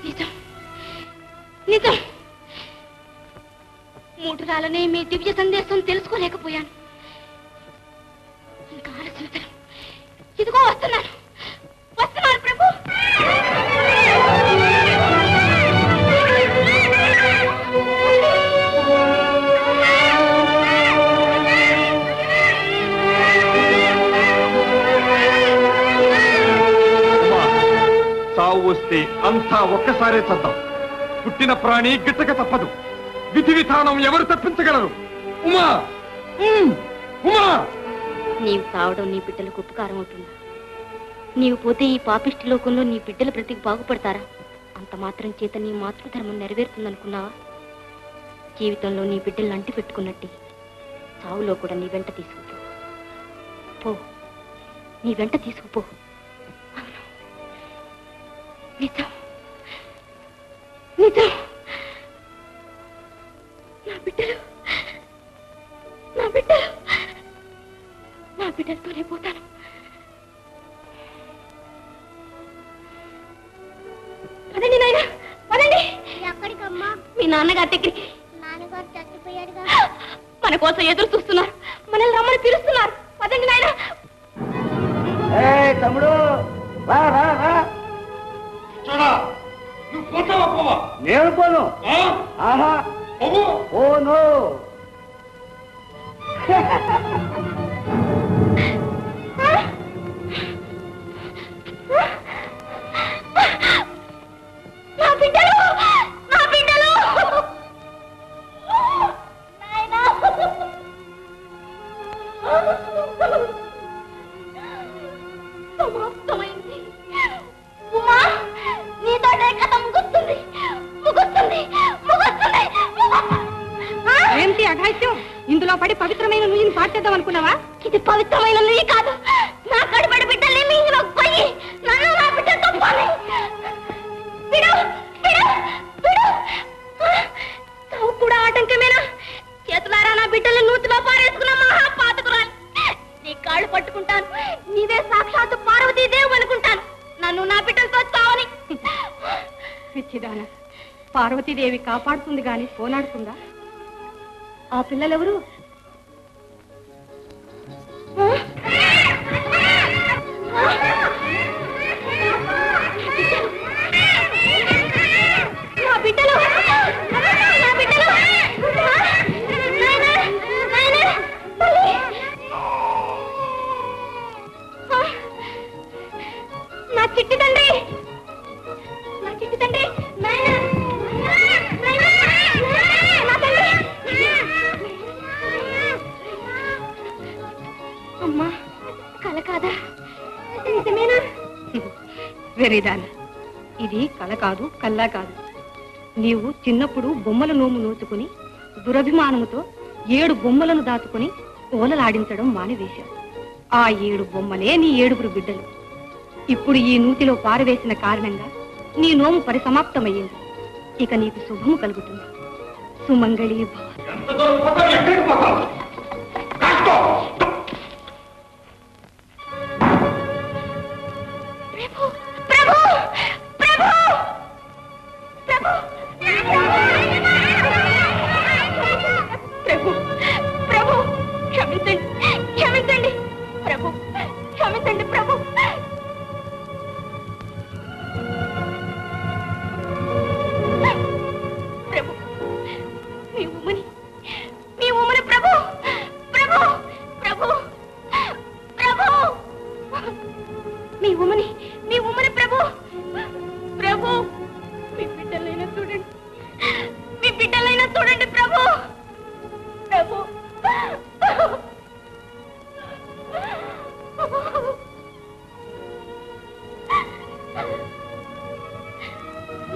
నిజం, నిజం. మూఢురాలనే మీ దివ్య సందేశం తెలుసుకోలేకపోయాను. ఇంకా ఆలోచించను. ఇదిగో వస్తున్నాను, వస్తున్నాను ప్రభు. సావు వస్తే అంతా ఒక్కసారే చద్దాం. పుట్టిన ప్రాణి గిట్టక తప్పదు. విధి విధానం ఎవరు తప్పించగలరు? ఉమా, ఉమా. నీవు చావడం నీ బిడ్డలకు ఉపకారం అవుతుందా? నీవు పోతే ఈ పాపిష్టి లోకంలో నీ బిడ్డల బ్రతికి బాగుపడతారా? అంత మాత్రం చేత నీ మాతృధర్మం నెరవేరుతుందనుకున్నావా? జీవితంలో నీ బిడ్డలను అంటి పెట్టుకున్నట్టే చావులో కూడా నీ వెంట తీసుకుపో. పో, నీ వెంట తీసుకుపో. నిజం నిజం. నా బిడ్డలు నా బిడ్డలు నా బిడ్డలతోనే పోతాను. పదండి నాయన, పదండి. ఎక్కడికమ్మా? మీ నాన్నగారి దగ్గరికి. నాన్నగారు చచ్చిపోయాడుగా. మన కోసం ఎదురు చూస్తున్నారు, మనల్ని రమ్మని పిలుస్తున్నారు. పదండి నాయన. తమ్ముడు రా రా రా. చూడా, నువ్వు పోతావా? పోవా? నేను పోను. ఆహా, ఓ నో. నా బిడ్డలు, నా బిడ్డలు. నాయనా, సమాప్తమైంది. ఉమా, నీతోటే కథ ముగుస్తుంది, ముగుస్తుంది, ముగుస్తుంది. ఏంటి అఘాయిత్యం? ఇందులో పడి పవిత్రమైన నుయ్యిని పాటేద్దాం అనుకున్నావా? ఇది పవిత్రమైన నుయ్యి కాదు. నా కడుబడి బిడ్డల్ని మీలో పోయి నన్ను నా బిడ్డతో పోని. విడు, విడు, విడు. చావు కూడా ఆటంకమేనా? చేతులారా నా బిడ్డల్ని నూతిలో పారేసుకున్న మహాపాతకురాలు. నీ కాళ్ళు పట్టుకుంటాను, నీవే సాక్షాత్తు పార్వతీదేవి అనుకుంటాను. నన్ను నా బిడ్డలతో చావని. పిచ్చిదాన, పార్వతీదేవి కాపాడుతుంది గాని పోనాడుతుందా? ఆ పిల్లలెవరు? నా బిడ్డలు, నా బిడ్డలు. నాయనా, నాయనా, తల్లి. నా చిట్టి తండ్రి, నా చిట్టి తండ్రి. నాయనా, నాయనా, నా తండ్రి. అమ్మా, కల కాదా? నిజమేనా? వెరీదాన, ఇది కల కాదు, కల్లా కాదు. నీవు చిన్నప్పుడు బొమ్మల నోము నోచుకుని దురభిమానముతో 7 బొమ్మలను దాచుకుని ఓలలాడించడం మానివేశావు. ఆ 7 బొమ్మలే నీ 7 బిడ్డలు. ఇప్పుడు ఈ నూతిలో పారవేసిన కారణంగా నీ నోము పరిసమాప్తమయ్యింది. ఇక నీకు శుభము కలుగుతుంది. సుమంగళి భవ. ఎంత దూరం పోతావు? ఎక్కడికి పోతావు? కాసుకో. ప్రభు, ప్రభు, ప్రభు, ప్రభు, ప్రభు, క్షమించండి, క్షమించండి ప్రభు, క్షమించండి ప్రభు. ప్రభు, మీ ఉమ్మని, మీ ఉమ్మని ప్రభు, ప్రభు, ప్రభు, ప్రభు, మీ ఉమ్మని, మీ ఉమ్మని ప్రభు, ప్రభు. మీ బిడ్డలైనా చూడండి, మీ బిడ్డలైనా చూడండి ప్రభు, ప్రభు.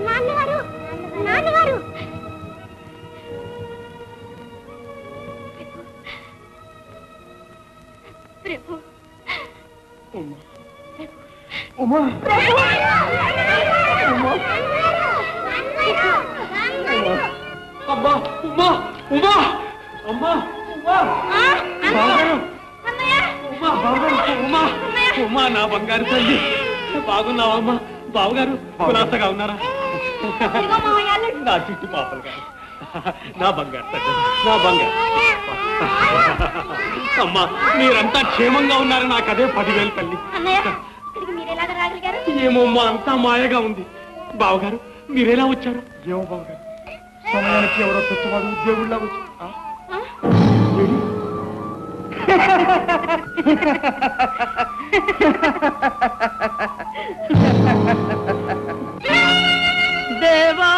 నాన్నగారు, నాన్నగారు. ప్రభు, ఉమా, అమ్మా, ఉమా, ఉమా, అమ్మా, ఉమా, బావగారు, ఉమా, బావగారు, ఉమా, ఉమా, నా బంగారు తల్లి. బాగున్నావమ్మా? బావగారు కులాసగా ఉన్నారా? నా చుట్టూ పాపలు గారు, నా బంగారు తల్లి, నా బంగారు. అమ్మా, మీరంతా క్షేమంగా ఉన్నారు. నాకు అదే 10,000 తల్లి. ఏమో అమ్మా, అంతా మాయగా ఉంది. బావగారు మీరెలా వచ్చారు? ఏమో బావగారు, సమయానికి ఎవరో పెద్దవాడు దేవుళ్ళ వచ్చి దేవా